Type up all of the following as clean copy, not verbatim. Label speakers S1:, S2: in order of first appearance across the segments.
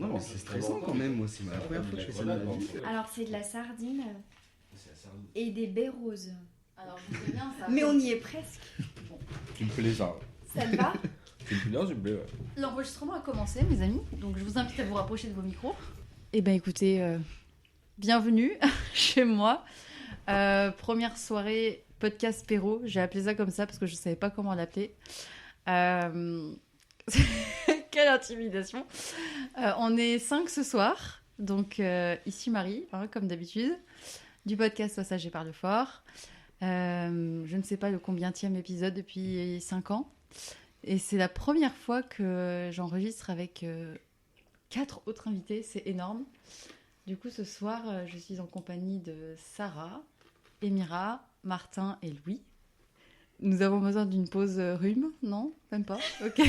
S1: Non, mais c'est stressant quand même, moi, c'est la première fois que je fais ça de ma vie.
S2: Alors, c'est de la sardine et des baies roses.
S3: Alors, je sais bien ça.
S2: Mais on y est presque.
S4: Tu me plais ça.
S2: Ça te va?
S4: Tu me plais bien, tu me plais, ouais.
S3: L'enregistrement a commencé, mes amis. Donc, je vous invite à vous rapprocher de vos micros. Eh ben, écoutez, bienvenue chez moi. Première soirée podcast Péro. J'ai appelé ça comme ça parce que je ne savais pas comment l'appeler. Quelle intimidation. On est 5 ce soir. Donc, ici Marie, hein, comme d'habitude. Du podcast Sois sage et parle fort. Je ne sais pas le combienième épisode depuis 5 ans. Et c'est la première fois que j'enregistre avec 4 autres invités. C'est énorme. Du coup, ce soir, je suis en compagnie de Sarah, Émira, Martin et Louis. Nous avons besoin d'une pause rhume, non? Même pas? Ok.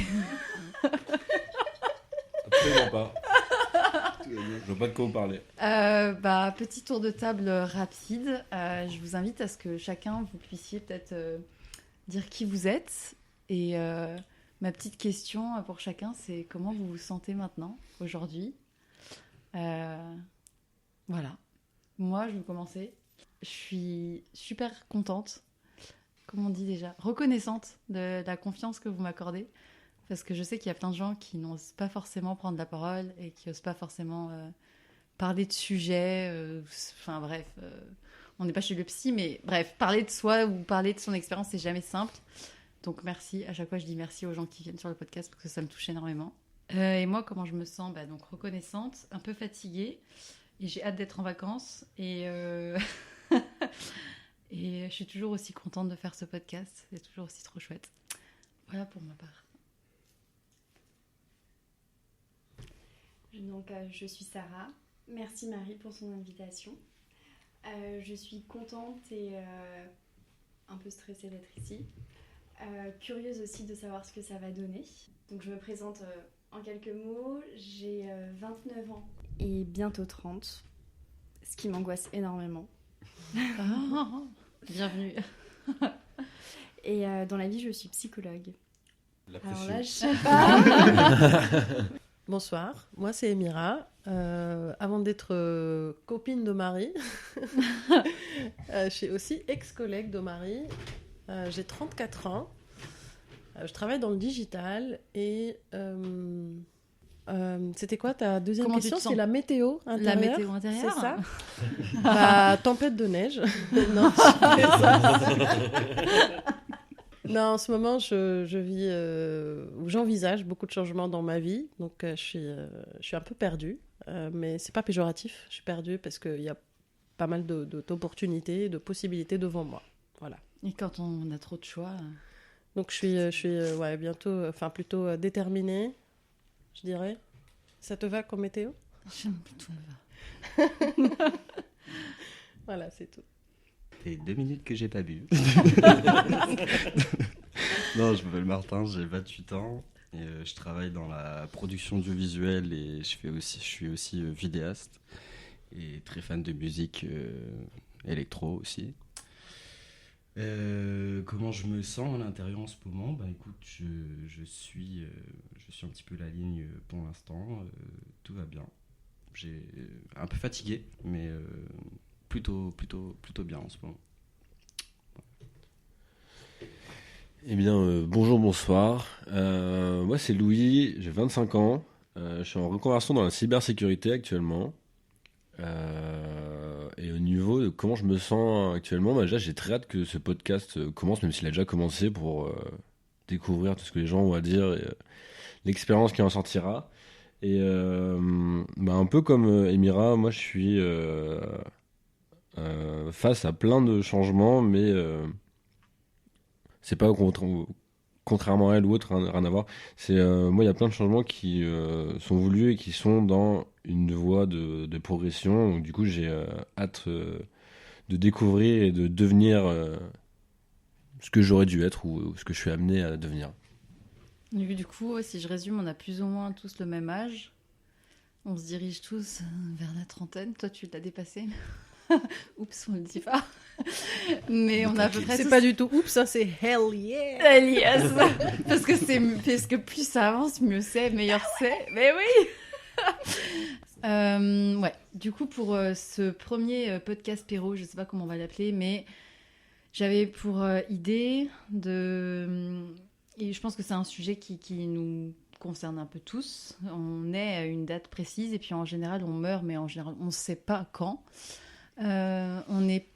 S4: Absolument pas. Je vois pas de quoi vous parler.
S3: Petit tour de table rapide. Je vous invite à ce que chacun, vous puissiez peut-être dire qui vous êtes. Et ma petite question pour chacun, c'est comment vous vous sentez maintenant, aujourd'hui? Voilà. Moi, je vais commencer. Je suis super contente, comment on dit déjà, reconnaissante de la confiance que vous m'accordez. Parce que je sais qu'il y a plein de gens qui n'osent pas forcément prendre la parole et qui n'osent pas forcément parler de sujets. Enfin bref, on n'est pas chez le psy, mais bref, parler de soi ou parler de son expérience, c'est jamais simple. Donc merci, à chaque fois je dis merci aux gens qui viennent sur le podcast parce que ça me touche énormément. Et moi, comment je me sens? Donc reconnaissante, un peu fatiguée. Et j'ai hâte d'être en vacances. Et, et je suis toujours aussi contente de faire ce podcast. C'est toujours aussi trop chouette. Voilà pour ma part.
S2: Donc, je suis Sarah. Merci Marie pour son invitation. Je suis contente et un peu stressée d'être ici. Curieuse aussi de savoir ce que ça va donner. Donc, je me présente en quelques mots. J'ai 29 ans et bientôt 30, ce qui m'angoisse énormément.
S3: Bienvenue.
S2: Et dans la vie, je suis psychologue.
S4: La
S2: Alors
S4: pression.
S2: là, je sais pas.
S5: Bonsoir, moi c'est Émira. Avant d'être copine de Marie, je suis aussi ex-collègue de Marie. J'ai 34 ans. Je travaille dans le digital et c'était quoi ta deuxième
S3: Comment tu
S5: question?
S3: te sens?
S5: C'est la météo intérieure.
S3: La météo intérieure.
S5: C'est ça. Tempête de neige. Non, c'est ça. Non, en ce moment, je vis, ou j'envisage beaucoup de changements dans ma vie. Donc, je suis un peu perdue. Mais c'est pas péjoratif. Je suis perdue parce qu'il y a pas mal d'opportunités, de possibilités devant moi. Voilà.
S3: Et quand on a trop de choix.
S5: Donc, je suis bientôt, plutôt déterminée, je dirais. Ça te va comme météo?
S3: J'aime plutôt le vin.
S5: Voilà, c'est tout.
S1: Et 2 minutes que j'ai pas bu. Non, je m'appelle Martin, j'ai 28 ans. Et, je travaille dans la production audiovisuelle et je suis aussi vidéaste. Et très fan de musique électro aussi. Comment je me sens à l'intérieur en ce moment? Écoute, je suis un petit peu la ligne pour l'instant. Tout va bien. J'ai un peu fatigué, mais plutôt bien en ce moment.
S4: Eh bien, bonjour, bonsoir. Moi, c'est Louis, j'ai 25 ans. Je suis en reconversion dans la cybersécurité actuellement. Et au niveau de comment je me sens actuellement, déjà, j'ai très hâte que ce podcast commence, même s'il a déjà commencé, pour découvrir tout ce que les gens ont à dire et l'expérience qui en sortira. Et un peu comme Émira, moi, je suis face à plein de changements, mais c'est pas contrairement à elle ou autre, rien à voir. C'est moi, il y a plein de changements qui sont voulus et qui sont dans une voie de progression. Donc, du coup, j'ai hâte de découvrir et de devenir ce que j'aurais dû être ou ce que je suis amené à devenir.
S3: Du coup, si je résume, on a plus ou moins tous le même âge. On se dirige tous vers la trentaine. Toi, tu l'as dépassé. Oups, on le dit pas. Mais on a à peu près.
S5: C'est
S3: tous...
S5: pas du tout oups, hein, c'est hell yeah.
S3: Hell yes. parce que plus ça avance, mieux c'est, meilleur c'est. Mais oui. Ouais, du coup, pour ce premier podcast Péro, je sais pas comment on va l'appeler, mais j'avais pour idée de. Et je pense que c'est un sujet qui nous concerne un peu tous. On est à une date précise, et puis en général, on meurt, mais en général, on ne sait pas quand. On est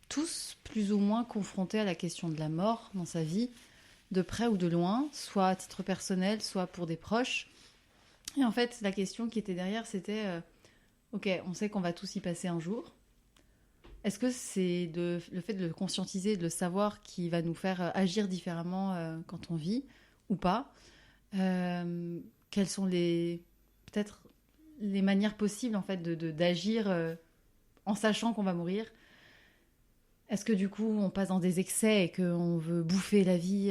S3: tous plus ou moins confrontés à la question de la mort dans sa vie, de près ou de loin, soit à titre personnel, soit pour des proches. Et en fait, la question qui était derrière, c'était ok, on sait qu'on va tous y passer un jour. Est-ce que c'est le fait de le conscientiser, de le savoir, qui va nous faire agir différemment quand on vit ou pas? Quelles sont peut-être les manières possibles en fait d'agir en sachant qu'on va mourir? Est-ce que du coup on passe dans des excès et qu'on veut bouffer la vie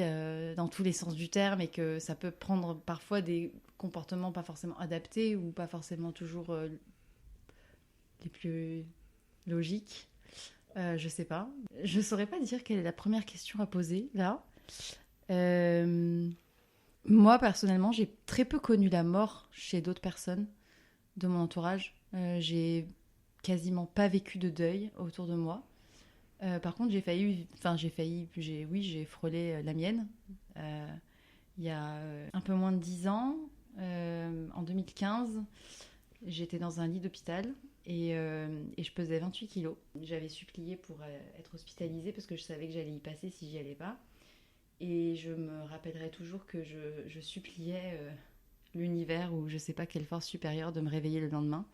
S3: dans tous les sens du terme et que ça peut prendre parfois des comportements pas forcément adaptés ou pas forcément toujours les plus logiques? Je sais pas. Je saurais pas dire quelle est la première question à poser là. Moi personnellement, j'ai très peu connu la mort chez d'autres personnes de mon entourage. J'ai quasiment pas vécu de deuil autour de moi. Par contre, j'ai frôlé la mienne il y a un peu moins de 10 ans. En 2015, j'étais dans un lit d'hôpital et je pesais 28 kilos. J'avais supplié pour être hospitalisée parce que je savais que j'allais y passer si j'y allais pas. Et je me rappellerai toujours que je suppliais l'univers ou je sais pas quelle force supérieure de me réveiller le lendemain.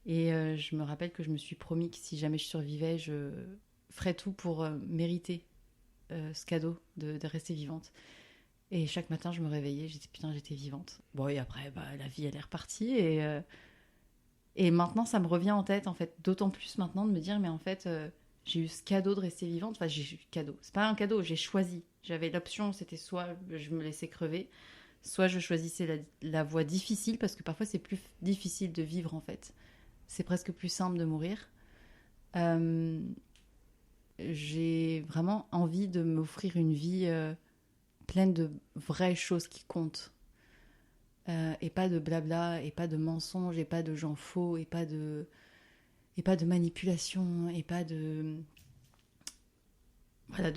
S3: Et je me rappelle que je me suis promis que si jamais je survivais, je ferais tout pour mériter ce cadeau de rester vivante. Et chaque matin, je me réveillais, j'étais vivante. Bon, et après, la vie, elle est repartie. Et maintenant, ça me revient en tête, en fait, d'autant plus maintenant de me dire, mais en fait, j'ai eu ce cadeau de rester vivante. Enfin, j'ai eu cadeau. C'est pas un cadeau, j'ai choisi. J'avais l'option, c'était soit je me laissais crever, soit je choisissais la voie difficile, parce que parfois, c'est plus difficile de vivre, en fait. C'est presque plus simple de mourir. J'ai vraiment envie de m'offrir une vie pleine de vraies choses qui comptent. Et pas de blabla, et pas de mensonges, et pas de gens faux, et pas de manipulation, et pas de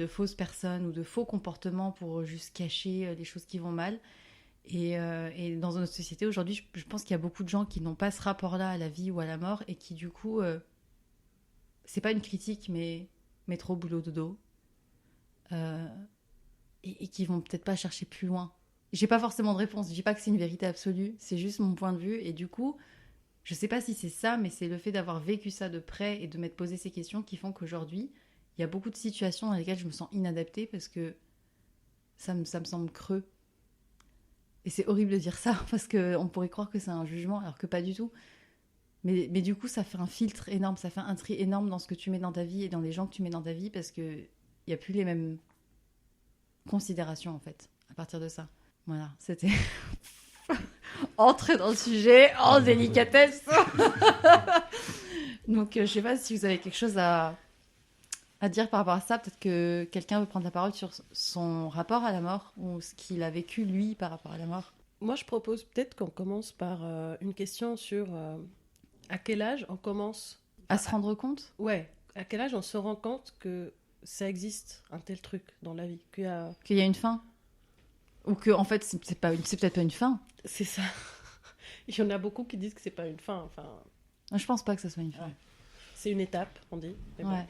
S3: fausses personnes ou de faux comportements pour juste cacher les choses qui vont mal. Et dans notre société aujourd'hui, je pense qu'il y a beaucoup de gens qui n'ont pas ce rapport-là à la vie ou à la mort et qui du coup, c'est pas une critique, mais métro, boulot, dodo, et qui vont peut-être pas chercher plus loin. J'ai pas forcément de réponse, je dis pas que c'est une vérité absolue, c'est juste mon point de vue. Et du coup, je sais pas si c'est ça, mais c'est le fait d'avoir vécu ça de près et de m'être posé ces questions qui font qu'aujourd'hui, il y a beaucoup de situations dans lesquelles je me sens inadaptée parce que ça me semble creux. Et c'est horrible de dire ça, parce qu'on pourrait croire que c'est un jugement, alors que pas du tout. Mais du coup, ça fait un filtre énorme, ça fait un tri énorme dans ce que tu mets dans ta vie et dans les gens que tu mets dans ta vie, parce qu'il n'y a plus les mêmes considérations, en fait, à partir de ça. Voilà, c'était entrer dans le sujet en délicatesse. Donc, je sais pas si vous avez quelque chose à dire par rapport à ça. Peut-être que quelqu'un veut prendre la parole sur son rapport à la mort ou ce qu'il a vécu, lui, par rapport à la mort.
S5: Moi, je propose peut-être qu'on commence par une question sur à quel âge on commence
S3: à se rendre compte.
S5: Ouais, à quel âge on se rend compte que ça existe, un tel truc dans la vie, qu'il
S3: y a une fin. Ou que, en fait, c'est peut-être pas une fin.
S5: C'est ça. Il y en a beaucoup qui disent que c'est pas une fin. Enfin...
S3: Je pense pas que ça soit une fin.
S5: Ouais. C'est une étape, on dit. Mais
S3: ouais.
S5: Bon.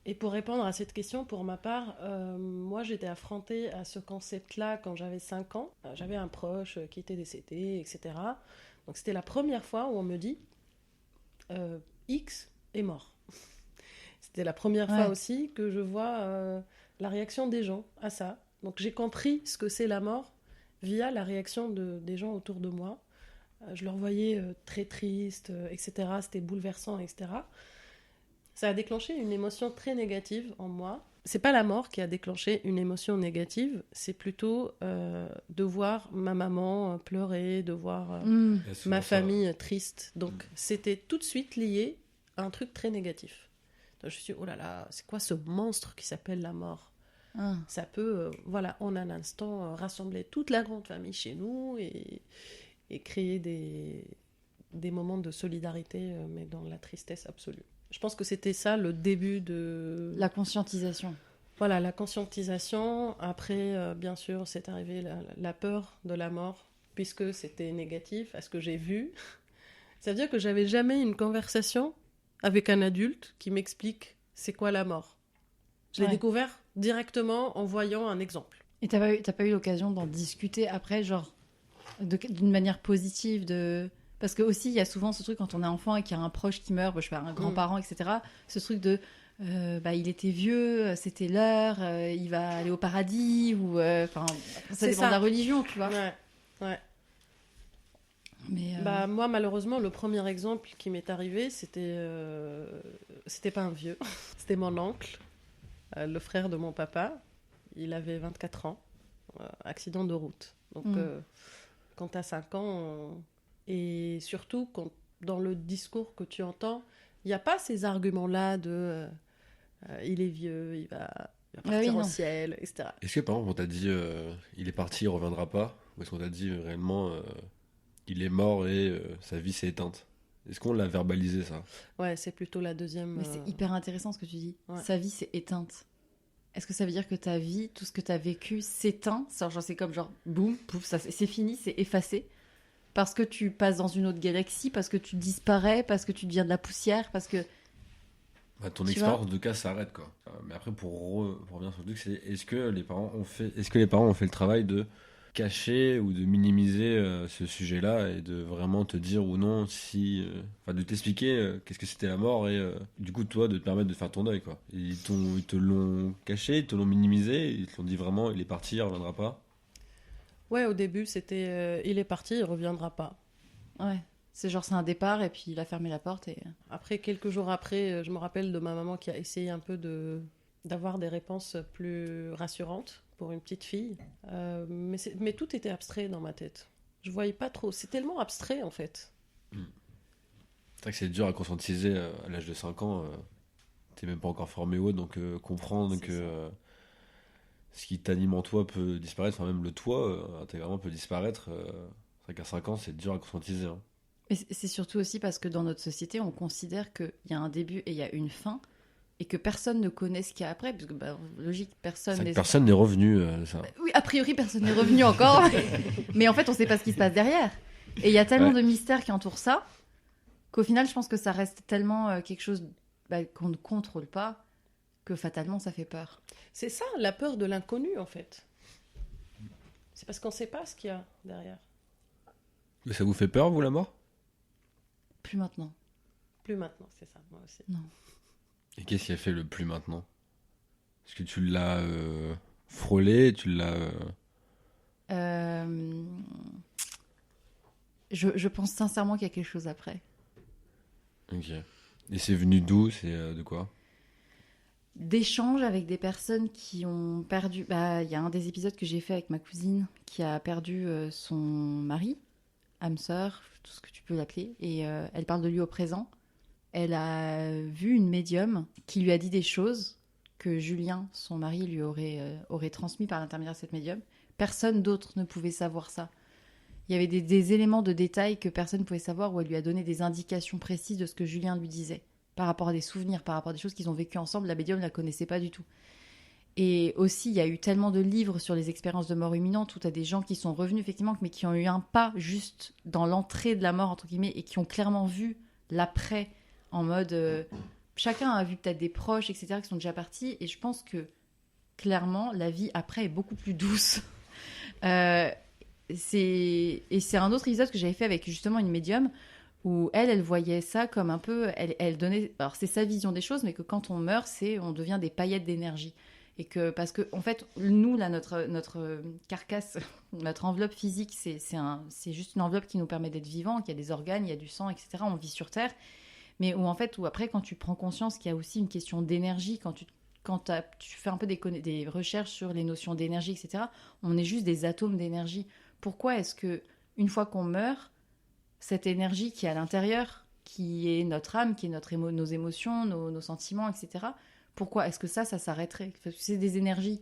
S5: Et pour répondre à cette question, pour ma part, moi j'étais affrontée à ce concept-là quand j'avais 5 ans. J'avais un proche qui était décédé, etc. Donc c'était la première fois où on me dit X est mort. C'était la première fois aussi que je vois la réaction des gens à ça. Donc j'ai compris ce que c'est la mort via la réaction des gens autour de moi. Je leur voyais très tristes, etc. C'était bouleversant, etc. Ça a déclenché une émotion très négative en moi. C'est pas la mort qui a déclenché une émotion négative, c'est plutôt de voir ma maman pleurer, de voir ma famille triste. Donc c'était tout de suite lié à un truc très négatif. Donc je me suis dit, oh là là, c'est quoi ce monstre qui s'appelle la mort ? Ça peut, en un instant, rassembler toute la grande famille chez nous et créer des moments de solidarité, mais dans la tristesse absolue. Je pense que c'était ça le début de...
S3: La conscientisation.
S5: Voilà, la conscientisation. Après, bien sûr, c'est arrivé la peur de la mort, puisque c'était négatif à ce que j'ai vu. Ça veut dire que j'avais jamais une conversation avec un adulte qui m'explique c'est quoi la mort. Je l'ai
S3: Ouais.
S5: découvert directement en voyant un exemple.
S3: Et t'as pas eu l'occasion d'en discuter après, genre, d'une manière positive Parce que aussi, il y a souvent ce truc quand on est enfant et qu'il y a un proche qui meurt, je sais pas, un grand-parent, etc. Ce truc de, il était vieux, c'était l'heure, il va aller au paradis, ou... Enfin, ça
S5: C'est
S3: dépend
S5: ça.
S3: de la religion, tu vois.
S5: Ouais.
S3: Mais,
S5: Moi, malheureusement, le premier exemple qui m'est arrivé, c'était pas un vieux, c'était mon oncle, le frère de mon papa. Il avait 24 ans, accident de route. Donc, quand tu as 5 ans, et surtout dans le discours que tu entends, il n'y a pas ces arguments-là de il est vieux, il va partir au ciel, etc.
S4: Est-ce que par exemple on t'a dit il est parti, il reviendra pas, ou est-ce qu'on t'a dit réellement il est mort et sa vie s'est éteinte? Est-ce qu'on l'a verbalisé ça?
S5: Ouais, c'est plutôt la deuxième.
S3: Mais c'est hyper intéressant ce que tu dis.
S5: Ouais.
S3: Sa vie s'est éteinte. Est-ce que ça veut dire que ta vie, tout ce que tu as vécu, s'éteint? C'est comme genre, boum, pouf, c'est fini, c'est effacé. Parce que tu passes dans une autre galaxie, parce que tu disparais, parce que tu deviens de la poussière, parce que...
S4: Ton
S3: Tu
S4: expérience de cas s'arrête quoi. Mais après pour revenir sur le truc, c'est est-ce que les parents ont fait le travail de cacher ou de minimiser ce sujet-là et de vraiment te dire ou non si de t'expliquer qu'est-ce que c'était la mort et du coup toi de te permettre de faire ton deuil quoi. Ils te l'ont caché, ils te l'ont minimisé, ils te l'ont dit vraiment il est parti, il reviendra pas.
S5: Ouais, au début c'était il est parti, il reviendra pas.
S3: Ouais, c'est un départ et puis il a fermé la porte et...
S5: Après, quelques jours après, je me rappelle de ma maman qui a essayé un peu d'avoir des réponses plus rassurantes pour une petite fille. Mais tout était abstrait dans ma tête. Je voyais pas trop. C'est tellement abstrait, en fait.
S4: C'est vrai que c'est dur à conscientiser à l'âge de 5 ans. T'es même pas encore formé ou autre, donc comprendre
S5: C'est
S4: que ce qui t'anime en toi peut disparaître, enfin même le toi intégralement peut disparaître. C'est vrai qu'à 5 ans, c'est dur à conscientiser. Hein.
S3: Et c'est surtout aussi parce que dans notre société, on considère qu'il y a un début et il y a une fin, et que personne ne connaît ce qu'il y a après, parce que, logique,
S4: C'est vrai que personne n'est revenu, ça.
S3: Oui, a priori, personne n'est revenu encore, mais en fait, on ne sait pas ce qui se passe derrière. Et il y a tellement de mystères qui entourent ça, qu'au final, je pense que ça reste tellement quelque chose qu'on ne contrôle pas, que fatalement, ça fait peur.
S5: C'est ça, la peur de l'inconnu, en fait. C'est parce qu'on ne sait pas ce qu'il y a derrière.
S4: Mais ça vous fait peur, vous, la mort?
S3: Plus maintenant.
S5: Plus maintenant, c'est ça, moi aussi.
S3: Non.
S4: Et qu'est-ce qui a fait le plus maintenant? Est-ce que tu l'as frôlé, tu l'as...
S3: Je pense sincèrement qu'il y a quelque chose après.
S4: Ok. Et c'est venu d'où? C'est de quoi?
S3: D'échanges avec des personnes qui ont perdu... il y a un des épisodes que j'ai fait avec ma cousine qui a perdu son mari, âme sœur, tout ce que tu peux l'appeler, et elle parle de lui au présent. Elle a vu une médium qui lui a dit des choses que Julien, son mari, lui aurait transmis par l'intermédiaire de cette médium. Personne d'autre ne pouvait savoir ça. Il y avait des éléments de détail que personne ne pouvait savoir, où elle lui a donné des indications précises de ce que Julien lui disait, par rapport à des souvenirs, par rapport à des choses qu'ils ont vécues ensemble. La médium ne la connaissait pas du tout. Et aussi, il y a eu tellement de livres sur les expériences de mort imminente, où tu as des gens qui sont revenus, effectivement, mais qui ont eu un pas juste dans l'entrée de la mort, entre guillemets, et qui ont clairement vu l'après, en mode... chacun a vu peut-être des proches, etc., qui sont déjà partis, et je pense que, clairement, la vie après est beaucoup plus douce. Et c'est un autre épisode que j'avais fait avec, justement, une médium, où elle voyait ça comme un peu... Elle donnait... Alors, c'est sa vision des choses, mais que quand on meurt, on devient des paillettes d'énergie. Et que, parce que, en fait, nous, là, notre carcasse, notre enveloppe physique, c'est juste une enveloppe qui nous permet d'être vivants, qu'il y a des organes, il y a du sang, etc. On vit sur Terre. Mais où après, quand tu prends conscience qu'il y a aussi une question d'énergie, quand tu fais un peu des recherches sur les notions d'énergie, etc., on est juste des atomes d'énergie. Pourquoi est-ce que, une fois qu'on meurt, cette énergie qui est à l'intérieur, qui est notre âme, qui est nos émotions, nos sentiments, etc., pourquoi est-ce que ça s'arrêterait? Parce que c'est des énergies.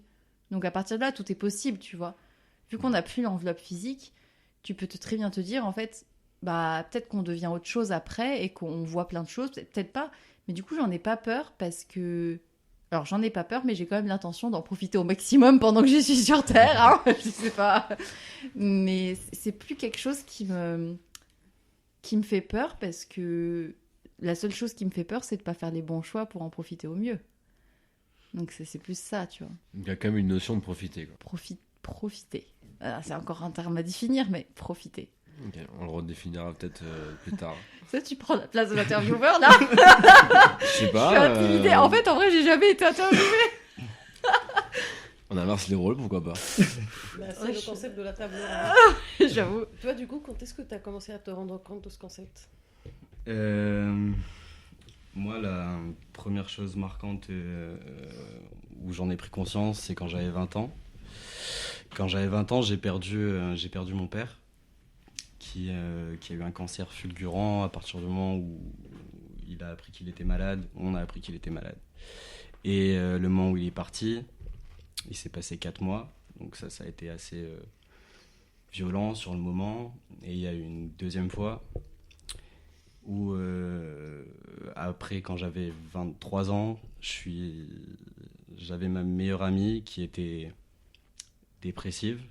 S3: Donc à partir de là, tout est possible, tu vois. Vu qu'on n'a plus l'enveloppe physique, tu peux très bien te dire, en fait, bah peut-être qu'on devient autre chose après et qu'on voit plein de choses, peut-être pas. Mais du coup, j'en ai pas peur parce que... Alors, j'en ai pas peur, mais j'ai quand même l'intention d'en profiter au maximum pendant que je suis sur Terre. Hein. Je sais pas. Mais c'est plus quelque chose qui me fait peur parce que la seule chose qui me fait peur, c'est de pas faire les bons choix pour en profiter au mieux. Donc, c'est plus ça, tu vois.
S4: Il y a quand même une notion de profiter, quoi.
S3: Profiter. C'est encore un terme à définir, mais profiter.
S4: Ok, on le redéfinira peut-être plus tard.
S3: Ça, tu prends la place de l'intervieweur, là.
S4: Je sais
S3: Je suis
S4: pas.
S3: intimidée. En fait, en vrai, j'ai jamais été interviewée.
S4: On inverse les rôles, pourquoi pas.
S5: Bah, c'est le concept de la table ronde.
S3: J'avoue.
S5: Toi, du coup, quand est-ce que tu as commencé à te rendre compte de ce concept?
S1: Moi, la première chose marquante où j'en ai pris conscience, c'est quand j'avais 20 ans. Quand j'avais 20 ans, j'ai perdu mon père, qui a eu un cancer fulgurant à partir du moment où il a appris qu'il était malade, on a appris qu'il était malade. Et le moment où il est parti, il s'est passé 4 mois, donc ça a été assez violent sur le moment. Et il y a eu une deuxième fois où, après, quand j'avais 23 ans, j'avais ma meilleure amie qui était dépressive.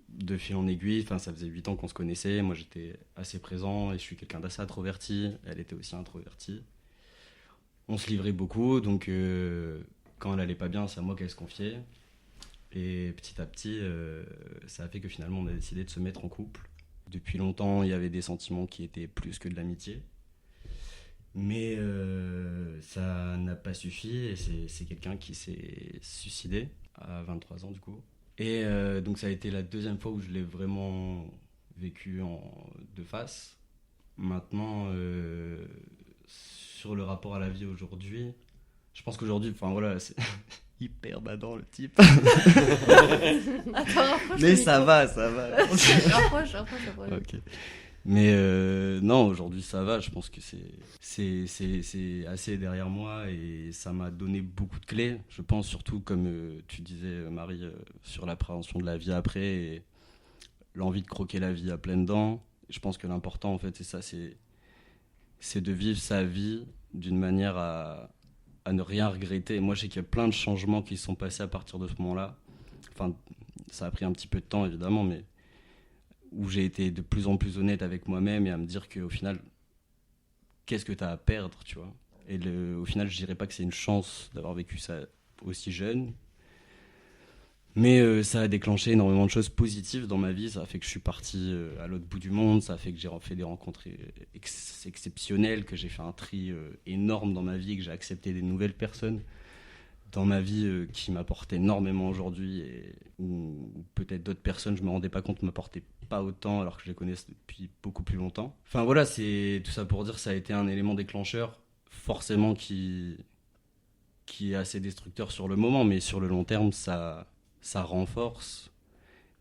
S1: De fil en aiguille, ça faisait 8 ans qu'on se connaissait, moi j'étais assez présent et je suis quelqu'un d'assez introverti, elle était aussi introvertie. On se livrait beaucoup, donc quand elle allait pas bien, c'est à moi qu'elle se confiait. Et petit à petit, ça a fait que finalement on a décidé de se mettre en couple. Depuis longtemps, il y avait des sentiments qui étaient plus que de l'amitié. Mais ça n'a pas suffi et c'est quelqu'un qui s'est suicidé à 23 ans du coup. Et donc ça a été la deuxième fois où je l'ai vraiment vécu de face. Maintenant, sur le rapport à la vie aujourd'hui, je pense qu'aujourd'hui, c'est hyper badant le type.
S3: Attends,
S1: Mais ça va.
S3: Rapproche.
S1: Ok. Mais non, aujourd'hui ça va, je pense que c'est assez derrière moi et ça m'a donné beaucoup de clés. Je pense surtout, comme tu disais Marie, sur l'appréhension de la vie après et l'envie de croquer la vie à pleines dents. Je pense que l'important en fait c'est ça, c'est de vivre sa vie d'une manière à ne rien regretter. Moi je sais qu'il y a plein de changements qui sont passés à partir de ce moment-là. Enfin, ça a pris un petit peu de temps évidemment, mais où j'ai été de plus en plus honnête avec moi-même et à me dire qu'au final, qu'est-ce que tu as à perdre, tu vois. Et au final, je dirais pas que c'est une chance d'avoir vécu ça aussi jeune, mais ça a déclenché énormément de choses positives dans ma vie. Ça a fait que je suis parti à l'autre bout du monde, ça a fait que j'ai fait des rencontres exceptionnelles, que j'ai fait un tri énorme dans ma vie et que j'ai accepté des nouvelles personnes dans ma vie qui m'apportent énormément aujourd'hui et où peut-être d'autres personnes, je me rendais pas compte, m'apportaient pas autant alors que je les connais depuis beaucoup plus longtemps. Enfin voilà, c'est tout ça pour dire, ça a été un élément déclencheur forcément qui est assez destructeur sur le moment, mais sur le long terme ça renforce.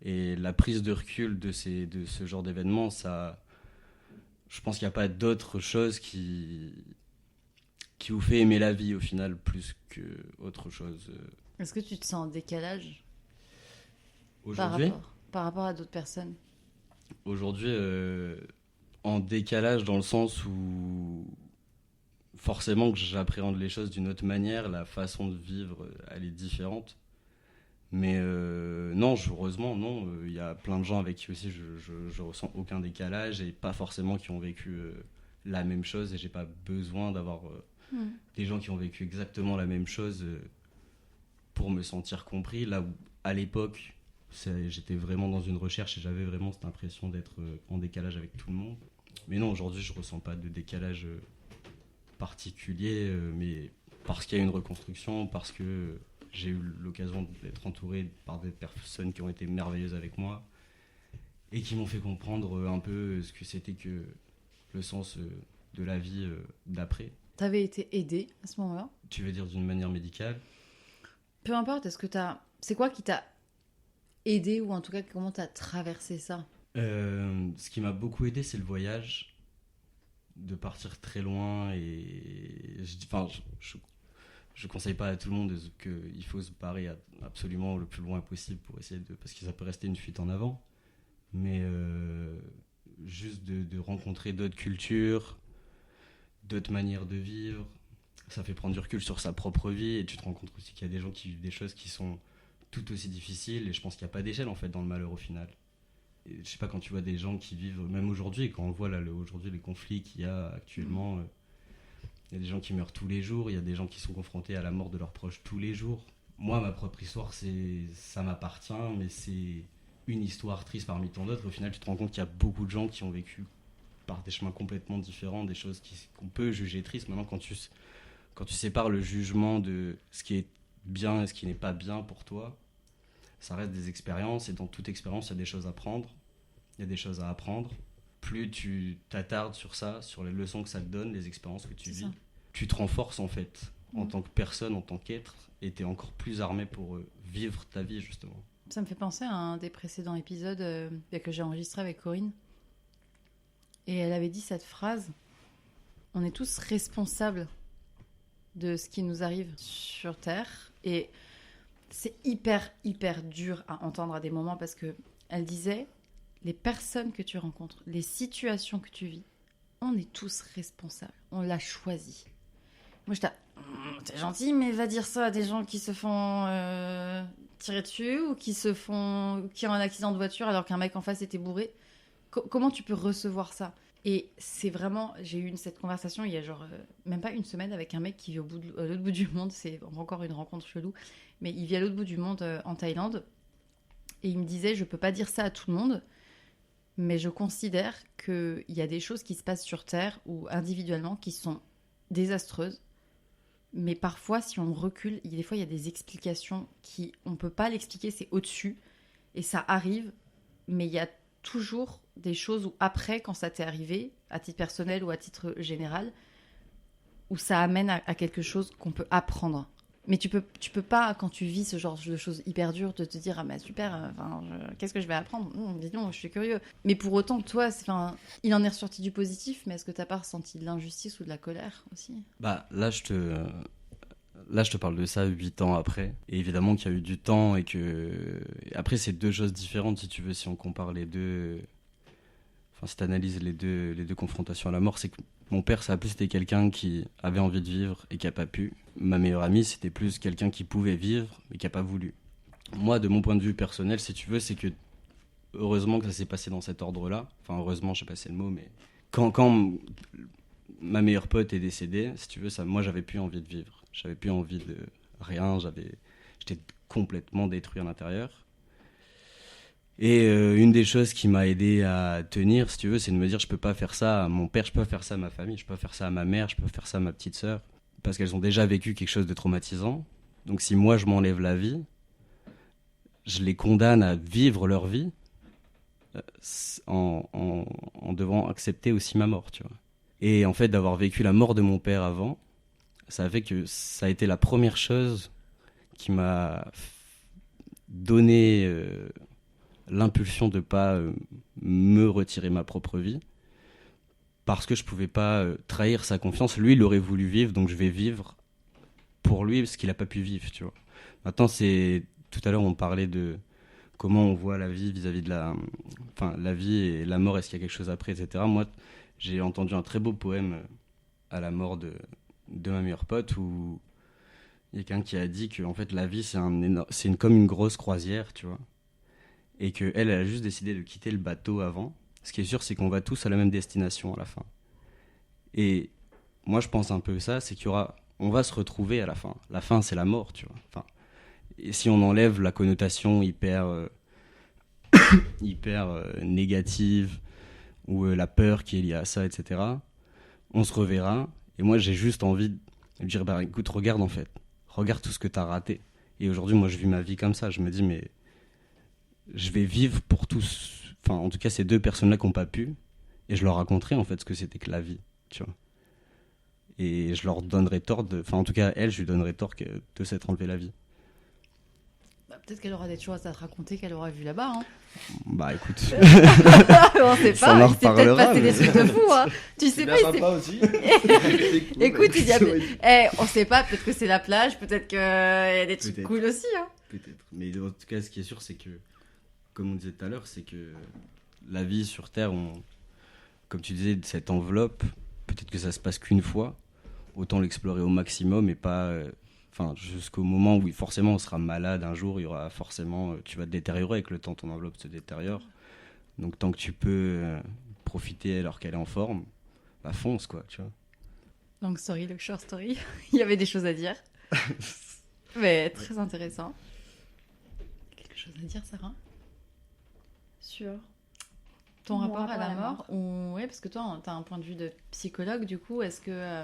S1: Et la prise de recul de ce genre d'événements, je pense qu'il n'y a pas d'autre chose qui vous fait aimer la vie au final plus qu'autre chose.
S3: Est-ce que tu te sens en décalage
S1: Aujourd'hui,
S3: par rapport à d'autres personnes?
S1: Aujourd'hui, en décalage dans le sens où forcément que j'appréhende les choses d'une autre manière, la façon de vivre, elle est différente. Mais non, heureusement, non. Il y a plein de gens avec qui aussi je ressens aucun décalage et pas forcément qui ont vécu la même chose et j'ai pas besoin d'avoir des gens qui ont vécu exactement la même chose pour me sentir compris. Là où, à l'époque, j'étais vraiment dans une recherche et j'avais vraiment cette impression d'être en décalage avec tout le monde. Mais non, aujourd'hui, je ressens pas de décalage particulier, mais parce qu'il y a une reconstruction, parce que j'ai eu l'occasion d'être entouré par des personnes qui ont été merveilleuses avec moi et qui m'ont fait comprendre un peu ce que c'était que le sens de la vie d'après.
S3: T'avais été aidé à ce moment-là?
S1: Tu veux dire d'une manière médicale?
S3: Peu importe, c'est quoi qui t'a aidé ou en tout cas comment t'as traversé ça?
S1: Ce qui m'a beaucoup aidé, c'est le voyage, de partir très loin et je conseille pas à tout le monde qu'il faut se barrer absolument le plus loin possible pour essayer parce que ça peut rester une fuite en avant. Mais juste de rencontrer d'autres cultures, d'autres manières de vivre. Ça fait prendre du recul sur sa propre vie et tu te rends compte aussi qu'il y a des gens qui vivent des choses qui sont tout aussi difficiles et je pense qu'il n'y a pas d'échelle en fait dans le malheur au final. Et je sais pas, quand tu vois des gens qui vivent, même aujourd'hui, quand on voit là, aujourd'hui les conflits qu'il y a actuellement, il y a des gens qui meurent tous les jours, il y a des gens qui sont confrontés à la mort de leurs proches tous les jours. Moi, ma propre histoire, ça m'appartient, mais c'est une histoire triste parmi tant d'autres. Au final, tu te rends compte qu'il y a beaucoup de gens qui ont vécu par des chemins complètement différents, des choses qu'on peut juger tristes. Maintenant, quand tu sépares le jugement de ce qui est bien et ce qui n'est pas bien pour toi, ça reste des expériences, et dans toute expérience, il y a des choses à prendre, il y a des choses à apprendre. Plus tu t'attardes sur ça, sur les leçons que ça te donne, les expériences que tu vis, tu te renforces en fait, en tant que personne, en tant qu'être, et tu es encore plus armé pour vivre ta vie, justement.
S3: Ça me fait penser à un des précédents épisodes que j'ai enregistré avec Corinne. Et elle avait dit cette phrase: on est tous responsables de ce qui nous arrive sur Terre. Et c'est hyper, hyper dur à entendre à des moments parce que elle disait, les personnes que tu rencontres, les situations que tu vis, on est tous responsables. On l'a choisi. Moi, j'étais t'es gentil, mais va dire ça à des gens qui se font tirer dessus ou qui ont un accident de voiture alors qu'un mec en face était bourré. Comment tu peux recevoir ça? Et c'est vraiment, j'ai eu cette conversation il y a genre même pas une semaine avec un mec qui vit à l'autre bout du monde. C'est encore une rencontre chelou, mais il vit à l'autre bout du monde en Thaïlande. Et il me disait, je peux pas dire ça à tout le monde, mais je considère qu'il y a des choses qui se passent sur Terre ou individuellement qui sont désastreuses. Mais parfois, si on recule, des fois, il y a des explications on ne peut pas l'expliquer, c'est au-dessus. Et ça arrive, mais il y a toujours des choses où après, quand ça t'est arrivé, à titre personnel ou à titre général, où ça amène à quelque chose qu'on peut apprendre. Mais tu peux pas, quand tu vis ce genre de choses hyper dures, de te dire « Ah bah super, qu'est-ce que je vais apprendre ? Dis donc, je suis curieux. » Mais pour autant, toi, il en est ressorti du positif, mais est-ce que t'as pas ressenti de l'injustice ou de la colère aussi ?
S1: Bah, là, je te parle de ça 8 ans après. Et évidemment qu'il y a eu du temps et que... Après, c'est deux choses différentes, si tu veux, si on compare les deux... Enfin, si tu analyses les deux confrontations à la mort, c'est que mon père, ça a plus été quelqu'un qui avait envie de vivre et qui n'a pas pu. Ma meilleure amie, c'était plus quelqu'un qui pouvait vivre mais qui n'a pas voulu. Moi, de mon point de vue personnel, si tu veux, c'est que heureusement que ça s'est passé dans cet ordre-là. Enfin, heureusement, je sais pas si c'est le mot, mais quand ma meilleure pote est décédée, si tu veux, moi, j'avais plus envie de vivre. J'avais plus envie de rien. J'étais complètement détruit à l'intérieur. Et une des choses qui m'a aidé à tenir, si tu veux, c'est de me dire, je peux pas faire ça à mon père, je peux pas faire ça à ma famille, je peux pas faire ça à ma mère, je peux pas faire ça à ma petite sœur, parce qu'elles ont déjà vécu quelque chose de traumatisant. Donc si moi je m'enlève la vie, je les condamne à vivre leur vie en devant accepter aussi ma mort, tu vois. Et en fait, d'avoir vécu la mort de mon père avant, ça a fait que ça a été la première chose qui m'a donné l'impulsion de pas me retirer ma propre vie, parce que je pouvais pas trahir sa confiance. Lui, il aurait voulu vivre, donc je vais vivre pour lui parce qu'il a pas pu vivre, tu vois. Maintenant, tout à l'heure on parlait de comment on voit la vie vis-à-vis de la vie et la mort, est-ce qu'il y a quelque chose après, etc. Moi, j'ai entendu un très beau poème à la mort de ma meilleure pote, où il y a quelqu'un qui a dit que en fait la vie c'est comme une grosse croisière, tu vois. Et qu'elle a juste décidé de quitter le bateau avant. Ce qui est sûr, c'est qu'on va tous à la même destination à la fin. Et moi, je pense un peu ça, c'est on va se retrouver à la fin. La fin, c'est la mort, tu vois. Enfin, et si on enlève la connotation hyper négative, ou la peur qui est liée à ça, etc., on se reverra. Et moi, j'ai juste envie de dire, bah écoute, regarde tout ce que t'as raté. Et aujourd'hui, moi, je vis ma vie comme ça. Je me dis, mais je vais vivre pour tous, enfin en tout cas ces deux personnes-là qui n'ont pas pu, et je leur raconterai en fait ce que c'était que la vie, tu vois. Et je leur donnerai tort enfin en tout cas elle, je lui donnerai tort de s'être enlevé la vie.
S3: Bah, peut-être qu'elle aura des choses à te raconter qu'elle aura vu là-bas. Hein.
S1: Bah écoute,
S3: on sait
S1: ça
S3: pas,
S1: en
S3: il s'est peut-être passé des trucs de fou. Hein. Tu sais pas,
S4: sympa aussi.
S3: Écoute, il y a... on sait pas, peut-être que c'est la plage, peut-être qu'il y a des trucs cool aussi. Hein.
S1: Peut-être. Mais en tout cas, ce qui est sûr, c'est que, comme on disait tout à l'heure, c'est que la vie sur Terre, comme tu disais, de cette enveloppe, peut-être que ça se passe qu'une fois, autant l'explorer au maximum et pas... jusqu'au moment où forcément on sera malade un jour, il y aura forcément... tu vas te détériorer avec le temps, ton enveloppe se détériore. Donc tant que tu peux profiter alors qu'elle est en forme, bah fonce quoi, tu vois.
S3: Donc, story, le short story. Il y avait des choses à dire. Mais très intéressant. Quelque chose à dire, Sarah?
S2: Sur
S3: Ton
S2: Mon
S3: rapport à la mort Oui, parce que toi, tu as un point de vue de psychologue, du coup, est-ce que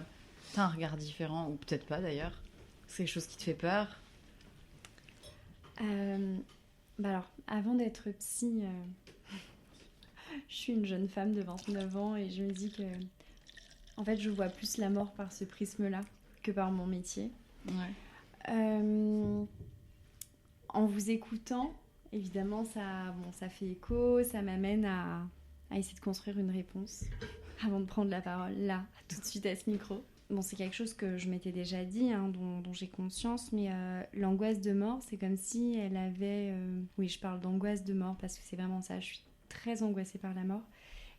S3: tu as un regard différent, ou peut-être pas d'ailleurs? C'est quelque chose qui te fait peur?
S2: Alors, avant d'être psy, je suis une jeune femme de 29 ans et je me dis que, en fait, je vois plus la mort par ce prisme-là que par mon métier.
S3: Ouais.
S2: En vous écoutant, évidemment, ça fait écho, ça m'amène à essayer de construire une réponse avant de prendre la parole, là, tout de suite à ce micro. Bon, c'est quelque chose que je m'étais déjà dit, hein, dont j'ai conscience, mais l'angoisse de mort, c'est comme si elle avait... Oui, je parle d'angoisse de mort parce que c'est vraiment ça, je suis très angoissée par la mort,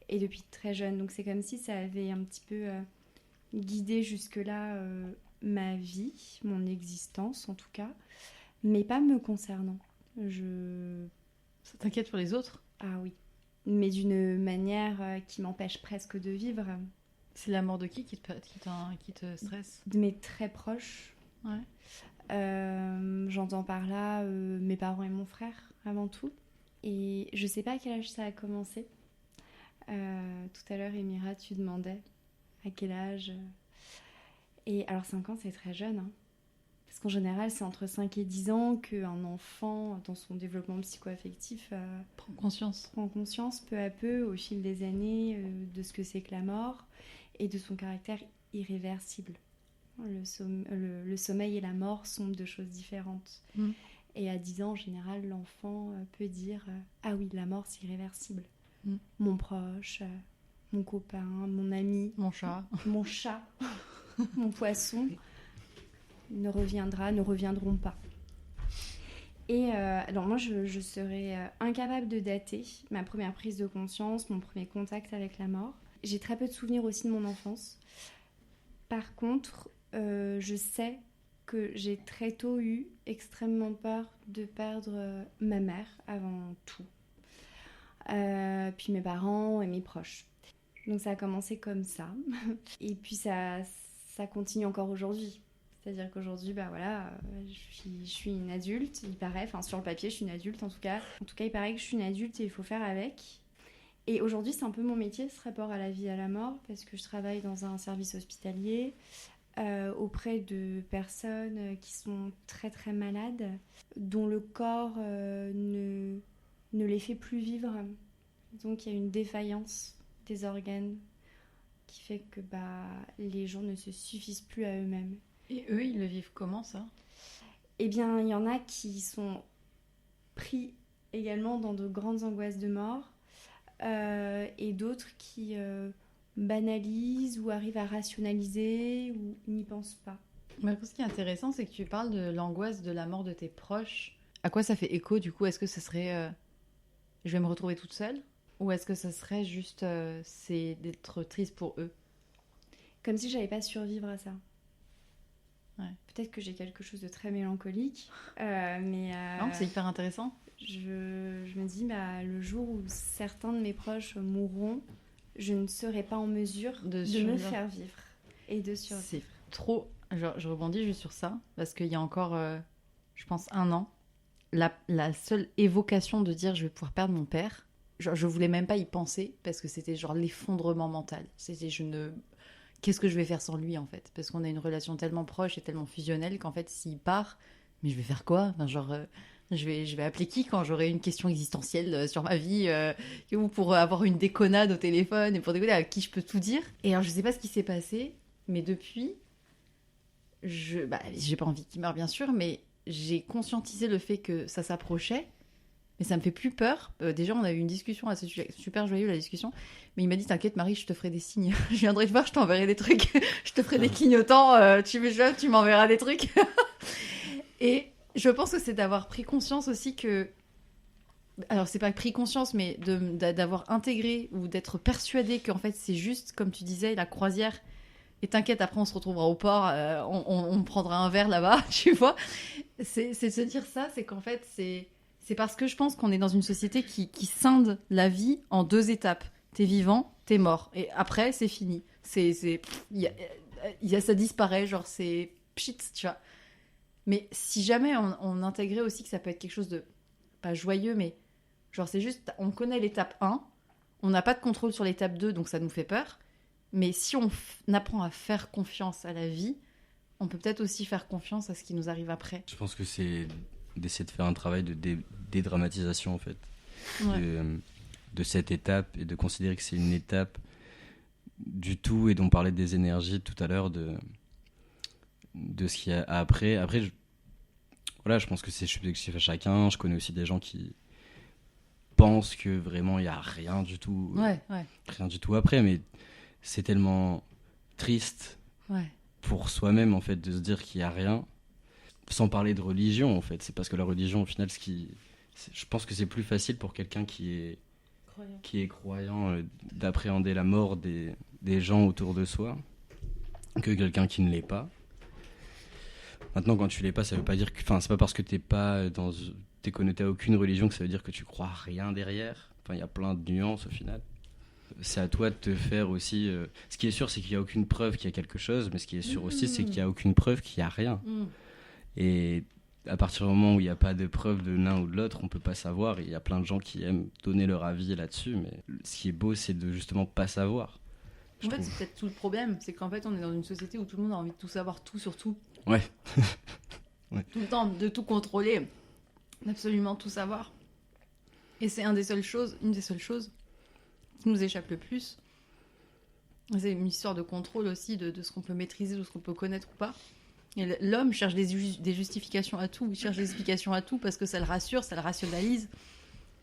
S2: et depuis très jeune, donc c'est comme si ça avait un petit peu guidé jusque-là ma vie, mon existence en tout cas, mais pas me concernant.
S3: Ça t'inquiète pour les autres?
S2: Ah oui, mais d'une manière qui m'empêche presque de vivre.
S3: C'est la mort de qui te stresse?
S2: De mes très proches.
S3: Ouais.
S2: J'entends par là mes parents et mon frère avant tout. Et je sais pas à quel âge ça a commencé. Tout à l'heure, Émira, tu demandais à quel âge. Et alors 5 ans, c'est très jeune. Hein. Parce qu'en général, c'est entre 5 et 10 ans qu'un enfant, dans son développement psycho-affectif,
S3: prend conscience
S2: peu à peu, au fil des années, de ce que c'est que la mort et de son caractère irréversible. Le sommeil et la mort sont deux choses différentes. Et à 10 ans, en général, l'enfant peut dire « Ah oui, la mort, c'est irréversible. Mon proche, mon copain, mon ami,
S3: mon chat,
S2: mon poisson ne reviendront pas. » Et alors moi, je serais incapable de dater ma première prise de conscience, mon premier contact avec la mort. J'ai très peu de souvenirs aussi de mon enfance. Par contre, je sais que j'ai très tôt eu extrêmement peur de perdre ma mère avant tout. Puis mes parents et mes proches. Donc ça a commencé comme ça. Et puis ça continue encore aujourd'hui. C'est-à-dire qu'aujourd'hui, je suis une adulte, il paraît, enfin sur le papier, je suis une adulte en tout cas. En tout cas, il paraît que je suis une adulte et il faut faire avec. Et aujourd'hui, c'est un peu mon métier, ce rapport à la vie et à la mort, parce que je travaille dans un service hospitalier auprès de personnes qui sont très très malades, dont le corps ne les fait plus vivre. Donc il y a une défaillance des organes qui fait que les gens ne se suffisent plus à eux-mêmes.
S3: Et eux, ils le vivent comment ça?
S2: Eh bien, il y en a qui sont pris également dans de grandes angoisses de mort et d'autres qui banalisent ou arrivent à rationaliser ou n'y pensent pas.
S3: Mais ce qui est intéressant, c'est que tu parles de l'angoisse de la mort de tes proches. À quoi ça fait écho du coup? Est-ce que ce serait je vais me retrouver toute seule? Ou est-ce que ça serait juste c'est d'être triste pour eux?
S2: Comme si j'avais pas survivre à ça.
S3: Ouais.
S2: Peut-être que j'ai quelque chose de très mélancolique, mais...
S3: Non, c'est hyper intéressant.
S2: Je me dis, le jour où certains de mes proches mourront, je ne serai pas en mesure de me faire vivre et de survivre.
S3: C'est trop... je rebondis juste sur ça, parce qu'il y a encore, je pense, 1 an, la seule évocation de dire je vais pouvoir perdre mon père, je voulais même pas y penser, parce que c'était genre l'effondrement mental. C'était qu'est-ce que je vais faire sans lui, en fait? Parce qu'on a une relation tellement proche et tellement fusionnelle qu'en fait, s'il part, mais je vais faire quoi? Enfin, je vais appeler qui quand j'aurai une question existentielle sur ma vie ou pour avoir une déconnade au téléphone et pour déconner à qui je peux tout dire. Et alors, je sais pas ce qui s'est passé, mais depuis, j'ai pas envie qu'il meure, bien sûr, mais j'ai conscientisé le fait que ça s'approchait. Mais ça me fait plus peur. Déjà, on a eu une discussion assez super joyeuse, la discussion. Mais il m'a dit, t'inquiète Marie, je te ferai des signes. Je viendrai te voir, je t'enverrai des trucs. Je te ferai des clignotants. Tu m'enverras des trucs. Et je pense que c'est d'avoir pris conscience aussi que Alors, c'est pas pris conscience, mais d'avoir intégré ou d'être persuadé qu'en fait, c'est juste, comme tu disais, la croisière. Et t'inquiète, après, on se retrouvera au port, on prendra un verre là-bas, tu vois. C'est de se dire ça, c'est qu'en fait, c'est parce que je pense qu'on est dans une société qui scinde la vie en 2 étapes. T'es vivant, t'es mort. Et après, c'est fini. Ça disparaît, genre, c'est pchit, tu vois. Mais si jamais on intégrait aussi que ça peut être quelque chose de, pas joyeux, mais genre, c'est juste, on connaît l'étape 1, on n'a pas de contrôle sur l'étape 2, donc ça nous fait peur. Mais si on apprend à faire confiance à la vie, on peut peut-être aussi faire confiance à ce qui nous arrive après.
S1: Je pense que c'est d'essayer de faire un travail de dédramatisation, en fait,
S3: Ouais.
S1: de cette étape, et de considérer que c'est une étape du tout, et dont on parlait des énergies tout à l'heure, de ce qu'il y a après. Après, voilà, je pense que c'est subjectif à chacun. Je connais aussi des gens qui pensent que vraiment il n'y a rien du tout,
S3: Ouais.
S1: rien du tout après, mais c'est tellement triste
S3: Ouais.
S1: pour soi-même, en fait, de se dire qu'il n'y a rien, sans parler de religion, en fait. C'est parce que la religion, au final, je pense que c'est plus facile pour quelqu'un qui est croyant, d'appréhender la mort des gens autour de soi, que quelqu'un qui ne l'est pas. Maintenant, quand tu l'es pas, ça veut pas dire que, enfin, c'est pas parce que t'es connecté à aucune religion que ça veut dire que tu crois à rien derrière. Enfin, il y a plein de nuances au final. C'est à toi de te faire aussi. Ce qui est sûr, c'est qu'il y a aucune preuve qu'il y a quelque chose, mais ce qui est sûr aussi, c'est qu'il y a aucune preuve qu'il y a rien. Et à partir du moment où il n'y a pas de preuve de l'un ou de l'autre, on peut pas savoir. Et il y a plein de gens qui aiment donner leur avis là-dessus, mais ce qui est beau, c'est de justement pas savoir.
S3: En fait, c'est peut-être tout le problème, c'est qu'en fait, on est dans une société où tout le monde a envie de tout savoir, tout sur tout.
S1: Ouais.
S3: Tout le temps, de tout contrôler, d'absolument tout savoir. Et c'est une des seules choses qui nous échappe le plus. C'est une histoire de contrôle aussi, de ce qu'on peut maîtriser, de ce qu'on peut connaître ou pas. Et l'homme cherche des justifications à tout, il cherche des explications à tout parce que ça le rassure, ça le rationalise.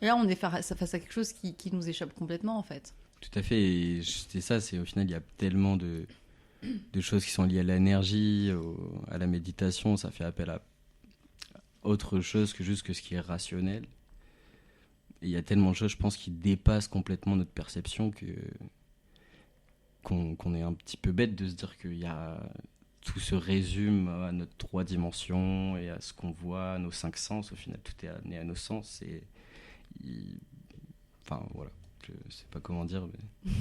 S3: Et là, on est face à quelque chose qui nous échappe complètement, en fait.
S1: Tout à fait, et c'est ça, c'est au final, il y a tellement de choses qui sont liées à l'énergie, à la méditation, ça fait appel à autre chose que juste que ce qui est rationnel. Et il y a tellement de choses, je pense, qui dépassent complètement notre perception qu'on est un petit peu bête de se dire qu'il y a tout se résume à notre 3 dimensions et à ce qu'on voit, à nos 5 sens. Au final, tout est amené à nos sens. Enfin, voilà. Je sais pas comment dire, mais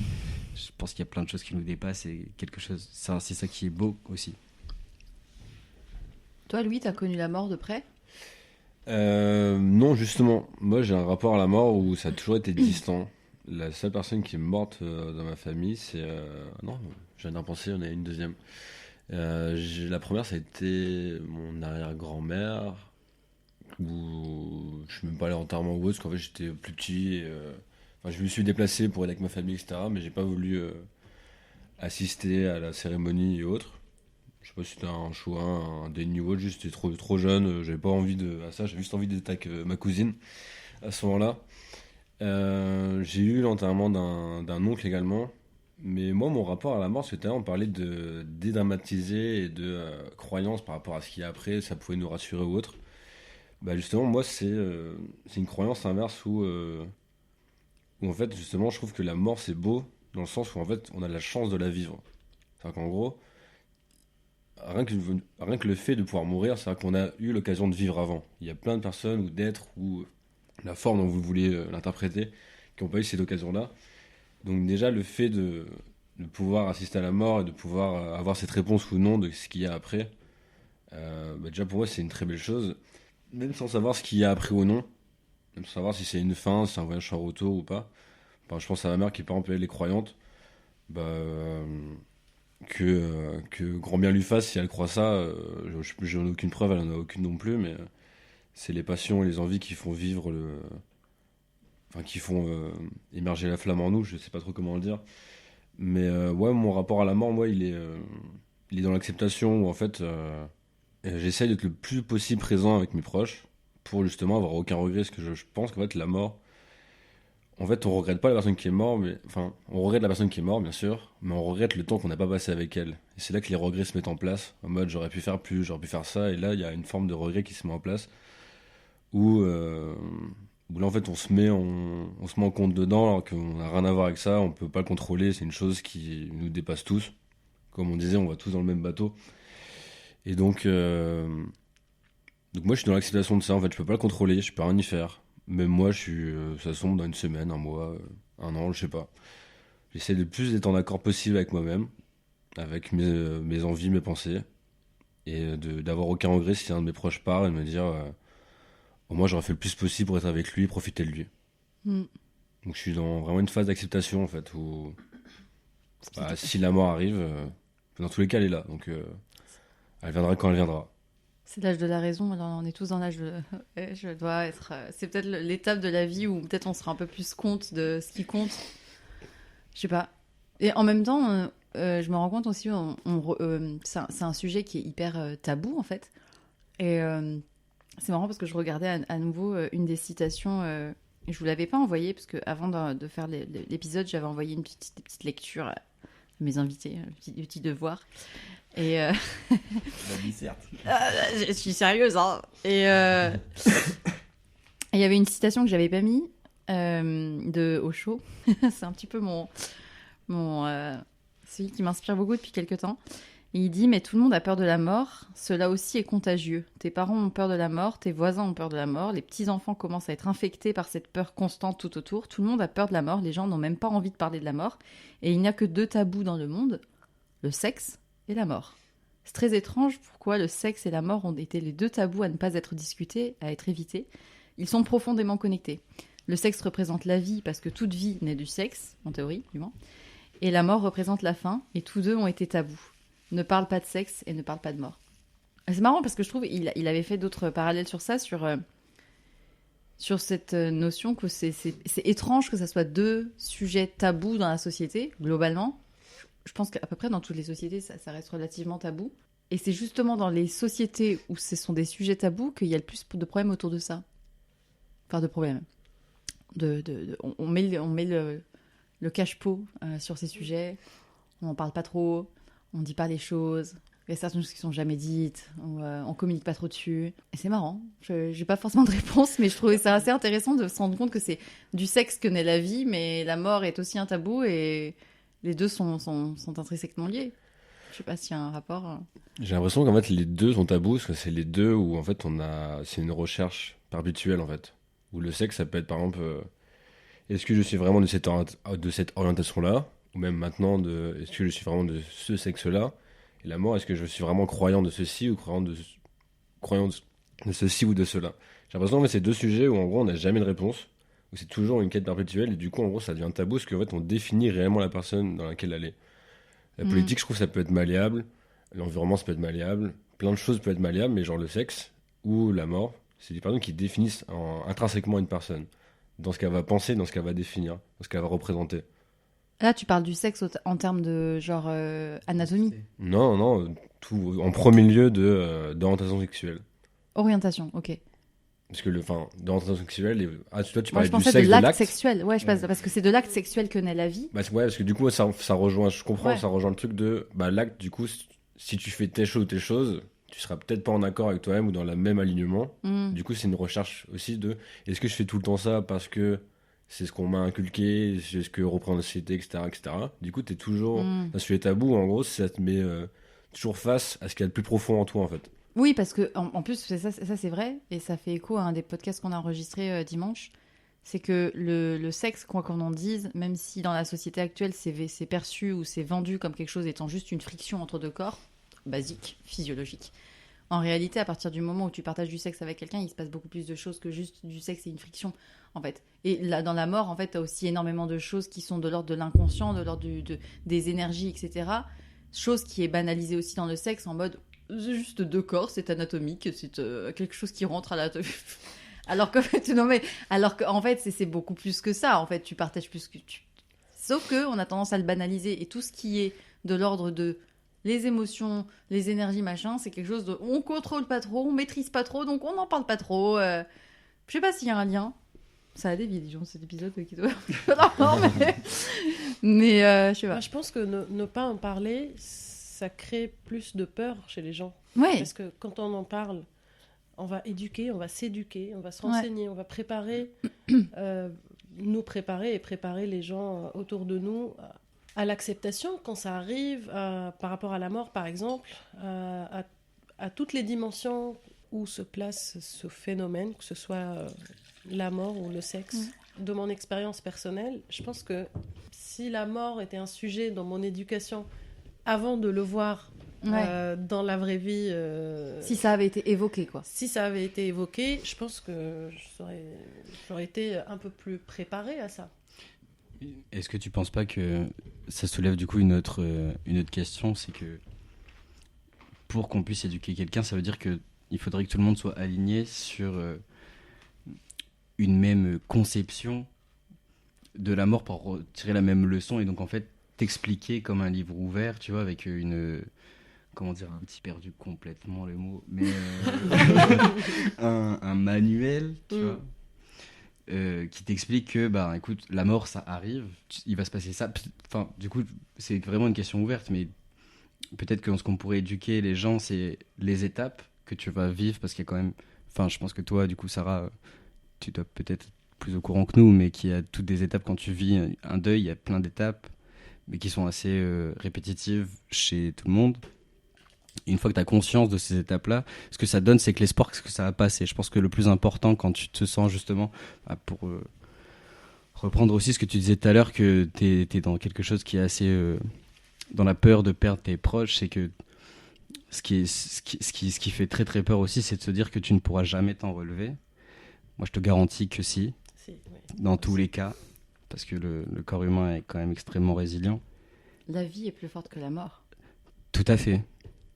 S1: je pense qu'il y a plein de choses qui nous dépassent et quelque chose. C'est ça qui est beau aussi.
S3: Toi, Louis, t'as connu la mort de près ?
S4: Non, justement. Moi, j'ai un rapport à la mort où ça a toujours été distant. La seule personne qui est morte dans ma famille, c'est... Non, je viens d'en penser, on a une deuxième. La première, ça a été mon arrière-grand-mère, où je suis même pas allé en enterrement ou autre, parce qu'en fait, j'étais plus petit. Enfin, je me suis déplacé pour aller avec ma famille, etc. Mais j'ai pas voulu assister à la cérémonie et autres. Je sais pas si c'était un choix, un déni ou autre, juste j'étais trop jeune, j'avais pas envie à ça, j'avais juste envie d'être avec ma cousine à ce moment-là. J'ai eu l'enterrement d'un oncle également, mais moi mon rapport à la mort, c'était on parlait de dédramatiser et de croyance par rapport à ce qu'il y a après, ça pouvait nous rassurer ou autre. Bah justement, moi c'est une croyance inverse où en fait justement je trouve que la mort c'est beau dans le sens où en fait on a la chance de la vivre. C'est-à-dire qu'en gros, rien que le fait de pouvoir mourir, c'est qu'on a eu l'occasion de vivre avant. Il y a plein de personnes ou d'êtres ou la forme dont vous voulez l'interpréter qui n'ont pas eu cette occasion-là. Donc déjà, le fait de pouvoir assister à la mort et de pouvoir avoir cette réponse ou non de ce qu'il y a après, déjà pour moi, c'est une très belle chose. Même sans savoir ce qu'il y a après ou non, même sans savoir si c'est une fin, si c'est un voyage sans retour ou pas. Enfin, je pense à ma mère qui, par exemple, elle est croyante. Que grand bien lui fasse si elle croit ça. J'en ai aucune preuve, elle en a aucune non plus, mais c'est les passions et les envies qui font vivre enfin qui font émerger la flamme en nous, je sais pas trop comment le dire. Mais ouais, mon rapport à la mort, moi, il est dans l'acceptation où en fait j'essaye d'être le plus possible présent avec mes proches pour justement avoir aucun regret, parce que je pense qu'en fait la mort, en fait, on regrette pas la personne qui est morte, mais enfin, on regrette la personne qui est morte, bien sûr, mais on regrette le temps qu'on n'a pas passé avec elle. Et c'est là que les regrets se mettent en place, en mode j'aurais pu faire plus, j'aurais pu faire ça, et là il y a une forme de regret qui se met en place où où là en fait on se met en compte dedans alors qu'on n'a rien à voir avec ça, on peut pas le contrôler, c'est une chose qui nous dépasse tous. Comme on disait, on va tous dans le même bateau. Et donc moi je suis dans l'acceptation de ça, en fait je peux pas le contrôler, je peux rien y faire. Même moi ça sombre dans une semaine, un mois, un an, je sais pas. J'essaie de plus d'être en accord possible avec moi-même, avec mes envies, mes pensées, et d'avoir aucun regret si un de mes proches part et de me dire au moins j'aurais fait le plus possible pour être avec lui, profiter de lui.
S3: Mm.
S4: Donc je suis dans vraiment une phase d'acceptation en fait où si la mort arrive, dans tous les cas elle est là, donc elle viendra quand elle viendra.
S3: C'est l'âge de la raison, alors on est tous dans l'âge de... Ouais, je dois être... C'est peut-être l'étape de la vie où peut-être on se rend un peu plus compte de ce qui compte. Je sais pas. Et en même temps, je me rends compte aussi, c'est un sujet qui est hyper tabou en fait. Et c'est marrant parce que je regardais à nouveau une des citations, et je vous l'avais pas envoyée parce que avant de faire l'épisode, j'avais envoyé une petite lecture à mes invités, le petit devoir. Et
S1: La disserte.
S3: je suis sérieuse, hein. Et il y avait une citation que j'avais pas mis de Osho. C'est un petit peu celui qui m'inspire beaucoup depuis quelques temps. Et il dit, mais tout le monde a peur de la mort, cela aussi est contagieux. Tes parents ont peur de la mort, tes voisins ont peur de la mort, les petits-enfants commencent à être infectés par cette peur constante tout autour. Tout le monde a peur de la mort, les gens n'ont même pas envie de parler de la mort. Et il n'y a que 2 tabous dans le monde, le sexe et la mort. C'est très étrange pourquoi le sexe et la mort ont été les 2 tabous à ne pas être discutés, à être évités. Ils sont profondément connectés. Le sexe représente la vie parce que toute vie naît du sexe, en théorie du moins. Et la mort représente la fin, et tous 2 ont été tabous. Ne parle pas de sexe et ne parle pas de mort. Et c'est marrant parce que je trouve il avait fait d'autres parallèles sur ça, sur cette notion que c'est étrange que ça soit 2 sujets tabous dans la société, globalement. Je pense qu'à peu près dans toutes les sociétés, ça reste relativement tabou. Et c'est justement dans les sociétés où ce sont des sujets tabous qu'il y a le plus de problèmes autour de ça. Enfin, de problèmes. On met le cache-pot sur ces sujets. On n'en parle pas trop. On ne dit pas les choses. Il y a certaines choses qui ne sont jamais dites. On ne communique pas trop dessus. Et c'est marrant. Je n'ai pas forcément de réponse, mais je trouvais ça assez intéressant de se rendre compte que c'est du sexe que naît la vie, mais la mort est aussi un tabou et les 2 sont intrinsèquement liés. Je ne sais pas s'il y a un rapport.
S4: J'ai l'impression qu'en fait les 2 sont tabous parce que c'est les 2 où en fait c'est une recherche perpétuelle en fait. Où le sexe ça peut être par exemple est-ce que je suis vraiment de cette orientation-là, ou même maintenant est-ce que je suis vraiment de ce sexe-là, et la mort est-ce que je suis vraiment croyant de ceci ou croyant de ceci ou de cela. J'ai l'impression que c'est 2 sujets où en gros on n'a jamais de réponse, où c'est toujours une quête perpétuelle et du coup en gros ça devient tabou parce qu'en fait on définit réellement la personne dans laquelle elle est. La politique je trouve ça peut être malléable, l'environnement ça peut être malléable, plein de choses peuvent être malléables, mais genre le sexe ou la mort c'est des personnes qui définissent intrinsèquement une personne dans ce qu'elle va penser, dans ce qu'elle va définir, dans ce qu'elle va représenter.
S3: Là, tu parles du sexe en termes de genre anatomie.
S4: Non, tout en premier lieu d'orientation sexuelle.
S3: Orientation, ok.
S4: Parce que d'orientation sexuelle, toi tu
S3: Moi,
S4: parlais
S3: je
S4: du
S3: pensais
S4: sexe,
S3: de
S4: de
S3: l'acte
S4: l'acte.
S3: sexuel. Ouais, parce que c'est de l'acte sexuel que naît la vie.
S4: Ouais, parce que du coup ça rejoint, je comprends,
S3: Ouais.
S4: ça rejoint le truc de l'acte. Du coup, si tu fais telle chose ou telle chose, tu seras peut-être pas en accord avec toi-même ou dans le même alignement. Du coup, c'est une recherche aussi de est-ce que je fais tout le temps ça parce que c'est ce qu'on m'a inculqué, c'est ce que reprend la société, etc., etc. Du coup, t'es toujours dans ce tabou. En gros, ça te met toujours face à ce qu'il y a de plus profond en toi, en fait.
S3: Oui, parce que en plus, ça c'est vrai, et ça fait écho à un des podcasts qu'on a enregistré dimanche. C'est que le sexe, quoi qu'on en dise, même si dans la société actuelle c'est perçu ou c'est vendu comme quelque chose étant juste une friction entre 2 corps, basique, physiologique. En réalité, à partir du moment où tu partages du sexe avec quelqu'un, il se passe beaucoup plus de choses que juste du sexe et une friction, en fait. Et là, dans la mort, en fait, t'as aussi énormément de choses qui sont de l'ordre de l'inconscient, de l'ordre des énergies, etc. Chose qui est banalisée aussi dans le sexe, en mode, c'est juste 2 corps, c'est anatomique, c'est quelque chose qui rentre à la... alors qu'en fait, c'est beaucoup plus que ça. En fait, tu partages plus que tu... Sauf que on a tendance à le banaliser, et tout ce qui est de l'ordre de les émotions, les énergies, machin, c'est quelque chose de... On contrôle pas trop, on maîtrise pas trop, donc on n'en parle pas trop. Je sais pas s'il y a un lien. Ça a dévié, disons, cet épisode qui doit... non, mais je sais pas.
S5: Moi, je pense que ne pas en parler, ça crée plus de peur chez les gens.
S3: Ouais.
S5: Parce que quand on en parle, on va éduquer, on va s'éduquer, on va se renseigner, on va préparer, nous préparer et préparer les gens autour de nous à l'acceptation quand ça arrive, par rapport à la mort par exemple, à toutes les dimensions où se place ce phénomène, que ce soit la mort ou le sexe. De mon expérience personnelle, je pense que si la mort était un sujet dans mon éducation avant de le voir dans la vraie vie...
S3: si ça avait été évoqué, quoi.
S5: Si ça avait été évoqué, je pense que j'aurais été un peu plus préparée à ça.
S1: Est-ce que tu penses pas que ça soulève du coup une autre question, c'est que pour qu'on puisse éduquer quelqu'un, ça veut dire que il faudrait que tout le monde soit aligné sur une même conception de la mort pour tirer la même leçon et donc en fait t'expliquer comme un livre ouvert, tu vois, avec une... Comment dire, un petit perdu complètement le mot, mais un manuel, tu vois, qui t'explique que, bah, écoute, la mort, ça arrive, il va se passer ça. Enfin, du coup, c'est vraiment une question ouverte, mais peut-être que ce qu'on pourrait éduquer les gens, c'est les étapes que tu vas vivre, parce qu'il y a quand même... Enfin, je pense que toi, du coup, Sarah, tu dois peut-être être plus au courant que nous, mais qu'il y a toutes des étapes quand tu vis un deuil, il y a plein d'étapes, mais qui sont assez répétitives chez tout le monde. Et une fois que tu as conscience de ces étapes-là, ce que ça donne, c'est que l'espoir, ce que ça va passer. Je pense que le plus important quand tu te sens justement, pour reprendre aussi ce que tu disais tout à l'heure, que tu es dans quelque chose qui est assez... dans la peur de perdre tes proches, c'est que ce qui fait très très peur aussi, c'est de se dire que tu ne pourras jamais t'en relever. Moi, je te garantis que si, dans tous les cas, parce que le corps humain est quand même extrêmement résilient.
S3: La vie est plus forte que la mort.
S1: Tout à fait.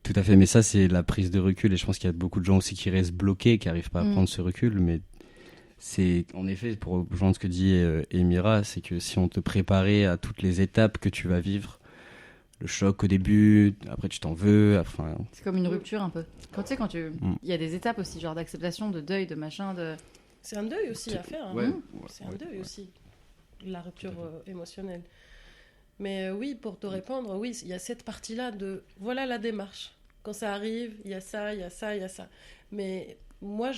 S1: Tout à fait, mais ça c'est la prise de recul et je pense qu'il y a beaucoup de gens aussi qui restent bloqués, qui n'arrivent pas à prendre ce recul, mais c'est en effet, pour rejoindre ce que dit Emira, c'est que si on te préparait à toutes les étapes que tu vas vivre, le choc au début, après tu t'en veux, enfin...
S3: C'est comme une rupture un peu. Quand tu sais, il y a des étapes aussi, genre d'acceptation, de deuil, de machin, de...
S5: C'est un deuil aussi à faire.
S1: Ouais,
S5: c'est un deuil aussi, la rupture émotionnelle. Mais oui, pour te répondre, oui, il y a cette partie-là de... Voilà la démarche. Quand ça arrive, il y a ça, il y a ça, il y a ça. Mais moi,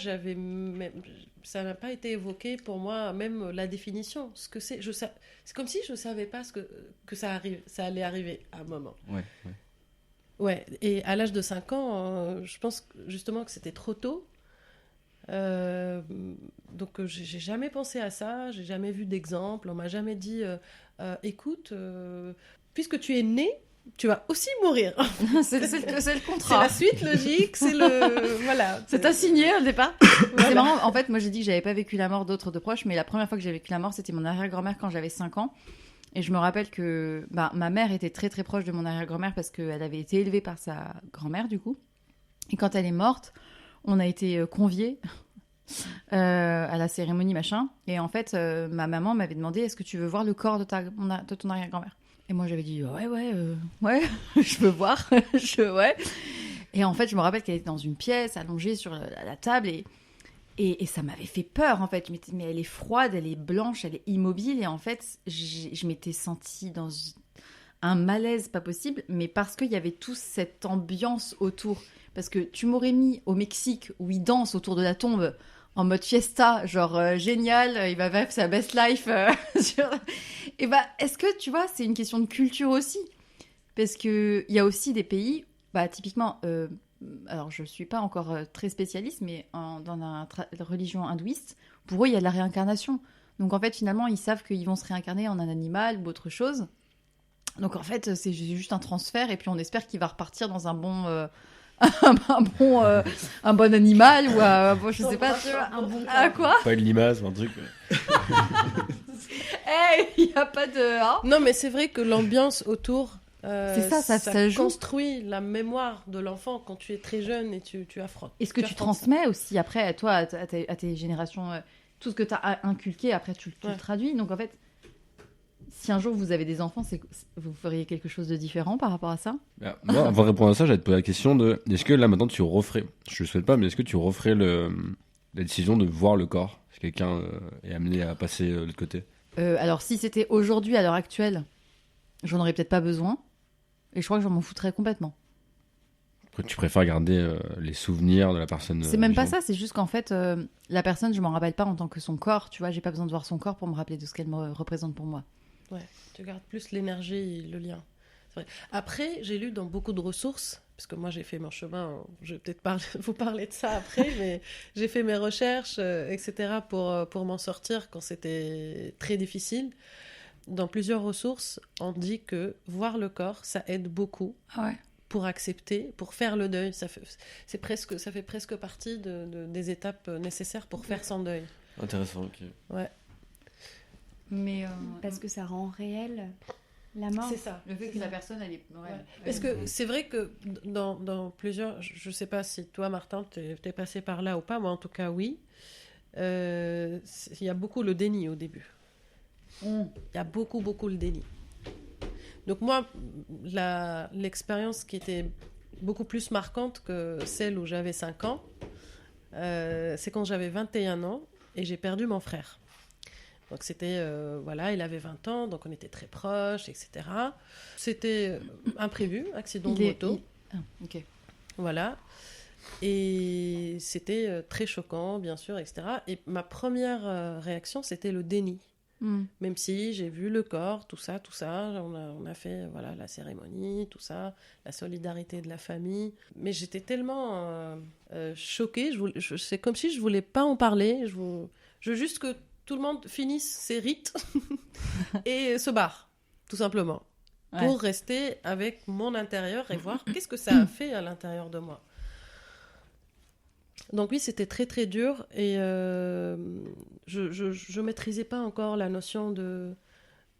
S5: ça n'a pas été évoqué pour moi, même la définition. Ce que c'est, c'est comme si je ne savais pas que ça allait arriver à un moment. Ouais, et à l'âge de 5 ans, je pense justement que c'était trop tôt. Donc j'ai jamais pensé à ça, j'ai jamais vu d'exemple, on m'a jamais dit écoute, puisque tu es né, tu vas aussi mourir.
S3: c'est le contrat.
S5: C'est la suite logique, c'est le voilà.
S3: C'est assigné au départ. Voilà. C'est marrant, en fait, moi j'ai dit que j'avais pas vécu la mort d'autres de proches, mais la première fois que j'ai vécu la mort, c'était mon arrière-grand-mère quand j'avais 5 ans. Et je me rappelle que ma mère était très très proche de mon arrière-grand-mère parce qu'elle avait été élevée par sa grand-mère du coup. Et quand elle est morte, on a été conviés à la cérémonie, machin. Et en fait, ma maman m'avait demandé est-ce que tu veux voir le corps de ton arrière-grand-mère. Et moi, j'avais dit ouais, je veux voir. Ouais. Et en fait, je me rappelle qu'elle était dans une pièce, allongée sur la table. Et ça m'avais fait peur, en fait. Je m'étais dit, mais elle est froide, elle est blanche, elle est immobile. Et en fait, je m'étais sentie dans un malaise pas possible, mais parce qu'il y avait toute cette ambiance autour. Parce que tu m'aurais mis au Mexique où ils dansent autour de la tombe en mode fiesta, genre génial, il va faire sa best life. Et est-ce que tu vois, c'est une question de culture aussi? Parce qu'il y a aussi des pays, typiquement, alors je ne suis pas encore très spécialiste, mais dans la religion hindouiste, pour eux, il y a de la réincarnation. Donc en fait, finalement, ils savent qu'ils vont se réincarner en un animal ou autre chose. Donc en fait, c'est juste un transfert et puis on espère qu'il va repartir dans un bon... un bon animal ou je sais pas, tu vois, un bon quoi,
S4: pas une limace ou un truc.
S3: Il y a pas de
S5: non mais c'est vrai que l'ambiance autour
S3: c'est ça joue.
S5: Construit la mémoire de l'enfant quand tu es très jeune et tu affrontes.
S3: Et ce que tu transmets aussi après toi à tes générations, tout ce que tu as inculqué après tu le traduis. Donc en fait, si un jour vous avez des enfants, vous feriez quelque chose de différent par rapport à ça?
S4: Moi, avant de répondre à ça, j'allais te poser la question de est-ce que là maintenant tu referais, je le souhaite pas, mais est-ce que tu referais la décision de voir le corps si quelqu'un est amené à passer de l'autre côté?
S3: Alors si c'était aujourd'hui, à l'heure actuelle, j'en aurais peut-être pas besoin et je crois que je m'en foutrais complètement.
S4: Après, tu préfères garder les souvenirs de la personne.
S3: C'est même pas
S4: vivante.
S3: ça, c'est juste qu'en fait, la personne, je m'en rappelle pas en tant que son corps, tu vois, j'ai pas besoin de voir son corps pour me rappeler de ce qu'elle me représente pour moi.
S5: Tu gardes plus l'énergie et le lien. C'est vrai. Après, j'ai lu dans beaucoup de ressources, parce que moi j'ai fait mon chemin, je vais peut-être vous parler de ça après, mais j'ai fait mes recherches, etc. pour m'en sortir quand c'était très difficile. Dans plusieurs ressources, on dit que voir le corps, ça aide beaucoup
S3: Ah ouais.
S5: pour accepter, pour faire le deuil. Ça fait presque partie des étapes nécessaires pour faire son deuil.
S4: Intéressant, ok.
S5: Ouais.
S3: Mais
S2: Parce que ça rend réel la mort.
S5: C'est ça.
S3: le fait que la personne, elle est.
S5: Ouais. Parce que c'est vrai que dans plusieurs... Je sais pas si toi, Martin, t'es passé par là ou pas, moi en tout cas, oui. Il y a beaucoup le déni au début. Il y a beaucoup le déni. Donc moi, l'expérience qui était beaucoup plus marquante que celle où j'avais 5 ans, c'est quand j'avais 21 ans et j'ai perdu mon frère. Donc c'était, voilà, il avait 20 ans, donc on était très proches, etc. C'était imprévu, accident de moto.
S3: Ah, ok.
S5: Voilà. Et c'était très choquant, bien sûr, etc. Et ma première réaction, c'était le déni. Même si j'ai vu le corps, tout ça, on a fait voilà, la cérémonie, tout ça, la solidarité de la famille. Mais j'étais tellement choquée, c'est comme si je voulais pas en parler. Je veux juste que tout le monde finisse ses rites et se barre, tout simplement.
S3: Ouais.
S5: Pour rester avec mon intérieur et voir qu'est-ce que ça a fait à l'intérieur de moi. Donc oui, c'était très très dur et je maîtrisais pas encore la notion de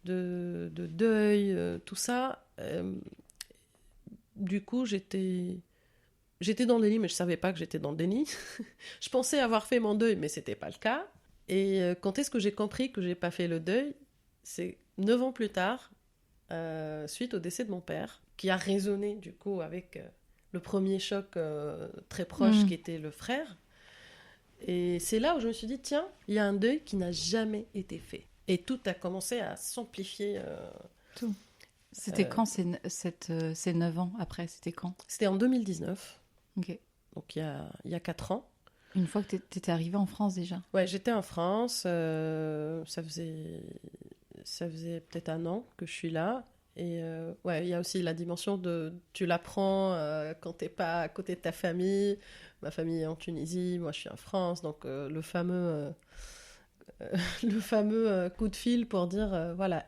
S5: deuil, tout ça. Du coup, j'étais dans le déni, mais je savais pas que j'étais dans le déni. Je pensais avoir fait mon deuil, mais c'était pas le cas. Et quand est-ce que j'ai compris que j'ai pas fait le deuil? C'est 9 ans plus tard, suite au décès de mon père, qui a résonné du coup avec le premier choc très proche qui était le frère. Et c'est là où je me suis dit, tiens, il y a un deuil qui n'a jamais été fait. Et tout a commencé à s'amplifier.
S3: Tout. C'était quand ces 9 ans après? C'était quand?
S5: C'était en 2019.
S3: Ok.
S5: Donc il y a 4 ans.
S3: Une fois que t'étais arrivée en France déjà?
S5: Ouais, j'étais en France. Ça faisait peut-être 1 an que je suis là. Et ouais, il y a aussi la dimension de tu l'apprends quand t'es pas à côté de ta famille. Ma famille est en Tunisie, moi je suis en France, donc le fameux coup de fil pour dire voilà,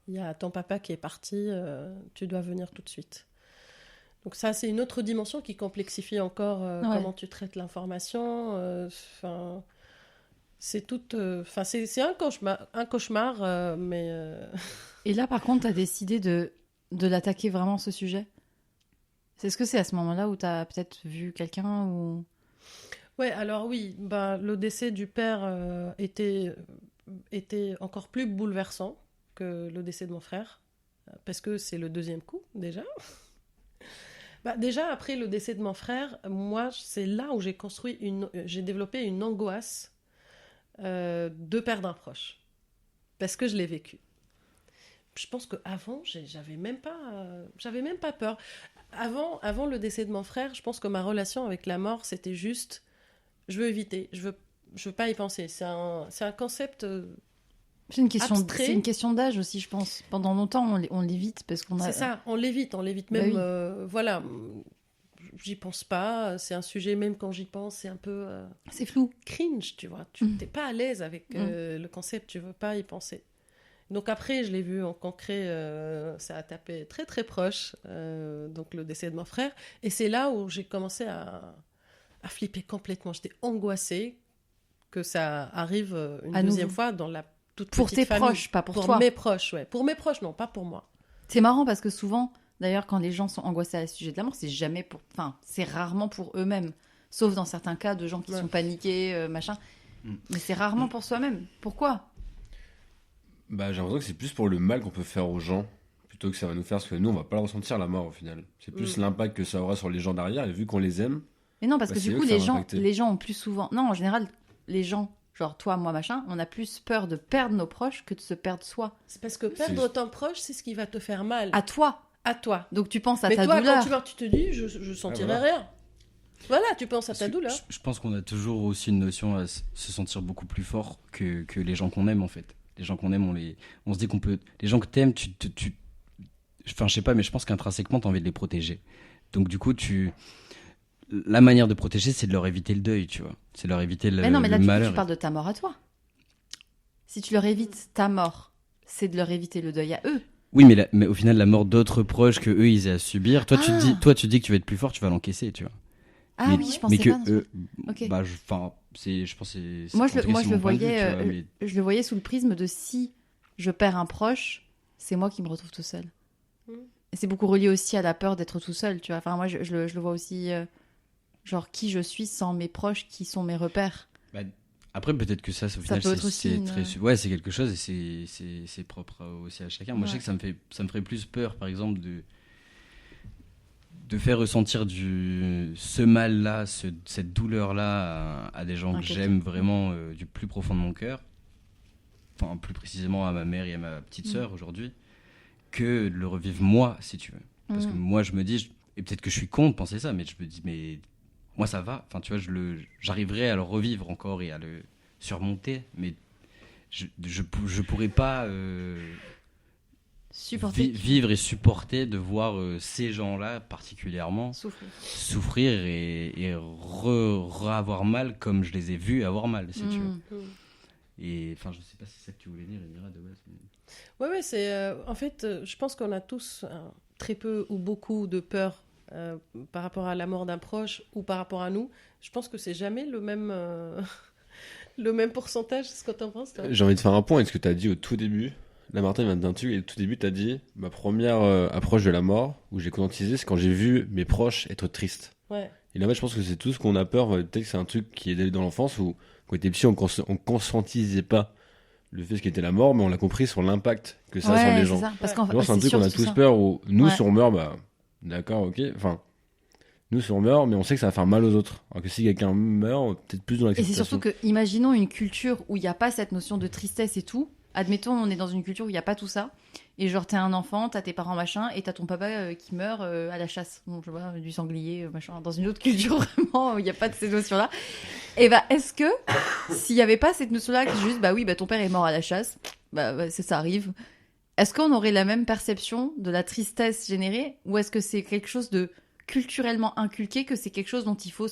S5: il y a ton papa qui est parti, tu dois venir tout de suite. Donc ça, c'est une autre dimension qui complexifie encore comment tu traites l'information. C'est tout, c'est un cauchemar, mais.
S3: Et là, par contre, t'as décidé de l'attaquer vraiment ce sujet. Est-ce que c'est à ce moment-là où t'as peut-être vu quelqu'un ou...
S5: Ouais, alors oui, le décès du père était encore plus bouleversant que le décès de mon frère, parce que c'est le 2e coup déjà. Déjà après le décès de mon frère, moi c'est là où j'ai développé une angoisse de perdre un proche, parce que je l'ai vécu. Je pense qu'avant, j'avais même pas peur. Avant le décès de mon frère, je pense que ma relation avec la mort, c'était juste, je veux éviter, je veux pas y penser. C'est un concept
S3: c'est une question
S5: abstrait.
S3: C'est une question d'âge aussi, je pense. Pendant longtemps, on l'évite parce qu'on a...
S5: C'est ça, on l'évite même. Voilà, j'y pense pas. C'est un sujet, même quand j'y pense, c'est un peu
S3: c'est flou,
S5: cringe, tu vois. Tu t'es pas à l'aise avec le concept, tu veux pas y penser. Donc après, je l'ai vu en concret, ça a tapé très très proche, donc le décès de mon frère. Et c'est là où j'ai commencé à flipper complètement. J'étais angoissée que ça arrive une deuxième fois dans la toute
S3: pour
S5: petite
S3: tes
S5: famille.
S3: proches, pas pour toi.
S5: Pour mes proches, ouais. Pour mes proches, non, pas pour moi.
S3: C'est marrant parce que souvent, d'ailleurs, quand les gens sont angoissés à ce sujet de la mort, c'est jamais pour... Enfin, c'est rarement pour eux-mêmes. Sauf dans certains cas de gens qui sont paniqués, machin. Mais c'est rarement pour soi-même. Pourquoi ?
S4: J'ai l'impression que c'est plus pour le mal qu'on peut faire aux gens plutôt que ça va nous faire, parce que nous on va pas le ressentir la mort au final. C'est plus l'impact que ça aura sur les gens derrière, et vu qu'on les aime.
S3: Mais non, parce que
S4: c'est
S3: du
S4: eux
S3: coup
S4: que ça va impacter.
S3: les gens ont plus souvent... Non, en général, les gens, genre toi, moi, machin, on a plus peur de perdre nos proches que de se perdre soi.
S5: C'est parce que perdre ton proche, c'est ce qui va te faire mal.
S3: À toi,
S5: à toi.
S3: Donc tu penses à
S5: Mais
S3: ta
S5: toi,
S3: douleur.
S5: quand tu meurs, tu te dis, je sentirai
S4: voilà.
S5: rien. Voilà, tu penses à ta douleur.
S1: Je pense qu'on a toujours aussi une notion à se sentir beaucoup plus fort que les gens qu'on aime en fait. Les gens qu'on aime, on se dit qu'on peut. Les gens que t'aimes, enfin, je sais pas, mais je pense qu'intrinsèquement, t'as envie de les protéger. Donc du coup, la manière de protéger, c'est de leur éviter le deuil, tu vois. C'est de leur éviter le,
S3: Mais non, mais là,
S1: le
S3: du coup,
S1: malheur.
S3: tu parles de ta mort à toi. Si tu leur évites ta mort, c'est de leur éviter le deuil à eux.
S1: Oui, mais au final, la mort d'autres proches que eux, ils aient à subir. Toi, tu te dis que tu vas être plus fort, tu vas l'encaisser, tu vois.
S3: Ah
S1: Mais-
S3: oui, je pensais
S1: mais que
S3: pas.
S1: eux,
S3: Ok.
S1: bah, je pense que c'est.
S3: Moi,
S1: en tout cas,
S3: moi,
S1: c'est
S3: je le
S1: mon point de vue,
S3: voyais,
S1: tu vois, mais-
S3: je le voyais sous le prisme de si je perds un proche, c'est moi qui me retrouve tout seul.
S5: Mm.
S3: Et c'est beaucoup relié aussi à la peur d'être tout seul, tu vois. Enfin, moi, je le vois aussi, genre, qui je suis sans mes proches, qui sont mes repères.
S1: Bah, après, peut-être que ça, au final,
S3: peut être aussi une-
S1: ouais, c'est quelque chose et c'est propre aussi à chacun. Moi, je sais
S3: Ouais.
S1: que ça me ferait plus peur, par exemple, de faire ressentir ce mal-là, cette douleur-là à des gens
S3: À
S1: que
S3: quelqu'un.
S1: j'aime vraiment du plus profond de mon cœur. Enfin, plus précisément à ma mère et à ma petite sœur aujourd'hui, que de le revivre moi, si tu veux. Parce que moi, je me dis, et peut-être que je suis con de penser ça, mais je me dis, mais moi, ça va. Enfin, tu vois, j'arriverai à le revivre encore et à le surmonter, mais je pourrais pas
S3: Supporter.
S1: vivre et supporter de voir ces gens-là particulièrement souffrir et avoir mal comme je les ai vus avoir mal, si tu veux.
S3: Mm.
S1: Et enfin, je sais pas si c'est ça que tu voulais dire, Emira, de base.
S5: Ouais, c'est. En fait, je pense qu'on a tous très peu ou beaucoup de peur par rapport à la mort d'un proche ou par rapport à nous. Je pense que c'est jamais le même, le même pourcentage. C'est ce que t'en penses, toi?
S4: J'ai envie de faire un point avec ce que tu as dit au tout début. Là, Martin, il vient d'un truc, et au tout début, tu as dit ma première approche de la mort, où j'ai conscientisé, c'est quand j'ai vu mes proches être tristes.
S5: Ouais.
S4: Et là, je pense que c'est tout ce qu'on a peur. Peut-être que c'est un truc qui est dans l'enfance, où quand on était petit, on conscientisait pas le fait ce qu'était la mort, mais on l'a compris sur l'impact que ça a sur
S3: Ouais,
S4: les
S3: c'est
S4: gens.
S3: ça. Parce
S5: Ouais.
S3: qu'en
S4: Alors, c'est un
S3: c'est
S4: truc
S3: sûr,
S4: qu'on a
S3: c'est
S4: tous
S3: ça.
S4: peur, où nous,
S3: Ouais.
S4: si on meurt, bah, d'accord, ok. Enfin, nous, si on meurt, mais on sait que ça va faire mal aux autres. Alors que si quelqu'un meurt, on est peut-être plus dans
S3: Et c'est
S4: l'acceptation.
S3: surtout que, imaginons une culture où il n'y a pas cette notion de tristesse et tout. Admettons, on est dans une culture où il n'y a pas tout ça. Et genre, t'es un enfant, t'as tes parents, machin, et t'as ton papa qui meurt à la chasse. Donc, je vois, du sanglier, machin. Dans une autre culture, vraiment, où il n'y a pas de ces notions-là. Et bah, est-ce que, s'il n'y avait pas cette notion-là, que juste, bah oui, bah ton père est mort à la chasse, bah ça arrive. Est-ce qu'on aurait la même perception de la tristesse générée, ou est-ce que c'est quelque chose de culturellement inculqué, que c'est quelque chose dont il faut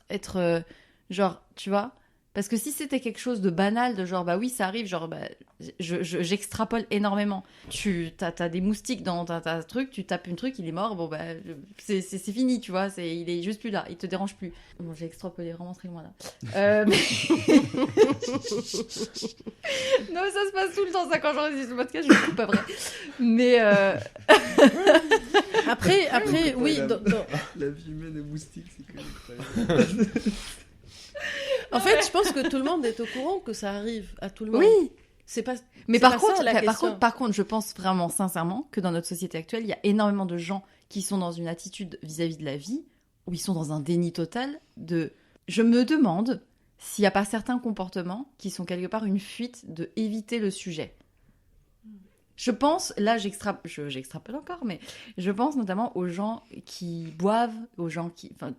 S3: être genre, tu vois? Parce que si c'était quelque chose de banal, de genre, bah oui, ça arrive, genre, bah, j'extrapole énormément. T'as des moustiques dans ta truc, tu tapes un truc, il est mort, bon, bah, c'est fini, tu vois, il est juste plus là, il te dérange plus. Bon, j'ai extrapolé vraiment très loin là. Mais... non, mais ça se passe tout le temps, ça, quand j'enregistre le podcast, je me coupe après. Mais,
S5: Après, oui.
S1: La vie humaine et moustique, c'est quand même incroyable.
S5: En fait, je pense que tout le monde est au courant que ça arrive à tout le monde.
S3: oui!
S5: C'est pas.
S3: Mais
S5: C'est
S3: par
S5: pas
S3: contre,
S5: ça, la
S3: par
S5: question.
S3: contre, par contre, je pense vraiment sincèrement que dans notre société actuelle, il y a énormément de gens qui sont dans une attitude vis-à-vis de la vie où ils sont dans un déni total de. Je me demande s'il n'y a pas certains comportements qui sont quelque part une fuite de éviter le sujet. Je pense, là j'extrapole encore, mais je pense notamment aux gens qui boivent, aux gens qui boivent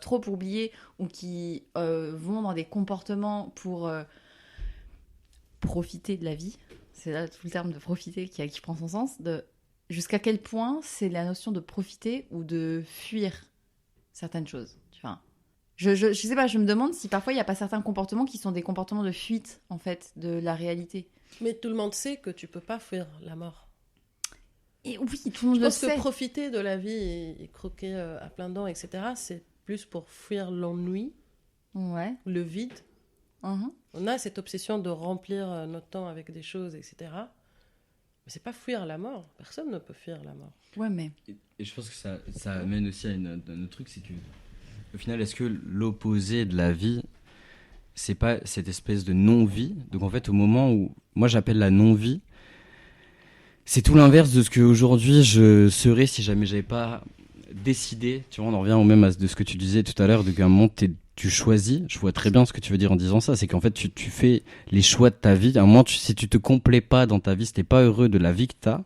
S3: trop pour oublier, ou qui vont dans des comportements pour profiter de la vie. C'est là tout le terme de profiter qui prend son sens. Jusqu'à quel point c'est la notion de profiter ou de fuir certaines choses. Enfin, je sais pas, je me demande si parfois il n'y a pas certains comportements qui sont des comportements de fuite, en fait, de la réalité.
S5: Mais tout le monde sait que tu peux pas fuir la mort.
S3: Et oui, tout le monde
S5: Je
S3: le
S5: pense que
S3: sait.
S5: profiter de la vie et croquer à plein dents, etc., c'est plus pour fuir l'ennui,
S3: Ouais.
S5: le vide.
S3: Mhm.
S5: On a cette obsession de remplir notre temps avec des choses, etc. Mais c'est pas fuir la mort. Personne ne peut fuir la mort.
S3: Ouais, mais.
S1: Et je pense que ça amène aussi à un autre truc, c'est que au final, est-ce que l'opposé de la vie, c'est pas cette espèce de non-vie? Donc en fait, au moment où moi j'appelle la non-vie, c'est tout l'inverse de ce qu'aujourd'hui je serais si jamais j'avais pas décidé. Tu vois, on en revient au même de ce que tu disais tout à l'heure, de qu'à un moment tu choisis. Je vois très bien ce que tu veux dire en disant ça, c'est qu'en fait tu fais les choix de ta vie. À un moment, si tu te complais pas dans ta vie, si t'es pas heureux de la vie que t'as,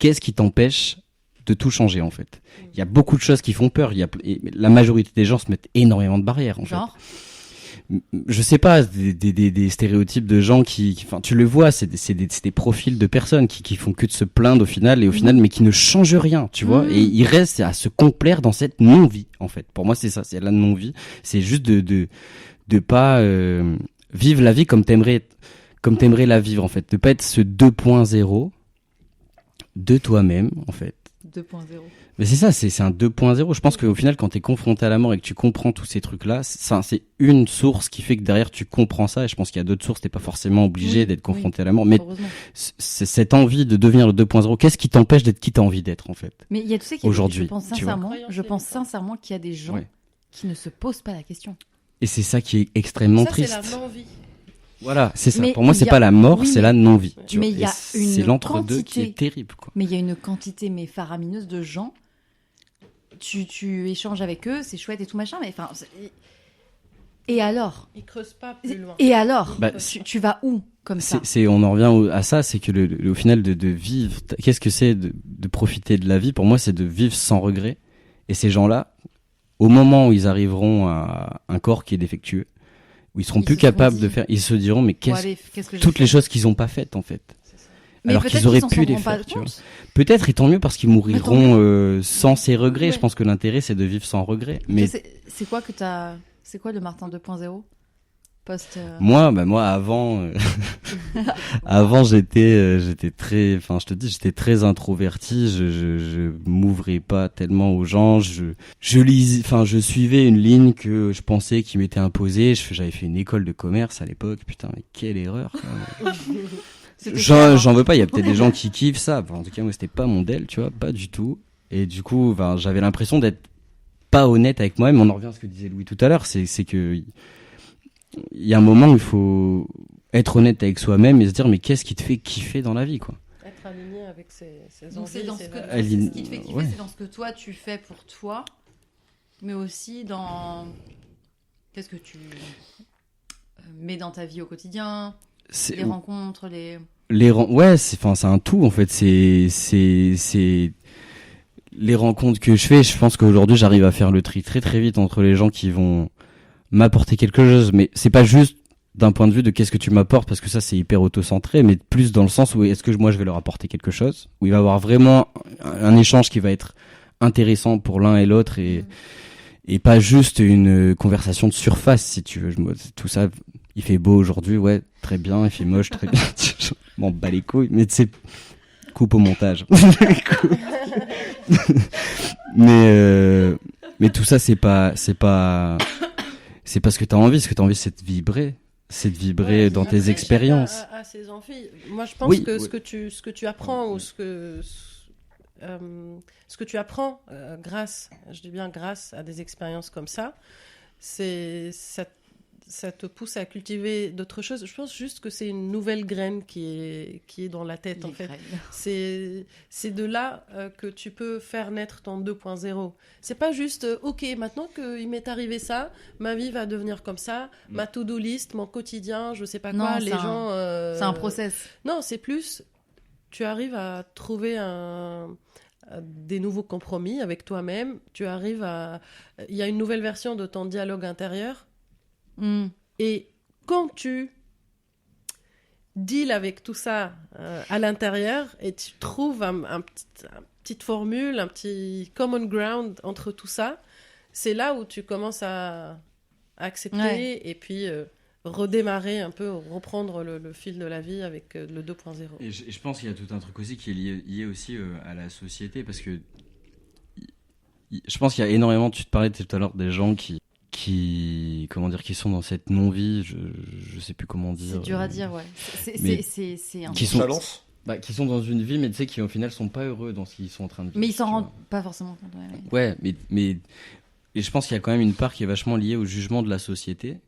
S1: qu'est-ce qui t'empêche de tout changer en fait? Il y a beaucoup de choses qui font peur. Et la majorité des gens se mettent énormément de barrières en
S3: Genre,
S1: fait. Je sais pas, des stéréotypes de gens enfin, tu le vois, c'est des profils de personnes qui font que de se plaindre au final, mais qui ne changent rien, tu vois. Et ils restent à se complaire dans cette non-vie en fait. Pour moi, c'est ça, c'est la non-vie. C'est juste de pas vivre la vie comme t'aimerais la vivre en fait. De pas être ce 2.0 de toi-même en fait.
S3: 2.0.
S1: Mais c'est ça, c'est un 2.0. Je pense qu'au final, quand t'es confronté à la mort et que tu comprends tous ces trucs-là, c'est une source qui fait que derrière tu comprends ça. Et je pense qu'il y a d'autres sources, t'es pas forcément obligé d'être confronté à la mort. Mais c'est cette envie de devenir le 2.0. Qu'est-ce qui t'empêche d'être qui t'as envie d'être en fait?
S3: Mais il y a, tu sais,
S1: aujourd'hui,
S3: je pense sincèrement qu'il y a des gens qui ne se posent pas la question.
S1: Et c'est ça qui est extrêmement
S5: Ça,
S1: triste.
S5: c'est la non-vie.
S1: Voilà, c'est ça.
S3: Mais
S1: Pour moi, c'est pas la mort, c'est la non-vie. Tu
S3: mais
S1: vois.
S3: il y a
S1: c'est l'entre-deux qui
S3: quantité.
S1: est terrible, quoi.
S3: Mais il y a une quantité faramineuse de gens. Tu échanges avec eux, c'est chouette et tout machin, mais enfin. Et alors?
S5: Ils creusent pas plus loin.
S3: Et alors?
S1: Bah,
S3: tu vas où comme ça?
S1: On en revient à ça, c'est que au final de vivre, qu'est-ce que c'est de profiter de la vie? Pour moi, c'est de vivre sans regret. Et ces gens-là, au moment où ils arriveront à un corps qui est défectueux, où ils seront plus capables de faire, ils se diront mais
S3: qu'est-ce que
S1: toutes les choses qu'ils ont pas faites en fait.
S3: Mais
S1: alors qu'ils auraient pu les faire, tu vois. Peut-être, et tant mieux parce qu'ils mourront sans ces regrets.
S3: Ouais.
S1: Je pense que l'intérêt c'est de vivre sans regrets. Mais
S3: c'est quoi le Martin 2.0 post
S1: moi avant avant j'étais très, je te dis, j'étais très introverti, je m'ouvrais pas tellement aux gens, je suivais une ligne que je pensais qui m'était imposée. J'avais fait une école de commerce à l'époque, putain, mais quelle erreur. J'en veux pas, il y a peut-être des gens qui kiffent ça. Enfin, en tout cas, moi c'était pas mon del, tu vois, pas du tout. Et du coup, j'avais l'impression d'être pas honnête avec moi-même. On en revient à ce que disait Louis tout à l'heure, c'est que il y a un moment où il faut être honnête avec soi-même et se dire mais qu'est-ce qui te fait kiffer dans la vie, quoi.
S5: Être aligné avec ses
S3: Donc
S5: envies,
S3: c'est dans
S5: ses
S3: ce que
S5: valeurs.
S3: ce qui te fait kiffer, c'est dans ce que toi tu fais pour toi, mais aussi dans qu'est-ce que tu mets dans ta vie au quotidien, les rencontres,
S1: ouais, c'est un tout en fait. C'est les rencontres que je fais. Je pense qu'aujourd'hui j'arrive à faire le tri très très vite entre les gens qui vont m'apporter quelque chose, mais c'est pas juste d'un point de vue de qu'est-ce que tu m'apportes, parce que ça c'est hyper auto-centré, mais plus dans le sens où est-ce que moi je vais leur apporter quelque chose, où il va y avoir vraiment un échange qui va être intéressant pour l'un et l'autre, et pas juste une conversation de surface, si tu veux. Tout ça, il fait beau aujourd'hui, ouais, très bien, il fait moche, très bien, je m'en bats les couilles, mais tu sais, coupe au montage. Mais tout ça c'est pas ce que t'as envie. Ce que t'as envie, c'est de vibrer. C'est de vibrer dans tes expériences.
S5: À ses envies. Moi, je pense que ce que tu apprends ou ce que tu apprends grâce à des expériences comme ça, ça te pousse à cultiver d'autres choses. Je pense juste que c'est une nouvelle graine qui est dans la tête, en fait. C'est de là que tu peux faire naître ton 2.0. C'est pas juste, ok, maintenant qu'il m'est arrivé ça, ma vie va devenir comme ça, ma to-do list, mon quotidien, je sais pas quoi, les gens...
S3: c'est un process.
S5: Non, c'est plus, tu arrives à trouver des nouveaux compromis avec toi-même, il y a une nouvelle version de ton dialogue intérieur. Et quand tu deals avec tout ça à l'intérieur et tu trouves une petite formule, un petit common ground entre tout ça, c'est là où tu commences à accepter et puis redémarrer un peu, reprendre le fil de la vie avec le 2.0.
S1: Et je pense qu'il y a tout un truc aussi qui est lié aussi à la société, parce que je pense qu'il y a énormément, tu te parlais tout à l'heure des gens qui sont dans cette non-vie, je sais plus comment dire. C'est
S3: dur à dire, ouais. C'est un
S1: qui sont dans une vie, mais tu sais, qui au final sont pas heureux dans ce qu'ils sont en train de vivre.
S3: Mais ils s'en rendent pas forcément compte.
S1: Ouais, mais et je pense qu'il y a quand même une part qui est vachement liée au jugement de la société,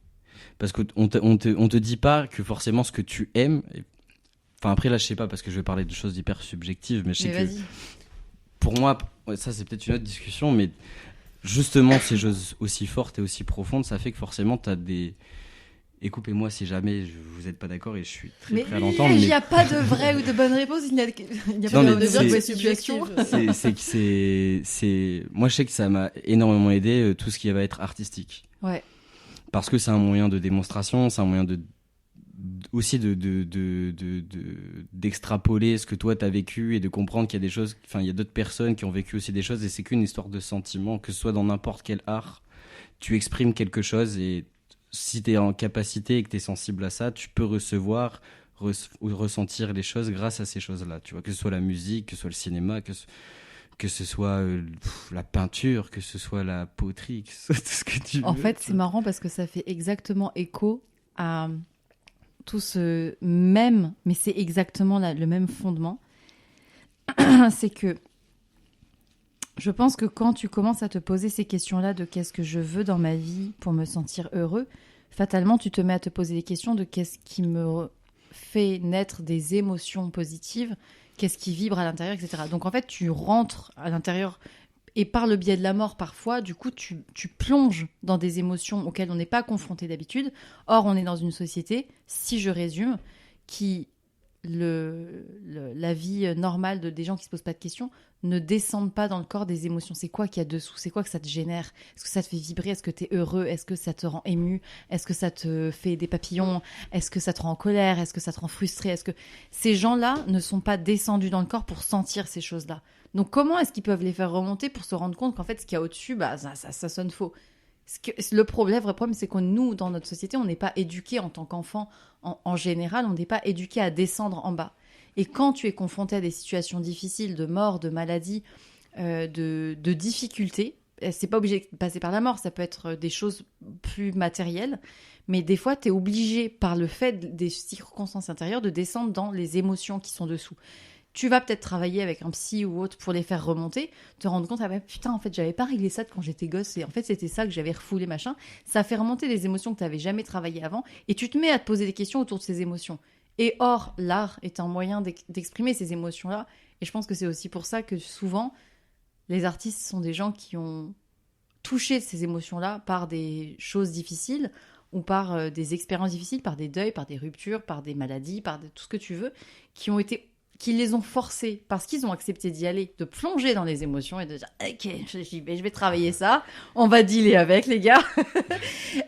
S1: parce qu'on te dit pas que forcément ce que tu aimes. Enfin après là je sais pas, parce que je vais parler de choses hyper subjectives, mais je sais que pour moi, ça c'est peut-être une autre discussion, mais justement ces choses aussi fortes et aussi profondes, ça fait que forcément t'as des Et coupez-moi si jamais vous n'êtes pas d'accord, et je suis très
S3: Mais
S1: prêt à l'entendre.
S3: il
S1: Mais
S3: n'y a pas de vraie ou de bonne réponse, il n'y a
S1: Non,
S3: pas
S1: mais
S3: de
S1: c'est-
S3: vraie situation.
S1: moi, je sais que ça m'a énormément aidé, tout ce qui va être artistique.
S3: Ouais.
S1: Parce que c'est un moyen de démonstration, c'est un moyen aussi d'extrapoler ce que toi t'as vécu et de comprendre qu'il y a des choses, enfin il y a d'autres personnes qui ont vécu aussi des choses, et c'est qu'une histoire de sentiment, que ce soit dans n'importe quel art, tu exprimes quelque chose, et si t'es en capacité et que t'es sensible à ça, tu peux recevoir ou ressentir les choses grâce à ces choses-là, tu vois, que ce soit la musique, que ce soit le cinéma, que ce soit la peinture, que ce soit la poterie, que ce soit tout ce que tu veux.
S3: En fait, c'est marrant parce que ça fait exactement écho à tout ce même, mais c'est exactement le même fondement. C'est que je pense que quand tu commences à te poser ces questions-là de qu'est-ce que je veux dans ma vie pour me sentir heureux, fatalement, tu te mets à te poser des questions de qu'est-ce qui me fait naître des émotions positives, qu'est-ce qui vibre à l'intérieur, etc. Donc en fait, tu rentres à l'intérieur et par le biais de la mort parfois, du coup, tu plonges dans des émotions auxquelles on n'est pas confronté d'habitude. Or, on est dans une société, si je résume, qui, la vie normale des gens qui ne se posent pas de questions, ne descendent pas dans le corps des émotions. C'est quoi qu'il y a dessous? C'est quoi que ça te génère? Est-ce que ça te fait vibrer? Est-ce que tu es heureux? Est-ce que ça te rend ému? Est-ce que ça te fait des papillons? Est-ce que ça te rend en colère? Est-ce que ça te rend frustré? Est-ce que ces gens-là ne sont pas descendus dans le corps pour sentir ces choses-là? Donc comment est-ce qu'ils peuvent les faire remonter pour se rendre compte qu'en fait ce qu'il y a au-dessus, bah, ça sonne faux? Le vrai problème, c'est que nous, dans notre société, on n'est pas éduqués en tant qu'enfant. En général, on n'est pas éduqués à descendre en bas. Et quand tu es confronté à des situations difficiles, de mort, de maladie, de difficultés, c'est pas obligé de passer par la mort, ça peut être des choses plus matérielles, mais des fois, tu es obligé, par le fait des circonstances intérieures, de descendre dans les émotions qui sont dessous. Tu vas peut-être travailler avec un psy ou autre pour les faire remonter, te rendre compte, ah bah putain, en fait, j'avais pas réglé ça quand j'étais gosse, et en fait, c'était ça que j'avais refoulé, machin. Ça fait remonter des émotions que tu n'avais jamais travaillées avant, et tu te mets à te poser des questions autour de ces émotions. Et or, l'art est un moyen d'exprimer ces émotions-là, et je pense que c'est aussi pour ça que souvent, les artistes sont des gens qui ont touché ces émotions-là par des choses difficiles, ou par des expériences difficiles, par des deuils, par des ruptures, par des maladies, tout ce que tu veux, qui les ont forcés, parce qu'ils ont accepté d'y aller, de plonger dans les émotions et de dire « Ok, je vais travailler ça, on va dealer avec, les gars. »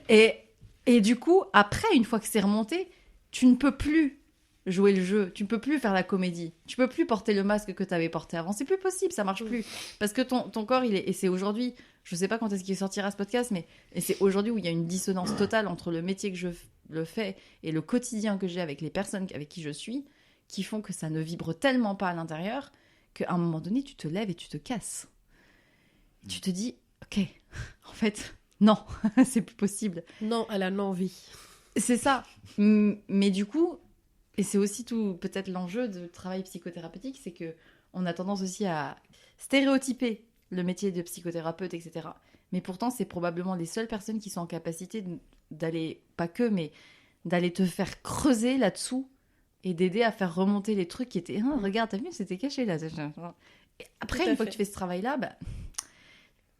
S3: Et du coup, après, une fois que c'est remonté, tu ne peux plus jouer le jeu, tu ne peux plus faire la comédie, tu peux plus porter le masque que tu avais porté avant. C'est plus possible, ça marche plus. Parce que ton corps, et c'est aujourd'hui, je sais pas quand est-ce qu'il sortira ce podcast, mais c'est aujourd'hui où il y a une dissonance totale entre le métier que je le fais et le quotidien que j'ai avec les personnes avec qui je suis, qui font que ça ne vibre tellement pas à l'intérieur qu'à un moment donné, tu te lèves et tu te casses. Tu te dis, ok, en fait, non, c'est plus possible.
S5: Non à la non-vie.
S3: C'est ça. Mais du coup, et c'est aussi tout peut-être l'enjeu du travail psychothérapeutique, c'est que on a tendance aussi à stéréotyper le métier de psychothérapeute, etc. Mais pourtant, c'est probablement les seules personnes qui sont en capacité d'aller, pas que, mais d'aller te faire creuser là-dessous et d'aider à faire remonter les trucs qui étaient « Regarde, t'as vu, c'était caché là. » Et après, une fois que tu fais ce travail-là, bah,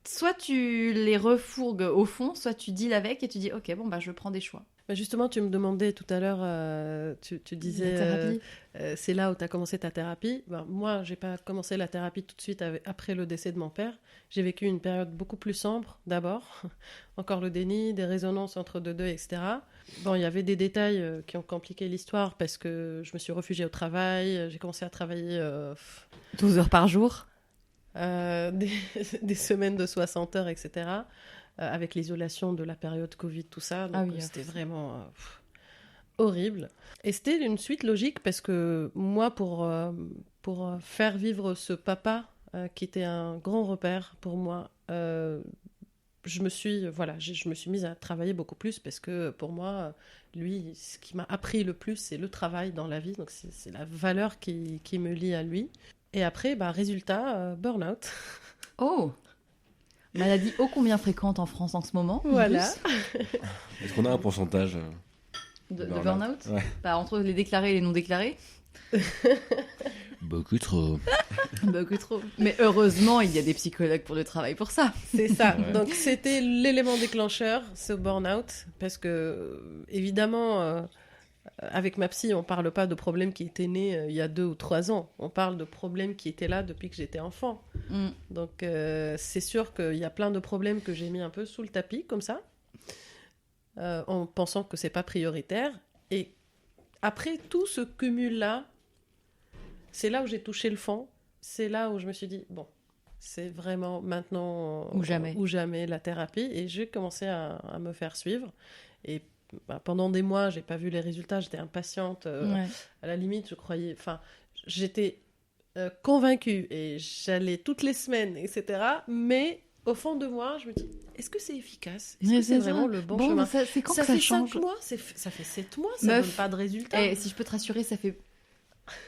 S3: soit tu les refourgues au fond, soit tu deals avec et tu dis « Ok, bon, bah, je prends des choix. »
S5: Bah justement, tu me demandais tout à l'heure, tu disais, c'est là où tu as commencé ta thérapie. Ben, moi, j'ai pas commencé la thérapie tout de suite après le décès de mon père. J'ai vécu une période beaucoup plus sombre d'abord. Encore le déni, des résonances entre deux deuils, etc. Bon, il y avait des détails qui ont compliqué l'histoire parce que je me suis réfugiée au travail. J'ai commencé à travailler
S3: 12 heures par jour.
S5: Des semaines de 60 heures, etc. Avec l'isolation de la période Covid, tout ça. Donc, c'était vraiment horrible. Et c'était une suite logique parce que moi, pour faire vivre ce papa qui était un grand repère pour moi, je me suis mise à travailler beaucoup plus parce que pour moi, lui, ce qui m'a appris le plus, c'est le travail dans la vie. Donc, c'est la valeur qui me lie à lui. Et après, résultat, burn-out.
S3: Oh! Maladie ô combien fréquente en France en ce moment.
S5: Voilà.
S4: Est-ce qu'on a un pourcentage
S3: de burn-out?
S4: Ouais.
S3: Entre les déclarés et les non déclarés.
S4: Beaucoup trop.
S3: Beaucoup trop. Mais heureusement, il y a des psychologues pour le travail pour ça.
S5: C'est ça.
S4: Ouais.
S5: Donc c'était l'élément déclencheur, ce burn-out, parce que évidemment, avec ma psy, on parle pas de problèmes qui étaient nés il y a 2 ou 3 ans. On parle de problèmes qui étaient là depuis que j'étais enfant.
S3: Mm.
S5: Donc c'est sûr qu'il y a plein de problèmes que j'ai mis un peu sous le tapis comme ça, en pensant que c'est pas prioritaire. Et après tout ce cumul là, c'est là où j'ai touché le fond. C'est là où je me suis dit bon, c'est vraiment maintenant
S3: Ou jamais.
S5: la thérapie. Et j'ai commencé à me faire suivre. Et pendant des mois, j'ai pas vu les résultats. J'étais impatiente.
S3: Ouais.
S5: À la limite, je croyais. Enfin, j'étais convaincue et j'allais toutes les semaines, etc. Mais au fond de moi, je me dis, est-ce que c'est efficace? Est-ce
S3: Mais
S5: que c'est
S3: c'est
S5: vraiment
S3: ça.
S5: le bon
S3: Bon,
S5: chemin?
S3: c'est quand
S5: Ça
S3: que ça
S5: fait
S3: change
S5: 5 mois, ça fait 7 mois, ça
S3: Meuf,
S5: donne pas de résultats.
S3: Et si je peux te rassurer, ça fait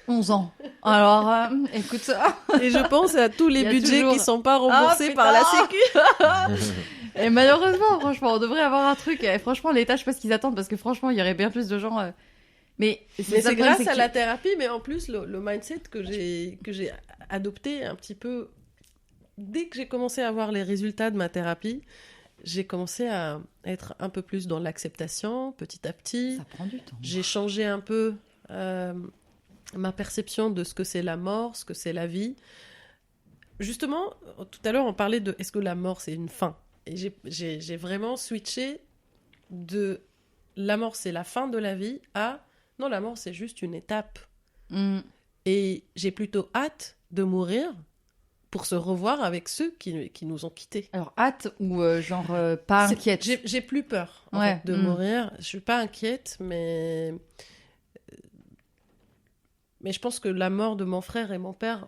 S3: 11 ans. Alors, écoute ça.
S5: Et je pense à tous les
S3: Il y a
S5: budgets
S3: toujours-
S5: qui sont pas remboursés
S3: Ah,
S5: par la
S3: putain.
S5: Sécu.
S3: Et malheureusement, franchement, on devrait avoir un truc. Et franchement, l'État, je sais pas ce qu'ils attendent parce que franchement, il y aurait bien plus de gens. Mais
S5: Mais
S3: ça, le
S5: c'est
S3: problème,
S5: grâce
S3: c'est
S5: à
S3: que
S5: la thérapie, mais en plus, le mindset que j'ai adopté un petit peu. Dès que j'ai commencé à voir les résultats de ma thérapie, j'ai commencé à être un peu plus dans l'acceptation, petit à petit.
S3: ça prend du temps.
S5: J'ai changé un peu ma perception de ce que c'est la mort, ce que c'est la vie. Justement, tout à l'heure, on parlait de est-ce que la mort, c'est une fin? Et j'ai vraiment switché de la mort, c'est la fin de la vie à non, la mort, c'est juste une étape.
S3: Mm.
S5: Et j'ai plutôt hâte de mourir pour se revoir avec ceux qui nous ont quittés.
S3: Alors, hâte ou genre pas
S5: C'est-
S3: inquiète.
S5: J'ai plus peur en
S3: Ouais,
S5: fait, de mourir. Je suis pas inquiète, mais je pense que la mort de mon frère et mon père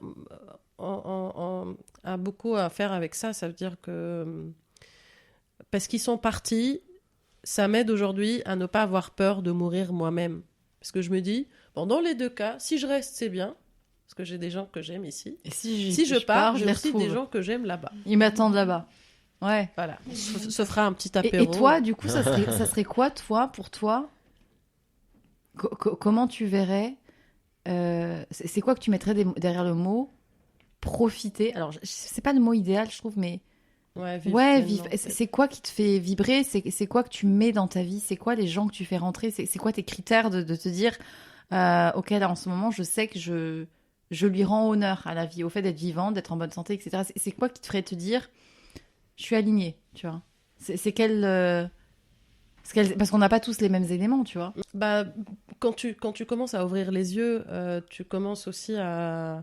S5: a beaucoup à faire avec ça. Ça veut dire que parce qu'ils sont partis, ça m'aide aujourd'hui à ne pas avoir peur de mourir moi-même. Parce que je me dis, bon, dans les 2 cas, si je reste, c'est bien. Parce que j'ai des gens que j'aime ici.
S3: Et si
S5: Si je pars,
S3: je
S5: j'ai
S3: les
S5: aussi
S3: retrouve.
S5: des gens que j'aime là-bas.
S3: Ils m'attendent là-bas. Ouais.
S5: Voilà, on se fera un petit
S3: Et
S5: apéro.
S3: toi, du coup, ça serait quoi, toi, pour toi comment tu verrais c'est quoi que tu mettrais derrière le mot profiter? Alors, c'est pas le mot idéal, je trouve, mais
S5: Ouais,
S3: ouais,
S5: pleinement.
S3: c'est quoi qui te fait vibrer? C'est quoi que tu mets dans ta vie? C'est quoi les gens que tu fais rentrer? C'est quoi tes critères de te dire ok, là, en ce moment, je sais que je lui rends honneur à la vie, au fait d'être vivant, d'être en bonne santé, etc. C'est quoi qui te ferait te dire je suis alignée, tu vois? C'est parce qu'on n'a pas tous les mêmes éléments, tu vois.
S5: Bah, quand tu commences à ouvrir les yeux, tu commences aussi à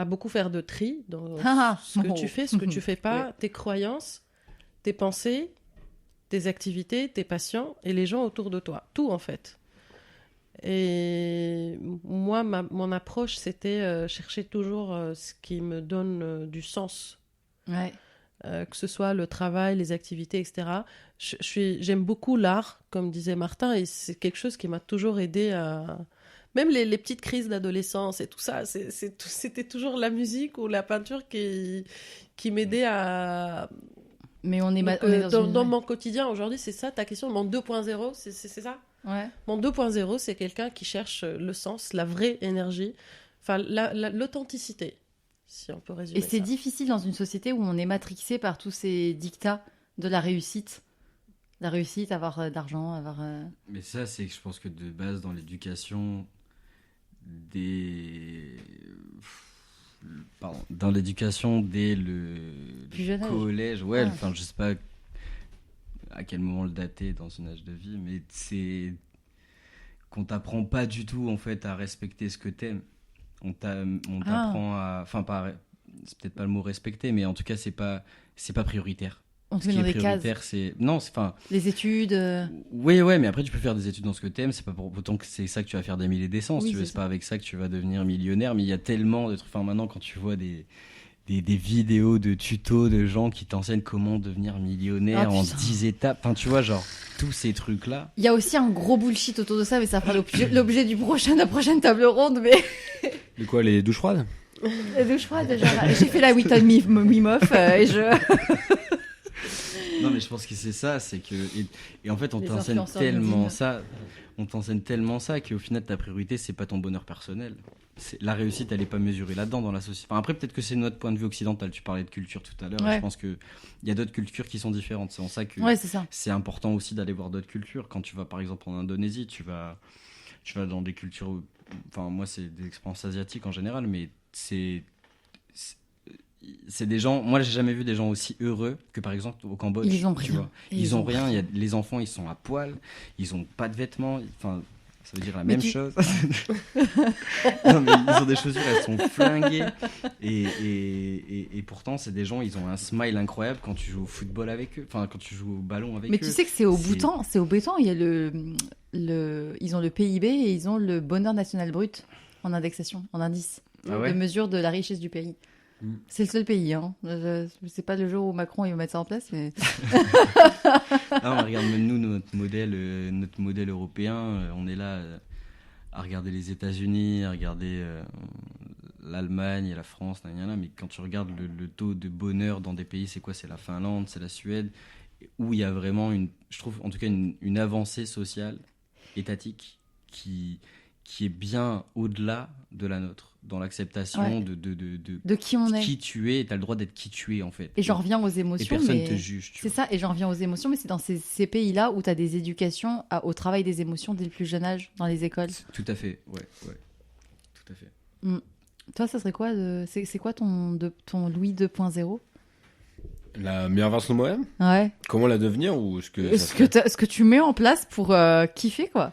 S5: beaucoup faire de tri dans ce que tu fais, ce que tu fais pas,
S3: Ouais.
S5: tes croyances, tes pensées, tes activités, tes passions et les gens autour de toi. Tout, en fait. Et moi, mon approche, c'était chercher toujours ce qui me donne du sens.
S3: Ouais.
S5: Que ce soit le travail, les activités, etc. J'aime beaucoup l'art, comme disait Martin, et c'est quelque chose qui m'a toujours aidé à... Même les petites crises d'adolescence et tout ça, c'était toujours la musique ou la peinture qui m'aidait à...
S3: Mais on est,
S5: Donc,
S3: on est dans
S5: dans
S3: une...
S5: mon quotidien, aujourd'hui, c'est ça ta question. Mon 2.0, c'est ça?
S3: Ouais.
S5: Mon 2.0, c'est quelqu'un qui cherche le sens, la vraie énergie, enfin l'authenticité, si on peut résumer
S3: Et c'est
S5: ça.
S3: difficile dans une société où on est matrixé par tous ces dictats de la réussite. La réussite, avoir d'argent, avoir...
S1: Mais ça, c'est que je pense que de base, dans l'éducation, dans l'éducation dès le
S3: Plus jeune âge.
S1: collège, ouais,
S3: Ah.
S1: enfin, je sais pas à quel moment le dater dans son âge de vie, mais c'est qu'on t'apprend pas du tout, en fait, à respecter ce que t'aimes. On t'apprend à... Enfin, c'est peut-être pas le mot respecter, mais en tout cas, c'est pas prioritaire.
S3: On te
S1: Ce
S3: met
S1: qui
S3: dans
S1: est
S3: des cases.
S1: prioritaire, c'est... Non, c'est... Enfin,
S3: Les études...
S1: oui, ouais, mais après, tu peux faire des études dans ce que t'aimes. C'est pas pour autant que c'est ça que tu vas faire des mille et des cents.
S3: Oui,
S1: Si tu veux,
S3: c'est
S1: c'est pas avec ça que tu vas devenir millionnaire. Mais il y a tellement de trucs. Enfin, maintenant, quand tu vois des vidéos de tutos de gens qui t'enseignent comment devenir millionnaire
S3: Ah,
S1: en
S3: putain.
S1: 10 étapes. Enfin, tu vois, genre, tous ces trucs-là.
S3: Il y a aussi un gros bullshit autour de ça, mais ça fera l'objet de la prochaine table ronde. Mais
S4: De quoi, les douches froides?
S3: la douche froide, genre, j'ai fait la Wim Hof et je...
S1: Non, mais je pense que c'est ça, c'est que et en fait on
S3: Les
S1: t'enseigne
S3: influenceurs
S1: tellement
S3: LinkedIn.
S1: ça, qu'au final ta priorité c'est pas ton bonheur personnel. La réussite elle est pas mesurée là-dedans dans la société. Enfin, après peut-être que c'est notre point de vue occidental. Tu parlais de culture tout à l'heure.
S3: Ouais.
S1: Je pense que il y a d'autres cultures qui sont différentes. C'est en ça que
S3: Ouais, c'est ça.
S1: c'est important aussi d'aller voir d'autres cultures. Quand tu vas par exemple en Indonésie, tu vas dans des cultures. Enfin moi c'est des expériences asiatiques en général, mais c'est des gens. Moi, j'ai jamais vu des gens aussi heureux que par exemple au Cambodge.
S3: Ils ont
S1: tu
S3: rien.
S1: vois.
S3: Et
S1: Ils ont rien. Les enfants, ils sont à poil. Ils ont pas de vêtements. Enfin, ça veut dire la même chose. Non, mais ils ont des chaussures, elles sont flinguées. Et pourtant, c'est des gens. Ils ont un smile incroyable quand tu joues au football avec eux. Enfin, quand tu joues au ballon avec
S3: Mais
S1: eux.
S3: tu sais que c'est au
S1: c'est-
S3: Bhoutan, il y a ils ont le PIB et ils ont le bonheur national brut en indexation, en indice,
S1: Ah ouais
S3: de mesure de la richesse du pays.
S4: Mm.
S3: C'est le seul pays, hein. C'est pas le jour où Macron il va mettre ça en place, mais
S1: Ah, on regarde même nous notre modèle européen. On est là à regarder les États-Unis, à regarder l'Allemagne et la France, mais quand tu regardes le taux de bonheur dans des pays, c'est quoi? C'est la Finlande, c'est la Suède, où il y a vraiment je trouve en tout cas une avancée sociale, étatique, qui est bien au-delà de la nôtre, dans l'acceptation
S3: Ouais.
S1: de
S3: de qui on est.
S1: qui tu es. T'as le droit d'être qui tu es en fait.
S3: Et j'en reviens aux
S1: Et
S3: émotions,
S1: personne
S3: mais
S1: te juge.
S3: c'est ça. Et j'en reviens aux émotions, mais c'est dans ces pays-là où tu as des éducations au travail des émotions dès le plus jeune âge dans les écoles.
S1: Tout à fait, ouais, tout à fait.
S3: Toi, ça serait quoi c'est quoi ton Louis 2.0?
S4: La meilleure version de moi-même.
S3: Ouais.
S4: Comment la devenir ou ce que ça
S3: Ce que tu mets en place pour kiffer, quoi.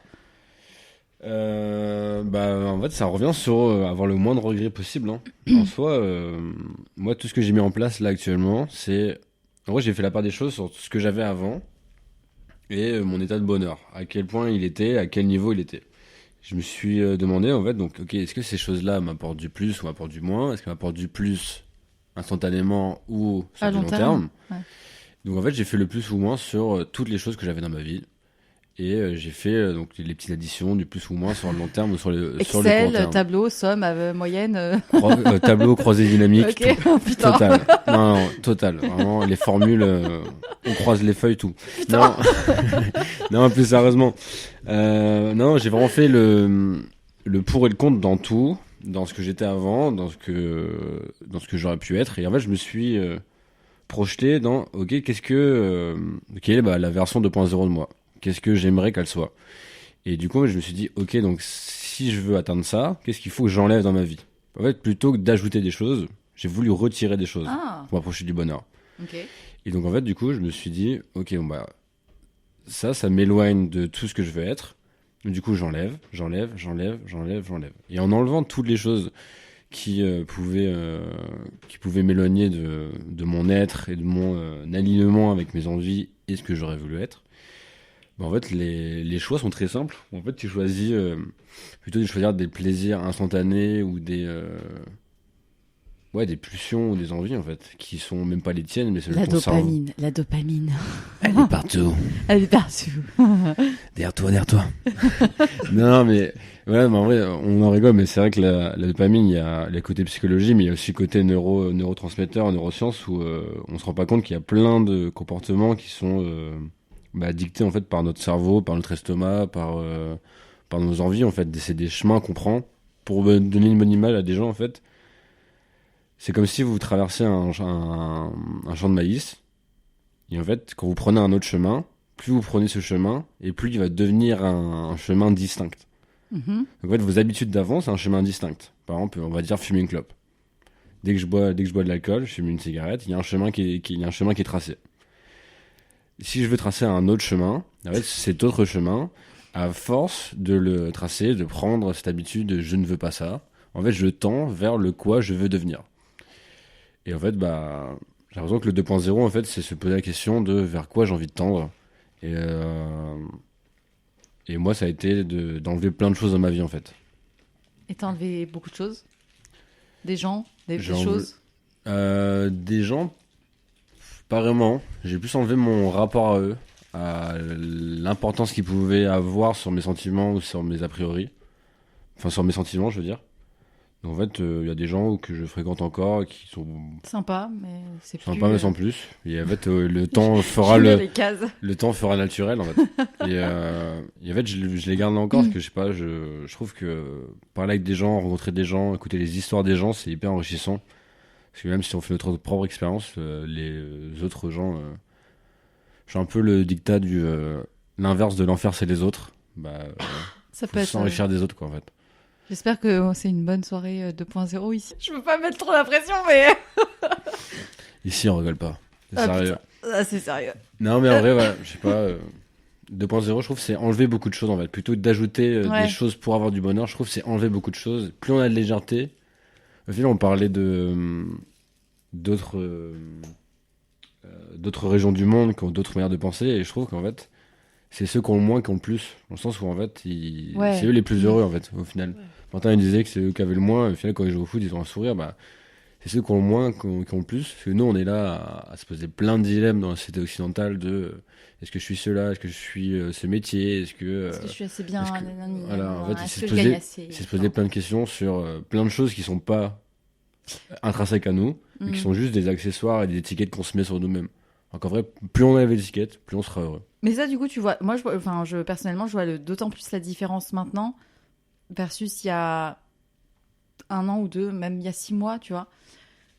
S4: En fait, ça revient sur avoir le moins de regrets possible. Hein. En soi, moi, tout ce que j'ai mis en place là actuellement, c'est. En vrai, j'ai fait la part des choses sur ce que j'avais avant et mon état de bonheur. À quel point il était, à quel niveau il était. Je me suis demandé, en fait, donc, ok, est-ce que ces choses-là m'apportent du plus ou m'apportent du moins? Est-ce qu'elles m'apportent du plus instantanément ou sur
S3: À
S4: du
S3: long
S4: long
S3: terme,
S4: terme?
S3: ouais.
S4: Donc, en fait, j'ai fait le plus ou moins sur toutes les choses que j'avais dans ma vie. Et j'ai fait donc les petites additions du plus ou moins sur le long terme ou sur le court
S3: Excel,
S4: terme.
S3: tableau, somme, moyenne.
S4: Tableau croisé dynamique.
S3: Ok, oh, putain.
S4: Total. Non, total. Vraiment, les formules, on croise les feuilles, tout. Non, non, plus sérieusement. Non, j'ai vraiment fait le pour et le contre dans tout, dans ce que j'étais avant, dans ce que j'aurais pu être. Et en fait, je me suis projeté dans, ok, quelle est la version 2.0 de moi? Qu'est-ce que j'aimerais qu'elle soit? Et du coup, je me suis dit, ok, donc si je veux atteindre ça, qu'est-ce qu'il faut que j'enlève dans ma vie? En fait, plutôt que d'ajouter des choses, j'ai voulu retirer des choses
S3: Ah,
S4: pour m'approcher du bonheur.
S3: ok.
S4: Et donc, en fait, du coup, je me suis dit, ok, ça m'éloigne de tout ce que je veux être. Du coup, j'enlève. Et en enlevant toutes les choses qui pouvaient m'éloigner de mon être et de mon alignement avec mes envies et ce que j'aurais voulu être, en fait, les choix sont très simples. En fait, tu choisis plutôt de choisir des plaisirs instantanés ou des pulsions ou des envies, en fait, qui sont même pas les tiennes, mais c'est
S3: La
S4: ton cerveau.
S3: dopamine.
S4: Elle est partout.
S3: Elle est partout.
S4: Derrière toi. Non, mais voilà, mais en vrai, on en rigole, mais c'est vrai que la dopamine, il y a le côté psychologie, mais il y a aussi le côté neurotransmetteur, neurosciences, où on se rend pas compte qu'il y a plein de comportements qui sont dictés en fait par notre cerveau, par notre estomac, par nos envies, en fait. C'est des chemins qu'on prend pour donner une bonne image à des gens, en fait. C'est comme si vous traversez un champ de maïs, et en fait, quand vous prenez un autre chemin, plus vous prenez ce chemin, et plus il va devenir un chemin distinct.
S3: Mhm.
S4: Donc, en fait, vos habitudes d'avant, c'est un chemin distinct. Par exemple, on va dire fumer une clope. Dès que je bois de l'alcool, je fume une cigarette, il y a un chemin qui est tracé. Si je veux tracer un autre chemin, en fait, cet autre chemin, à force de le tracer, de prendre cette habitude de je ne veux pas ça, en fait, je tends vers le quoi je veux devenir. Et en fait, j'ai l'impression que le 2.0, en fait, c'est se poser la question de vers quoi j'ai envie de tendre. Et moi, ça a été d'enlever plein de choses dans ma vie, en fait.
S3: Et t'as enlevé beaucoup de choses? Des gens? Des
S4: J'ai enlevé-
S3: choses?
S4: Des gens, pas vraiment. J'ai plus enlevé mon rapport à eux, à l'importance qu'ils pouvaient avoir sur mes sentiments ou sur mes a priori. Enfin, sur mes sentiments, je veux dire. Donc, en fait, il y a des gens que je fréquente encore qui sont
S3: Sympa, mais c'est plus...
S4: sympas, mais sans plus. Et en fait, le temps fera
S3: Je mets
S4: le...
S3: les cases.
S4: Le temps fera naturel, en fait. Et en fait, je les garde là encore parce que, je sais pas, je trouve que parler avec des gens, rencontrer des gens, écouter les histoires des gens, c'est hyper enrichissant. Parce que même si on fait notre propre expérience, les autres gens... je suis un peu le dictat du... l'inverse de l'enfer, c'est les autres.
S3: Ça peut
S4: Faut
S3: être...
S4: s'enrichir des autres, quoi, en fait.
S3: J'espère que c'est une bonne soirée 2.0 ici. Je veux pas mettre trop la pression, mais...
S4: Ici, on rigole pas. C'est
S3: Ah,
S4: sérieux.
S3: Ah, c'est sérieux.
S4: Non, mais en vrai, ouais, je sais pas... 2.0, je trouve, c'est enlever beaucoup de choses, en fait. Plutôt que d'ajouter
S3: Ouais.
S4: des choses pour avoir du bonheur, je trouve que c'est enlever beaucoup de choses. Plus on a de légèreté... Au final, on parlait d'autres régions du monde qui ont d'autres manières de penser, et je trouve qu'en fait, c'est ceux qui ont le moins qui ont le plus. Dans le sens où, en fait,
S3: Ouais.
S4: c'est eux les plus heureux, en fait, au final. Quentin, il disait que c'est eux qui avaient le moins, au final, quand ils jouent au foot, ils ont un sourire, c'est ceux qui ont le moins qui ont le plus. Parce que nous, on est là à se poser plein de dilemmes dans la société occidentale de est-ce que je suis cela, est-ce que je suis ce métier, est-ce que
S3: Est-ce que je suis assez bien
S4: est-ce que-
S3: nanani,
S4: voilà,
S3: nanana,
S4: en fait,
S3: est-ce
S4: il
S3: que
S4: s'est
S3: je gagne assez
S4: c'est se poser plein de questions sur plein de choses qui sont pas intrinsèques à nous, mais qui
S3: Mhm.
S4: sont juste des accessoires et des étiquettes qu'on se met sur nous-mêmes. Donc en vrai, plus on enlève les étiquettes, plus on sera heureux.
S3: Mais ça, du coup, tu vois, moi, personnellement, je vois d'autant plus la différence maintenant versus il y a 1 an ou 2, même il y a 6 mois, tu vois.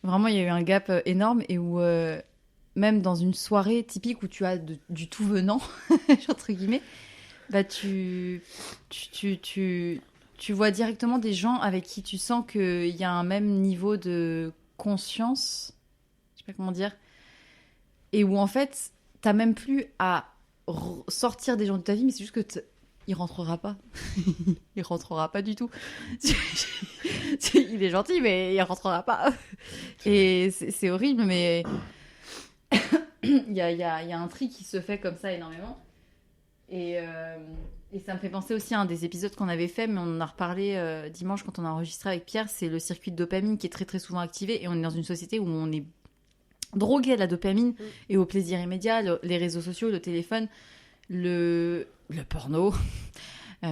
S3: Vraiment, il y a eu un gap énorme et où, même dans une soirée typique où tu as du tout venant, entre guillemets, tu vois directement des gens avec qui tu sens qu'il y a un même niveau de conscience, je sais pas comment dire, et où en fait, t'as même plus à sortir des gens de ta vie, mais c'est juste que il rentrera pas. Il rentrera pas du tout. Il est gentil, mais il rentrera pas. Et c'est horrible, mais il y a un tri qui se fait comme ça énormément. Et ça me fait penser aussi à un des épisodes qu'on avait fait, mais on en a reparlé dimanche quand on a enregistré avec Pierre. C'est le circuit de dopamine qui est très très souvent activé, et on est dans une société où on est drogué à la dopamine et au plaisir immédiat, les réseaux sociaux, le téléphone, le porno,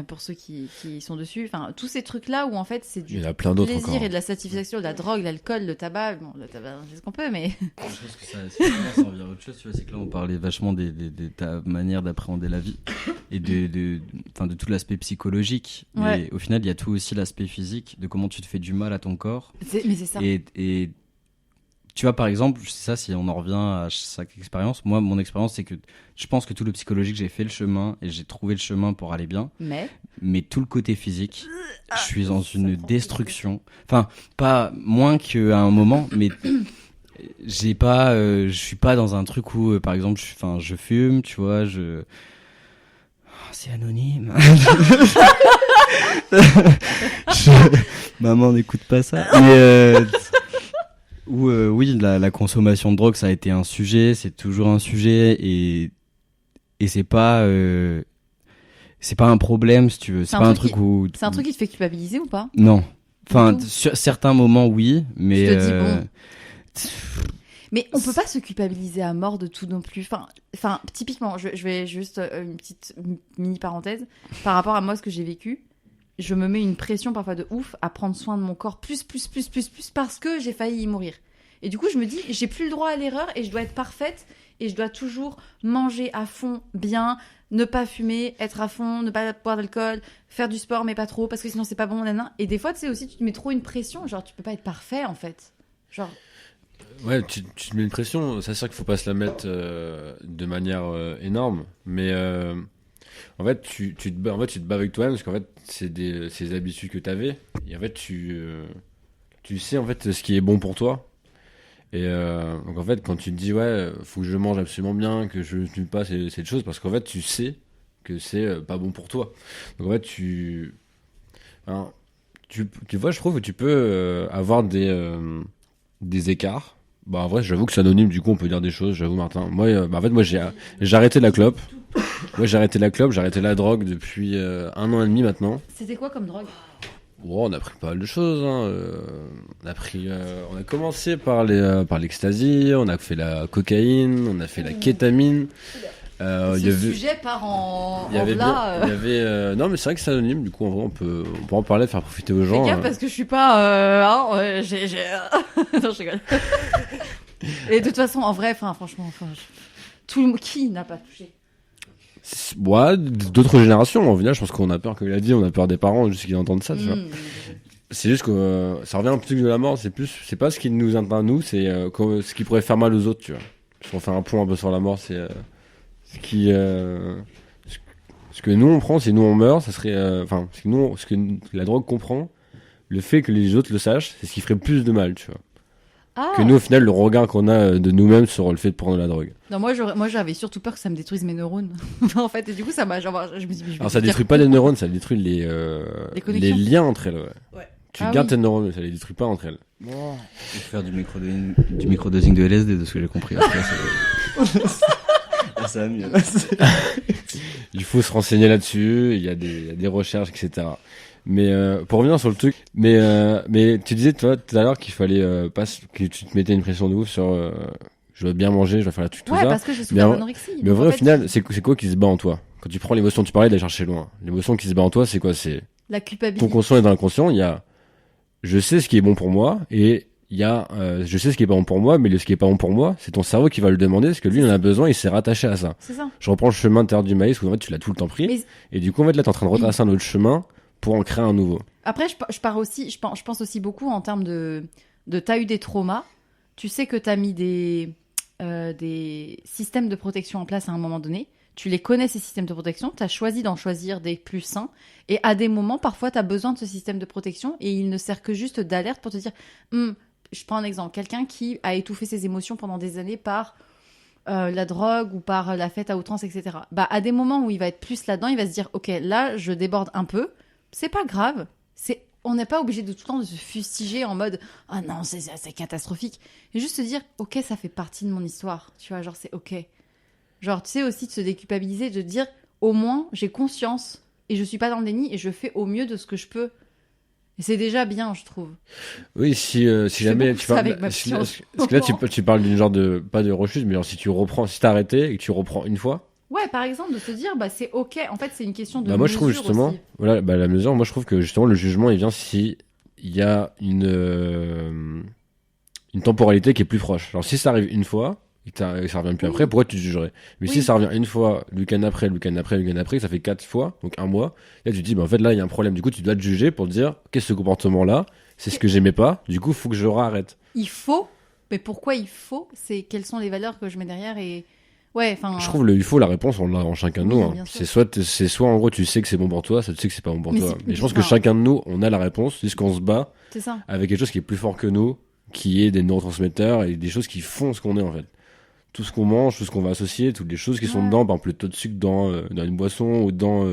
S3: pour ceux qui sont dessus. Enfin, tous ces trucs-là où en fait c'est
S4: Il y
S3: du
S4: en a plein d'autres
S3: plaisir
S4: encore.
S3: et de la satisfaction, de la drogue, l'alcool, le tabac. Bon, le tabac, on fait ce qu'on peut, mais...
S1: Je pense que ça revient à autre chose, tu vois, c'est que là on parlait vachement de ta manière d'appréhender la vie et de tout l'aspect psychologique.
S3: Ouais.
S1: Mais au final, il y a tout aussi l'aspect physique, de comment tu te fais du mal à ton corps.
S3: Mais c'est ça.
S1: Et tu vois, par exemple, c'est ça, si on en revient à chaque expérience, moi, mon expérience, c'est que je pense que tout le psychologique, j'ai fait le chemin et j'ai trouvé le chemin pour aller bien. Mais tout le côté physique, je suis dans une destruction. Enfin, pas moins qu'à un moment, mais je suis pas dans un truc où, par exemple, je fume, tu vois, c'est anonyme. Maman, n'écoute pas ça. Mais, oui, la consommation de drogue, ça a été un sujet, c'est toujours un sujet, et c'est pas un problème, si tu veux. C'est pas un truc où...
S3: C'est un truc qui te fait culpabiliser ou pas?
S1: Non. Enfin,
S3: Du tout.
S1: sur certains moments, oui, mais...
S3: Tu te dis, bon. Mais on peut pas se culpabiliser à mort de tout non plus. Enfin, typiquement, je vais juste une petite mini parenthèse. Par rapport à moi, ce que j'ai vécu, je me mets une pression parfois de ouf à prendre soin de mon corps plus parce que j'ai failli y mourir. Et du coup, je me dis, j'ai plus le droit à l'erreur et je dois être parfaite et je dois toujours manger à fond, bien, ne pas fumer, être à fond, ne pas boire d'alcool, faire du sport mais pas trop parce que sinon c'est pas bon, nanana. Et des fois, tu sais aussi, tu te mets trop une pression, genre tu peux pas être parfait en fait. Genre...
S4: Ouais, tu te mets une pression, c'est sûr qu'il faut pas se la mettre de manière énorme, mais en fait, tu te bats avec toi-même parce qu'en fait, c'est des habitudes que tu avais, et en fait, tu sais en fait ce qui est bon pour toi. Et donc en fait, quand tu te dis ouais, faut que je mange absolument bien, que je ne tue pas cette chose, parce qu'en fait, tu sais que c'est pas bon pour toi. Donc en fait, tu vois, je trouve que tu peux avoir des écarts. Bah en vrai, j'avoue que c'est anonyme, du coup on peut dire des choses, j'avoue Martin. Moi en fait j'ai arrêté la clope. Moi j'ai arrêté la clope, j'ai arrêté la drogue depuis 1 an et demi maintenant.
S3: C'était quoi comme drogue?
S4: Oh, on a pris pas mal de choses hein. On a commencé par l'ecstasy, on a fait la cocaïne, on a fait la kétamine.
S3: Ce sujet part en
S4: il y avait,
S3: là.
S4: il y avait non mais c'est vrai que c'est anonyme, du coup en vrai on peut en parler, faire profiter aux gens.
S3: Fais gaffe parce que je suis pas. Non, je rigole. Et de toute façon, en vrai, franchement, tout le monde qui n'a pas touché.
S4: Ouais, d'autres générations, au final, je pense qu'on a peur, comme il a dit, on a peur des parents jusqu'à qu'ils entendent ça, tu vois. C'est juste que ça revient un peu de la mort, c'est pas ce qui nous atteint nous, c'est ce qui pourrait faire mal aux autres, tu vois. Pour faire un point un peu sur la mort, c'est ce qui ce que nous on prend, si nous on meurt, ça serait ce que la drogue comprend, le fait que les autres le sachent, c'est ce qui ferait plus de mal, tu vois.
S3: Ah.
S4: Que nous au final le regard qu'on a de nous-mêmes sur le fait de prendre la drogue.
S3: Non, moi j'avais surtout peur que ça me détruise mes neurones. En fait, et du coup ça m'a genre je me suis dit,
S4: alors ça détruit pas les neurones, ça détruit les liens entre elles.
S5: Ouais.
S4: Tu gardes tes neurones, mais ça les détruit pas entre elles.
S1: Il faut faire du microdosing de LSD, de ce que j'ai compris. Après, ça va mieux.
S4: Il faut se renseigner là-dessus, il y a des recherches, etc. Mais pour revenir sur le truc, mais tu disais toi tout à l'heure qu'il fallait pas que tu te mettais une pression de ouf sur je veux bien manger, je vais faire la truc tout
S3: ouais,
S4: ça.
S3: parce que je souffre d'anorexie.
S4: Mais en vrai, au final, c'est quoi qui se bat en toi? Quand tu prends l'émotion, tu parlais d'aller chercher loin. L'émotion qui se bat en toi, c'est quoi? C'est
S3: la culpabilité.
S4: ton conscient et dans l'inconscient, il y a je sais ce qui est bon pour moi et il y a je sais ce qui est pas bon pour moi, mais ce qui est pas bon pour moi, c'est ton cerveau qui va le demander parce que lui il en a besoin, il s'est rattaché à ça.
S3: C'est ça.
S4: Je reprends le chemin de terre du maïs où en fait tu l'as tout le temps pris et du coup en fait là t'es en train de retracer un autre chemin pour en créer un nouveau.
S3: Après je pense aussi beaucoup en termes de t'as eu des traumas, tu sais que t'as mis des systèmes de protection en place à un moment donné. Tu les connais, ces systèmes de protection, tu as choisi d'en choisir des plus sains, et à des moments, parfois, tu as besoin de ce système de protection, et il ne sert que juste d'alerte pour te dire, je prends un exemple, quelqu'un qui a étouffé ses émotions pendant des années par la drogue ou par la fête à outrance, etc. Bah, à des moments où il va être plus là-dedans, il va se dire, ok, là, je déborde un peu, c'est pas grave, on n'est pas obligé de tout le temps de se fustiger en mode, ah non, c'est catastrophique, et juste se dire, ok, ça fait partie de mon histoire, tu vois, genre, c'est ok. Genre, tu sais, aussi de se déculpabiliser, de dire, au moins, j'ai conscience et je suis pas dans le déni et je fais au mieux de ce que je peux. Et c'est déjà bien, je trouve.
S4: Oui, si jamais tu parles... Parce que là, tu parles d'une genre de... Pas de rechute, mais genre si t'as arrêté et que tu reprends une fois...
S3: Ouais, par exemple, de se dire, bah c'est ok. En fait, c'est une question de
S4: moi,
S3: mesure
S4: je trouve justement...
S3: aussi.
S4: Voilà, la mesure, moi, je trouve que justement, le jugement, il vient si il y a une temporalité qui est plus proche. Alors, si ça arrive une fois... et que ça revient plus après, pourquoi tu te jugerais? Mais si ça revient une fois, le week-end après, ça fait 4 fois, donc un mois, là tu te dis, en fait là il y a un problème, du coup tu dois te juger pour te dire, qu'est-ce que ce comportement-là, c'est ce que j'aimais pas, du coup faut que je arrête.
S3: Il faut, mais pourquoi il faut? C'est quelles sont les valeurs que je mets derrière et... Ouais, enfin...
S4: Je trouve il faut, la réponse, on l'a en chacun de nous. Hein. C'est soit en gros tu sais que c'est bon pour toi, soit tu sais que c'est pas bon pour toi. Mais je pense que chacun de nous, on a la réponse, c'est ce qu'on se bat avec quelque chose qui est plus fort que nous, qui est des neurotransmetteurs et des choses qui font ce qu'on est en fait. Tout ce qu'on mange, tout ce qu'on va associer, toutes les choses qui sont dedans, par exemple le taux de sucre dans une boisson ou dans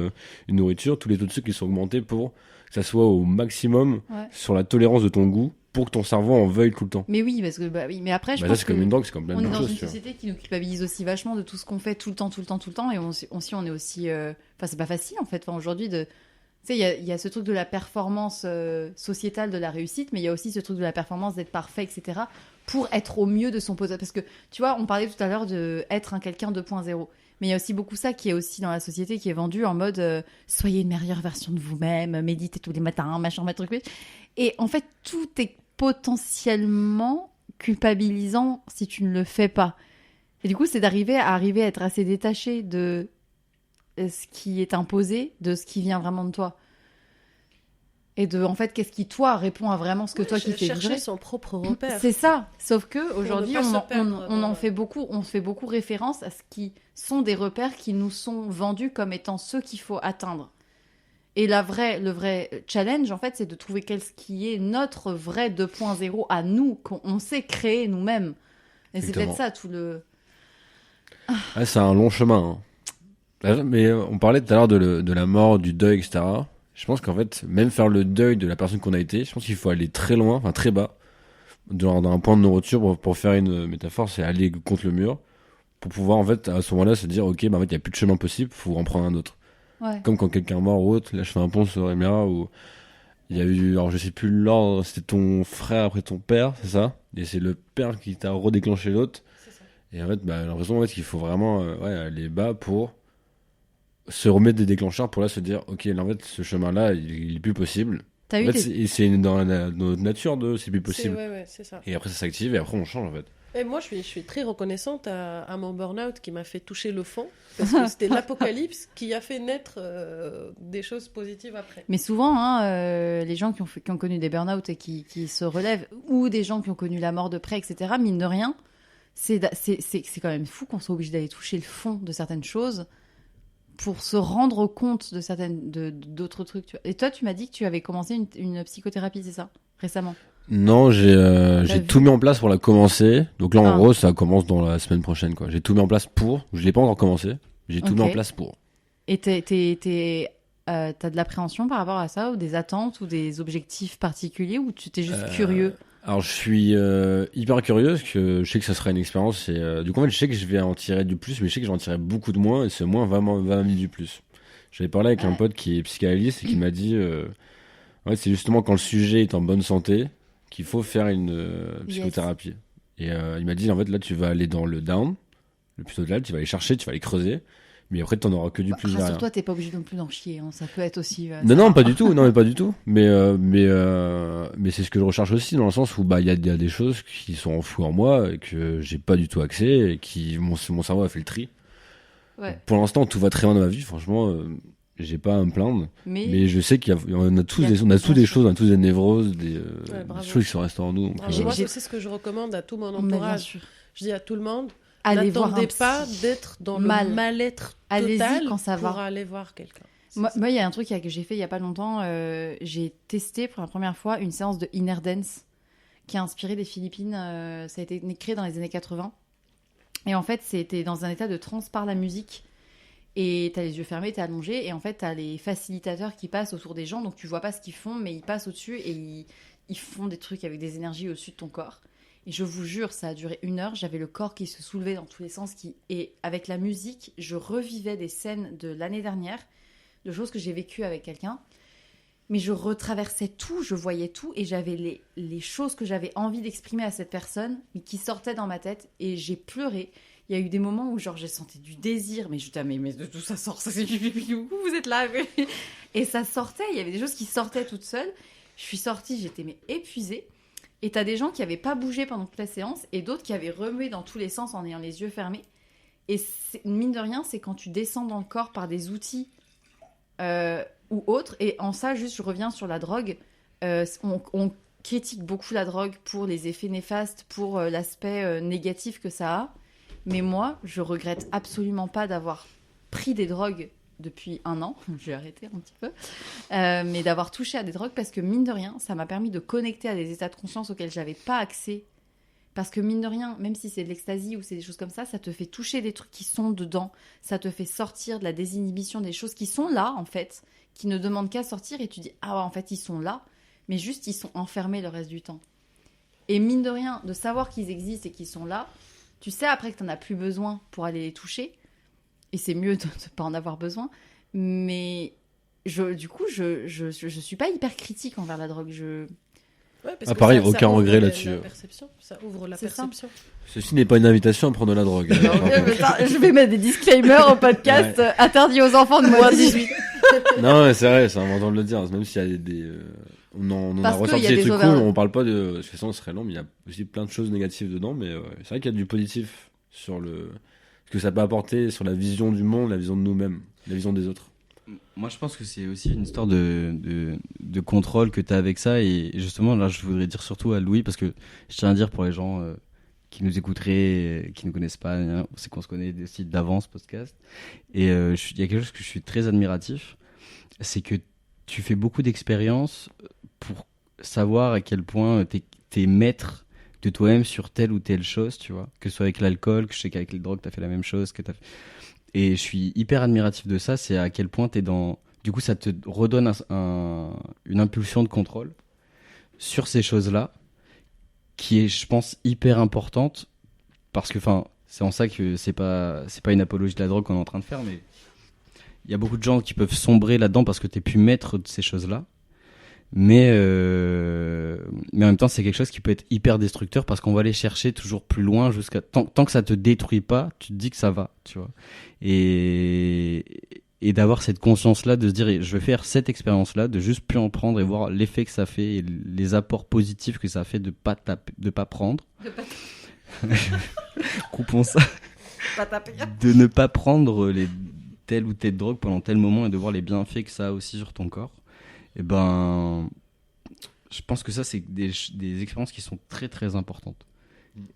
S4: une nourriture, tous les taux de sucre qui sont augmentés pour que ça soit au maximum sur la tolérance de ton goût pour que ton cerveau en veuille tout le temps.
S3: Mais oui, parce que mais après je pense
S4: c'est comme une drogue, c'est comme plein de choses.
S3: On est dans une société qui nous culpabilise aussi vachement de tout ce qu'on fait tout le temps, et on est aussi enfin c'est pas facile en fait, aujourd'hui de tu sais, il y a ce truc de la performance sociétale de la réussite, mais il y a aussi ce truc de la performance d'être parfait, etc., pour être au mieux de son potentiel. Parce que, tu vois, on parlait tout à l'heure d'être quelqu'un 2.0. Mais il y a aussi beaucoup ça qui est aussi dans la société, qui est vendu en mode soyez une meilleure version de vous-même, méditez tous les matins, machin, truc. Et en fait, tout est potentiellement culpabilisant si tu ne le fais pas. Et du coup, c'est d'arriver à être assez détaché de ce qui est imposé, de ce qui vient vraiment de toi. Et de, en fait, qu'est-ce qui, toi, répond à vraiment ce que toi qui t'es vibrer.
S5: Chercher son propre repère.
S3: C'est ça. Sauf que aujourd'hui, on fait beaucoup référence à ce qui sont des repères qui nous sont vendus comme étant ceux qu'il faut atteindre. Et le vrai challenge, en fait, c'est de trouver qu'est-ce qui est notre vrai 2.0 à nous, qu'on sait créer nous-mêmes. Et c'est peut-être ça, tout le...
S4: Ouais, c'est un long chemin, hein. Mais on parlait tout à l'heure de la mort, du deuil, etc. Je pense qu'en fait, même faire le deuil de la personne qu'on a été, je pense qu'il faut aller très loin, enfin très bas, dans un point de non-retour pour faire une métaphore, c'est aller contre le mur, pour pouvoir en fait à ce moment-là se dire, ok, bah en fait il n'y a plus de chemin possible, faut en prendre un autre.
S3: Ouais.
S4: Comme quand quelqu'un est mort ou autre, là je fais un pont sur Emira où il y a eu, alors je sais plus l'ordre, c'était ton frère après ton père, c'est ça? Et c'est le père qui t'a redéclenché l'autre. Et en fait, j'ai l'impression qu'il faut vraiment aller bas pour se remettre des déclencheurs pour là se dire, ok, là, en fait, ce chemin-là, il est plus possible.
S3: T'as
S4: En
S3: eu
S4: fait,
S3: des...
S4: c'est dans notre nature de c'est plus possible.
S5: C'est ça.
S4: Et après, ça s'active et après, on change en fait.
S5: Et moi, je suis très reconnaissante à mon burn-out qui m'a fait toucher le fond, parce que c'était l'apocalypse qui a fait naître des choses positives après.
S3: Mais souvent, les gens qui ont connu des burn-out et qui se relèvent, ou des gens qui ont connu la mort de près, etc., mine de rien, c'est quand même fou qu'on soit obligé d'aller toucher le fond de certaines choses pour se rendre compte de d'autres trucs. Tu vois. Et toi, tu m'as dit que tu avais commencé une psychothérapie, c'est ça, récemment?
S4: Non, j'ai tout mis en place pour la commencer. Donc là, en
S3: Ah.
S4: gros, ça commence dans la semaine prochaine, quoi. J'ai tout mis en place pour. Je l'ai pas encore commencé. J'ai tout mis en
S3: Ok.
S4: place pour.
S3: Et t'as de l'appréhension par rapport à ça, ou des attentes, ou des objectifs particuliers, ou tu t'es juste curieux?
S4: Alors, je suis hyper curieux parce que je sais que ça sera une expérience. Et du coup, en fait, je sais que je vais en tirer du plus, mais je sais que j'en tirerai beaucoup de moins. Et ce moins va m'amener du plus. J'avais parlé avec un
S3: Ouais.
S4: pote qui est psychanalyste et qui m'a dit en fait, c'est justement quand le sujet est en bonne santé qu'il faut faire une psychothérapie. Et il m'a dit, en fait, là, tu vas aller dans le down, le plus total, tu vas aller chercher, tu vas aller creuser. Mais après, t'en auras que du plus derrière.
S3: Rassure-toi, t'es pas obligé non plus d'en chier. Hein. Ça peut être aussi.
S4: Non, pas du tout. Non, mais pas du tout. Mais c'est ce que je recherche aussi dans le sens où il y a des choses qui sont enfouies en moi et que j'ai pas du tout accès et qui mon cerveau a fait le tri.
S3: Ouais.
S4: Pour l'instant, tout va très bien dans ma vie. Franchement, j'ai pas à me plaindre. Mais je sais on a tous
S3: il y a
S4: des, on a tous des
S3: bien
S4: choses, on a tous des névroses, des
S5: bravo.
S4: choses qui sont restées en nous. Donc,
S5: Alors,
S3: J'ai-
S5: moi,
S3: j'ai-
S5: c'est ce que je recommande à tout mon
S3: Mais bien
S5: entourage.
S3: sûr.
S5: Je dis à tout le monde,
S3: Allez voir un
S5: n'attendez
S3: psy.
S5: pas d'être dans
S3: Mal.
S5: le mal-être
S3: Allez-y
S5: total
S3: quand ça
S5: pour
S3: va.
S5: aller voir quelqu'un. C'est
S3: Moi,
S5: ça.
S3: il y a un truc que j'ai fait il y a pas longtemps. J'ai testé pour la première fois une séance de inner dance qui a inspiré des Philippines. Ça a été créé dans les années 80. Et en fait, c'était dans un état de transe par la musique. Et t'as les yeux fermés, t'es allongé. Et en fait, t'as les facilitateurs qui passent autour des gens. Donc tu vois pas ce qu'ils font, mais ils passent au-dessus et ils font des trucs avec des énergies au-dessus de ton corps. Et je vous jure, ça a duré 1 heure. J'avais le corps qui se soulevait dans tous les sens. Et avec la musique, je revivais des scènes de l'année dernière, de choses que j'ai vécues avec quelqu'un. Mais je retraversais tout, je voyais tout. Et j'avais les choses que j'avais envie d'exprimer à cette personne, mais qui sortaient dans ma tête. Et j'ai pleuré. Il y a eu des moments où genre j'ai senti du désir. Mais je disais, mais de tout ça sort, ça c'est vous êtes là. Et ça sortait, il y avait des choses qui sortaient toutes seules. Je suis sortie, j'étais épuisée. Et t'as des gens qui avaient pas bougé pendant toute la séance et d'autres qui avaient remué dans tous les sens en ayant les yeux fermés. Et mine de rien, c'est quand tu descends dans le corps par des outils ou autres. Et en ça, juste, je reviens sur la drogue. On critique beaucoup la drogue pour les effets néfastes, pour l'aspect négatif que ça a. Mais moi, je regrette absolument pas d'avoir pris des drogues depuis 1 an, j'ai arrêté un petit peu, mais d'avoir touché à des drogues parce que mine de rien, ça m'a permis de connecter à des états de conscience auxquels j'avais pas accès. Parce que mine de rien, même si c'est de l'ecstasy ou c'est des choses comme ça te fait toucher des trucs qui sont dedans, ça te fait sortir de la désinhibition des choses qui sont là en fait, qui ne demandent qu'à sortir et tu dis ah ouais en fait ils sont là, mais juste ils sont enfermés le reste du temps. Et mine de rien, de savoir qu'ils existent et qu'ils sont là, tu sais après que t'en as plus besoin pour aller les toucher. Et c'est mieux de ne pas en avoir besoin. Mais du coup, je suis pas hyper critique envers la drogue.
S5: Ouais, parce
S4: Ah,
S5: que
S4: pareil,
S5: ça
S4: aucun
S5: ouvre
S4: regret
S5: la
S4: là-dessus.
S5: perception, ça ouvre la
S3: C'est ça.
S5: perception.
S4: Ceci n'est pas une invitation à prendre de la drogue.
S3: Je vais mettre des disclaimers au podcast interdit aux enfants de moins de 18.
S4: Non, mais c'est vrai, c'est important de le dire. Même s'il y a des. On en a
S3: Parce qu'il
S4: ressorti
S3: y a
S4: des
S3: des
S4: trucs
S3: over-
S4: cool, on parle pas de. Parce que sinon, ce serait long, mais il y a aussi plein de choses négatives dedans. Mais c'est vrai qu'il y a du positif sur ce que ça peut apporter sur la vision du monde, la vision de nous-mêmes, la vision des autres.
S1: Moi, je pense que c'est aussi une histoire de contrôle que tu as avec ça. Et justement, là, je voudrais dire surtout à Louis, parce que je tiens à dire pour les gens qui nous écouteraient, qui ne connaissent pas, hein, c'est qu'on se connaît aussi d'avance, podcast. Et il y a quelque chose que je suis très admiratif, c'est que tu fais beaucoup d'expériences pour savoir à quel point t'es maître de toi-même sur telle ou telle chose, tu vois. Que ce soit avec l'alcool, que je sais qu'avec les drogues, t'as fait la même chose, Et je suis hyper admiratif de ça, c'est à quel point t'es dans... Du coup, ça te redonne une impulsion de contrôle sur ces choses-là, qui est, je pense, hyper importante, parce que, enfin, c'est en ça que c'est pas une apologie de la drogue qu'on est en train de faire, mais il y a beaucoup de gens qui peuvent sombrer là-dedans parce que t'es plus maître de ces choses-là. Mais en même temps, c'est quelque chose qui peut être hyper destructeur parce qu'on va aller chercher toujours plus loin jusqu'à tant que ça te détruit pas, tu te dis que ça va, tu vois. Et d'avoir cette conscience-là, de se dire, je vais faire cette expérience-là, de juste plus en prendre et voir l'effet que ça fait et les apports positifs que ça fait de pas prendre. Coupons ça. De ne pas prendre telle ou telle drogue pendant tel moment et de voir les bienfaits que ça a aussi sur ton corps. Et ben, je pense que ça, c'est des expériences qui sont très très importantes.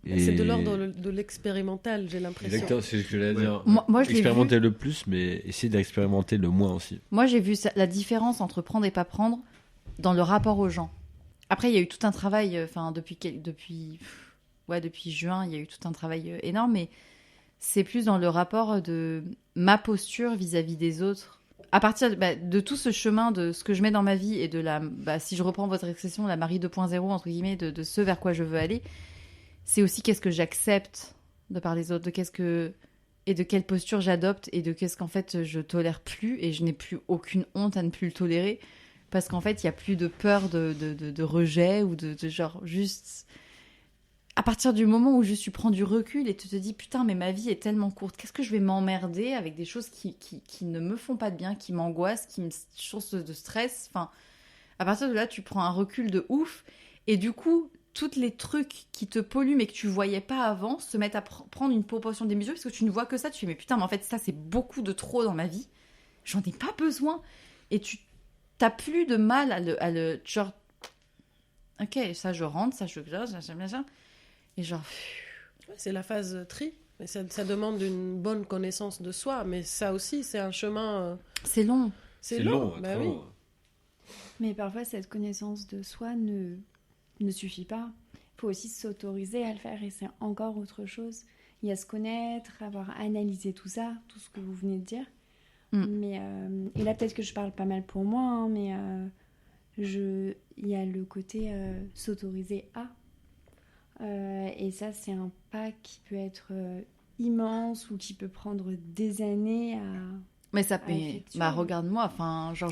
S5: C'est de l'ordre de l'expérimental, j'ai l'impression.
S4: Exactement, c'est ce que j'allais dire.
S3: Moi, je l'ai
S4: Expérimenter
S3: vu.
S4: le plus, mais essayer d'expérimenter le moins aussi.
S3: Moi, j'ai vu la différence entre prendre et pas prendre dans le rapport aux gens. Après, il y a eu tout un travail, depuis juin, il y a eu tout un travail énorme, mais c'est plus dans le rapport de ma posture vis-à-vis des autres. À partir de tout ce chemin de ce que je mets dans ma vie et de si je reprends votre expression, la Marie 2.0, entre guillemets, de ce vers quoi je veux aller, c'est aussi qu'est-ce que j'accepte de par les autres, et de quelle posture j'adopte et de qu'est-ce qu'en fait je tolère plus et je n'ai plus aucune honte à ne plus le tolérer parce qu'en fait il n'y a plus de peur de rejet ou de genre juste... À partir du moment où juste tu prends du recul et tu te dis putain mais ma vie est tellement courte, qu'est-ce que je vais m'emmerder avec des choses qui ne me font pas de bien, qui m'angoissent, qui me source de stress. Enfin, à partir de là tu prends un recul de ouf et du coup tous les trucs qui te polluent mais que tu voyais pas avant se mettent à prendre une proportion démesurée parce que tu ne vois que ça, tu fais mais putain mais en fait ça c'est beaucoup de trop dans ma vie, j'en ai pas besoin et tu t'as plus de mal à le genre ok ça je rentre, ça je et genre...
S5: C'est la phase tri. Mais ça demande une bonne connaissance de soi. Mais ça aussi, c'est un chemin...
S3: C'est long.
S5: C'est long,
S4: trop
S5: oui.
S4: long.
S2: Mais parfois, cette connaissance de soi ne suffit pas. Il faut aussi s'autoriser à le faire et c'est encore autre chose. Il y a se connaître, avoir analysé tout ça, tout ce que vous venez de dire. Mais, et là, peut-être que je parle pas mal pour moi, hein, mais il y a le côté s'autoriser à. Et ça, c'est un pas qui peut être immense ou qui peut prendre des années à...
S3: Mais ça peut... Bah, regarde-moi, enfin, genre,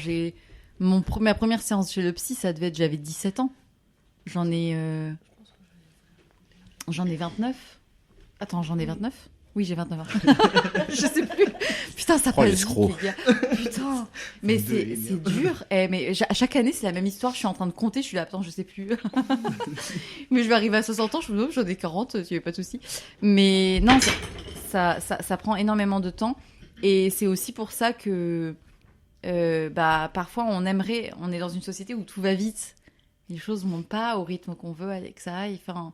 S3: ma première séance chez le psy, ça devait être... J'avais 17 ans. J'en ai 29. Attends, j'en ai 29 ? Oui, j'ai 29 ans. Je sais plus. Putain, ça passe vite, les gars. Putain. Mais c'est dur. Mais chaque année, c'est la même histoire. Je suis en train de compter. Je suis là, attends, je sais plus. Mais je vais arriver à 60 ans. Je me dis, j'en ai 40. Tu n'avais pas de soucis. Mais non, ça prend énormément de temps. Et c'est aussi pour ça que parfois, on est dans une société où tout va vite. Les choses ne vont pas au rythme qu'on veut avec ça. Enfin,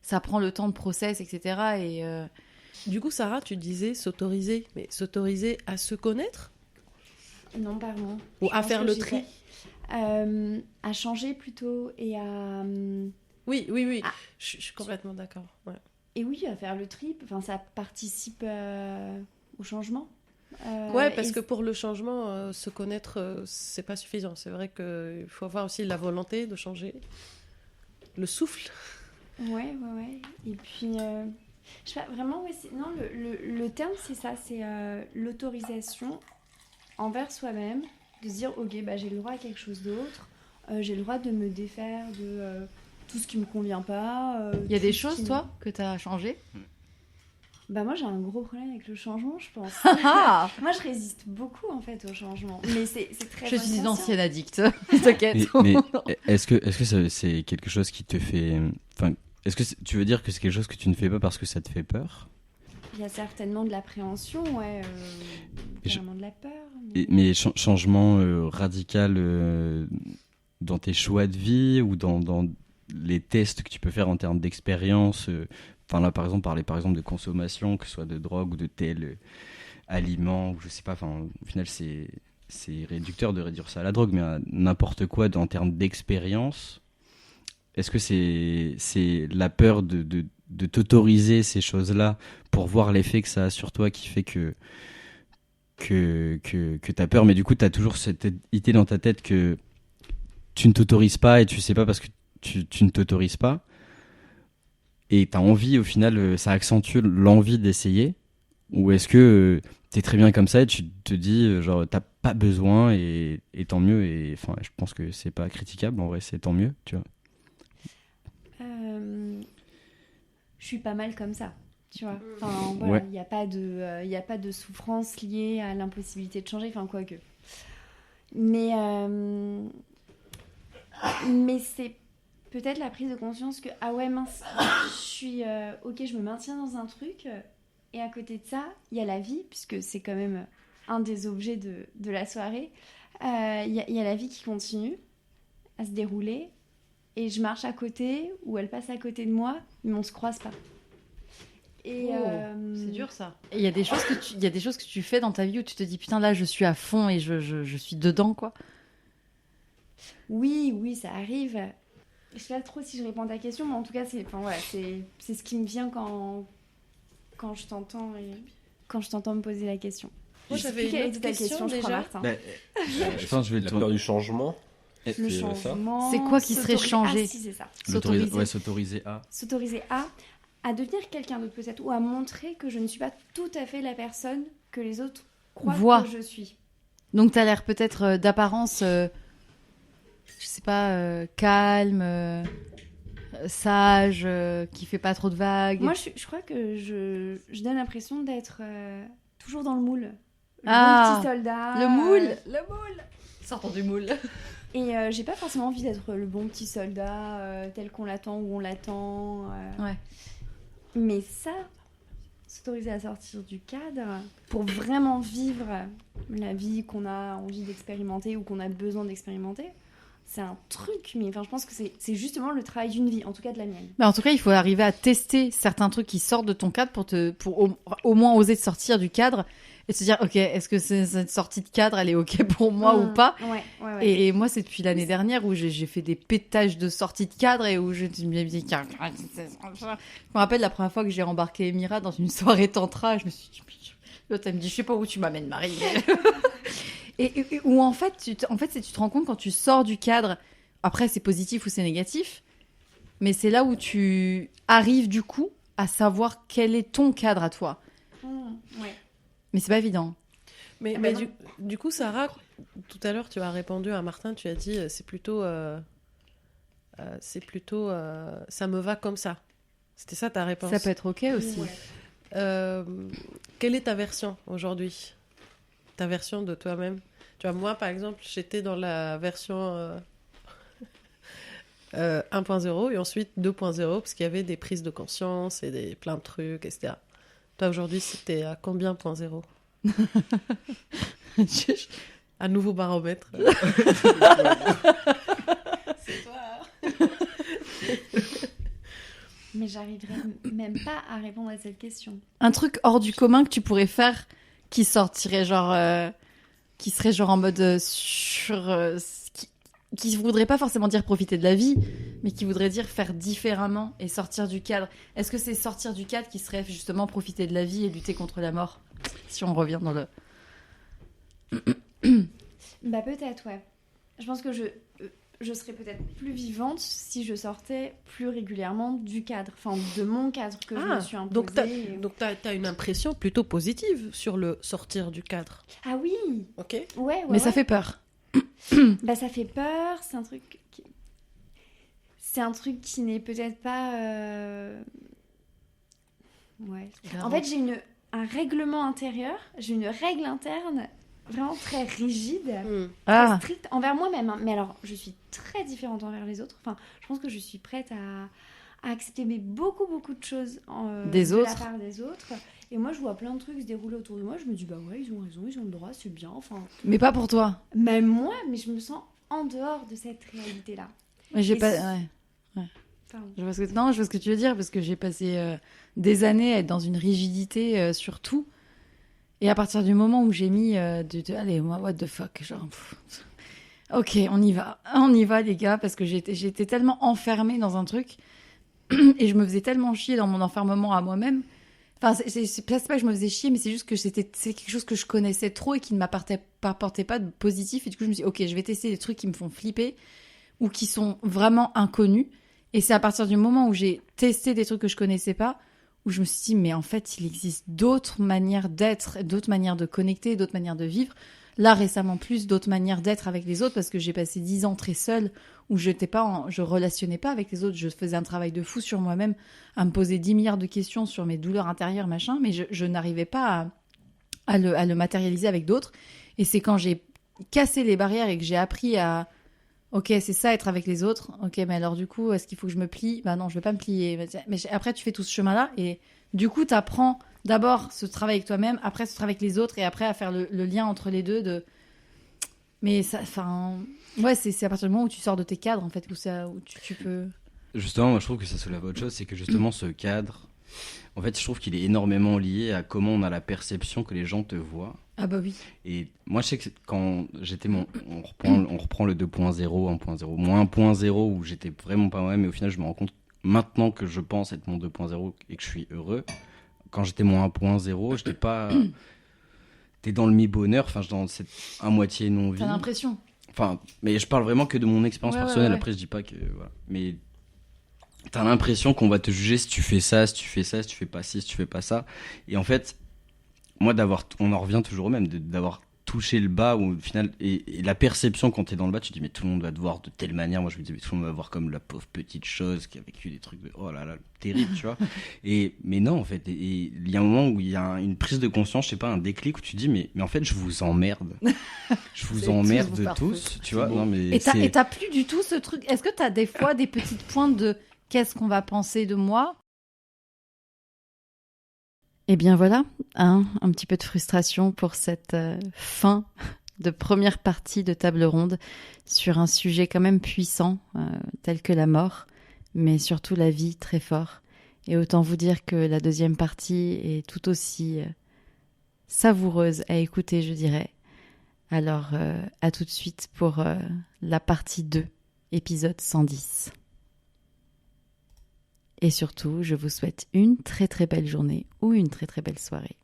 S3: ça prend le temps de process, etc. Et...
S5: Du coup, Sarah, tu disais s'autoriser, mais s'autoriser à se connaître ?
S2: Non, pardon.
S5: Ou à faire le tri ?
S2: À changer plutôt et à...
S5: Oui. Je suis complètement d'accord. Ouais.
S2: Et oui, à faire le tri. Enfin, ça participe au changement.
S5: Ouais, parce que pour le changement, se connaître, c'est pas suffisant. C'est vrai qu'il faut avoir aussi la volonté de changer. Le souffle.
S2: Ouais. Et puis... je sais pas, vraiment, non, le terme, c'est ça, c'est l'autorisation envers soi-même, de se dire, ok, j'ai le droit à quelque chose d'autre, j'ai le droit de me défaire de tout ce qui me convient pas.
S3: Il y a des choses, toi, que tu as changé ?
S2: Moi, j'ai un gros problème avec le changement, je pense. Moi, je résiste beaucoup, en fait, au changement. Mais c'est très
S3: Je suis une
S2: inconscient.
S3: ancienne addict, t'inquiète.
S1: Mais est-ce que c'est quelque chose qui te fait... Enfin, est-ce que tu veux dire que c'est quelque chose que tu ne fais pas parce que ça te fait peur ?
S2: Il y a certainement de l'appréhension, ouais, carrément de la peur.
S1: Mais changement radical dans tes choix de vie ou dans les tests que tu peux faire en termes d'expérience. Enfin là, par exemple, parler par exemple de consommation, que ce soit de drogue ou de tel aliment, ou je sais pas. Enfin, au final, c'est réducteur de réduire ça à la drogue, mais à n'importe quoi en termes d'expérience. Est-ce que c'est la peur de t'autoriser ces choses-là pour voir l'effet que ça a sur toi qui fait que t'as peur, mais du coup t'as toujours cette idée dans ta tête que tu ne t'autorises pas et tu sais pas parce que tu ne t'autorises pas et t'as envie, au final ça accentue l'envie d'essayer, Ou est-ce que t'es très bien comme ça et tu te dis, genre, t'as pas besoin et tant mieux. Et enfin, je pense que c'est pas critiquable, en vrai, c'est tant mieux, tu vois.
S2: Je suis pas mal comme ça, tu vois. Enfin, voilà,
S1: Ouais.
S2: il n'y a pas de souffrance liée à l'impossibilité de changer, enfin, quoique. Mais c'est peut-être la prise de conscience que, ah ouais, mince, je suis... ok, je me maintiens dans un truc, et à côté de ça, il y a la vie, puisque c'est quand même un des objets de la soirée. Il y a la vie qui continue à se dérouler, et je marche à côté, ou elle passe à côté de moi, mais on se croise pas. Et
S3: C'est dur ça. Il y a des choses que tu fais dans ta vie où tu te dis putain là je suis à fond et je suis dedans quoi.
S2: Oui, ça arrive. Je sais pas trop si je réponds à ta question, mais en tout cas, c'est ce qui me vient quand je t'entends me poser la question.
S5: Moi,
S2: Je sais
S5: j'avais
S2: plus quelle
S5: une
S2: était
S5: autre
S2: ta question, je crois,
S5: déjà.
S2: Martin.
S1: Attends, je vais
S4: La peur du changement.
S2: Le
S4: c'est ça.
S2: changement.
S3: C'est quoi qui serait changé?
S2: Ah, si, c'est ça.
S1: S'autoriser à.
S2: S'autoriser à devenir quelqu'un d'autre, peut-être, ou à montrer que je ne suis pas tout à fait la personne que les autres croient
S3: Voient.
S2: que je suis.
S3: Donc t'as l'air peut-être d'apparence, je sais pas, calme, sage, qui fait pas trop de vagues.
S2: Moi, je crois que je donne l'impression d'être toujours dans le moule. Le
S3: Ah,
S2: bon petit soldat.
S3: le moule. Sortons du moule.
S2: Et j'ai pas forcément envie d'être le bon petit soldat tel qu'on l'attend ou on l'attend.
S3: Ouais.
S2: Mais ça, s'autoriser à sortir du cadre pour vraiment vivre la vie qu'on a envie d'expérimenter ou qu'on a besoin d'expérimenter, c'est un truc. Mais enfin, je pense que c'est justement le travail d'une vie, en tout cas de la mienne.
S3: Mais en tout cas, il faut arriver à tester certains trucs qui sortent de ton cadre pour au moins oser te sortir du cadre et se dire ok, est-ce que cette sortie de cadre elle est ok pour moi ou pas?
S2: Ouais.
S3: Et moi, c'est depuis l'année dernière où j'ai fait des pétages de sortie de cadre et où je me dis... Je me rappelle la première fois que j'ai embarqué Emira dans une soirée tantra, je me suis dit... L'autre, elle me dit, je sais pas où tu m'amènes, Marie. et où en fait, tu te rends compte quand tu sors du cadre, après c'est positif ou c'est négatif, mais c'est là où tu arrives du coup à savoir quel est ton cadre à toi.
S2: Ouais.
S3: Mais c'est pas évident.
S5: Mais,
S2: Ah
S5: mais
S2: bah
S5: du coup, Sarah, tout à l'heure, tu as répondu à Martin, tu as dit c'est plutôt ça me va comme ça. C'était ça ta réponse.
S3: Ça peut être ok aussi.
S2: Ouais.
S5: Quelle est ta version aujourd'hui? Ta version de toi-même? Tu vois, moi, par exemple, j'étais dans la version 1.0 et ensuite 2.0 parce qu'il y avait des prises de conscience et plein de trucs, etc. Toi, aujourd'hui, c'était à combien .0? Un nouveau baromètre.
S2: C'est toi. Mais j'arriverai même pas à répondre à cette question.
S3: Un truc hors du commun que tu pourrais faire qui sortirait genre... qui serait genre en mode qui voudrait pas forcément dire profiter de la vie, mais qui voudrait dire faire différemment et sortir du cadre. Est-ce que c'est sortir du cadre qui serait justement profiter de la vie et lutter contre la mort? Si on revient dans le...
S2: Bah peut-être, ouais. Je pense que je serais peut-être plus vivante si je sortais plus régulièrement du cadre, enfin de mon cadre que je me suis imposé.
S5: Donc t'as une impression plutôt positive sur le sortir du cadre.
S2: Ah oui.
S5: Ok.
S2: Ouais.
S3: Mais ça fait peur.
S2: Bah ça fait peur, c'est un truc qui n'est peut-être pas ouais. En fait, j'ai un règlement intérieur, j'ai une règle interne vraiment très rigide, très stricte envers moi-même, hein. Mais alors, je suis très différente envers les autres. Enfin, je pense que je suis prête à accepter beaucoup de choses
S3: des
S2: de
S3: autres.
S2: la part des autres. Et moi, je vois plein de trucs se dérouler autour de moi. Je me dis, bah ouais, ils ont raison, ils ont le droit, c'est bien. Enfin,
S3: Mais pas pour toi.
S2: même moi, mais je me sens en dehors de cette réalité-là.
S3: Mais j'ai
S2: Et
S3: pas...
S2: c'est-
S3: Ouais.
S2: Pardon.
S3: Je vois ce que tu veux dire, parce que j'ai passé des années à être dans une rigidité sur tout. Et à partir du moment où j'ai mis allez, moi, what the fuck, genre... Ok, on y va les gars, parce que j'étais tellement enfermée dans un truc, et je me faisais tellement chier dans mon enfermement à moi-même. Enfin, c'est pas que je me faisais chier, mais c'est juste que c'est quelque chose que je connaissais trop et qui ne m'apportait pas de positif. Et du coup, je me suis dit, ok, je vais tester des trucs qui me font flipper ou qui sont vraiment inconnus. Et c'est à partir du moment où j'ai testé des trucs que je connaissais pas, où je me suis dit, mais en fait, il existe d'autres manières d'être, d'autres manières de connecter, d'autres manières de vivre. Là, récemment, plus d'autres manières d'être avec les autres, parce que j'ai passé 10 ans très seule, où je relationnais pas avec les autres, je faisais un travail de fou sur moi-même, à me poser 10 milliards de questions sur mes douleurs intérieures, machin, mais je n'arrivais pas à le matérialiser avec d'autres. Et c'est quand j'ai cassé les barrières et que j'ai appris à... Ok, c'est ça, être avec les autres. Ok, mais alors du coup, est-ce qu'il faut que je me plie ? Bah non, je vais pas me plier. Mais après, tu fais tout ce chemin-là et du coup, tu apprends d'abord ce travail avec toi-même, après ce travail avec les autres et après à faire le lien entre les deux. Mais ça, enfin, ouais, c'est à partir du moment où tu sors de tes cadres en fait, où tu peux.
S1: Justement, moi je trouve que ça soulève autre chose, c'est que justement ce cadre, en fait, je trouve qu'il est énormément lié à comment on a la perception que les gens te voient.
S3: Ah bah oui.
S1: Et moi, je sais que quand j'étais on reprend le 2.0, 1.0, moins 1.0 où j'étais vraiment pas moi-même, mais au final, je me rends compte maintenant que je pense être mon 2.0 et que je suis heureux. Quand j'étais mon 1.0, j'étais pas. T'es dans le mi-bonheur, enfin, dans cette à moitié non-vie.
S3: T'as l'impression.
S1: Enfin, mais je parle vraiment que de mon expérience personnelle. Après, je dis pas que. Voilà. Mais t'as l'impression qu'on va te juger si tu fais ça, si tu fais ça, si tu fais pas ci, si tu fais pas ça. Et en fait. Moi, on en revient toujours au même, d'avoir touché le bas, où, au final, et la perception quand t'es dans le bas, tu te dis, mais tout le monde va te voir de telle manière. Moi, je me disais, mais tout le monde va voir comme la pauvre petite chose qui a vécu des trucs de, oh là là, terrible, tu vois. Mais non, en fait, et il y a un moment où il y a une prise de conscience, je sais pas, un déclic où tu te dis, mais en fait, je vous emmerde. Je vous emmerde tous, tu vois. Non, mais
S3: et t'as plus du tout ce truc. Est-ce que t'as des fois des petites pointes de qu'est-ce qu'on va penser de moi ? Eh bien voilà, un petit peu de frustration pour cette fin de première partie de Table Ronde sur un sujet quand même puissant, tel que la mort, mais surtout la vie très fort. Et autant vous dire que la deuxième partie est tout aussi savoureuse à écouter, je dirais. Alors, à tout de suite pour la partie 2, épisode 110. Et surtout, je vous souhaite une très très belle journée ou une très très belle soirée.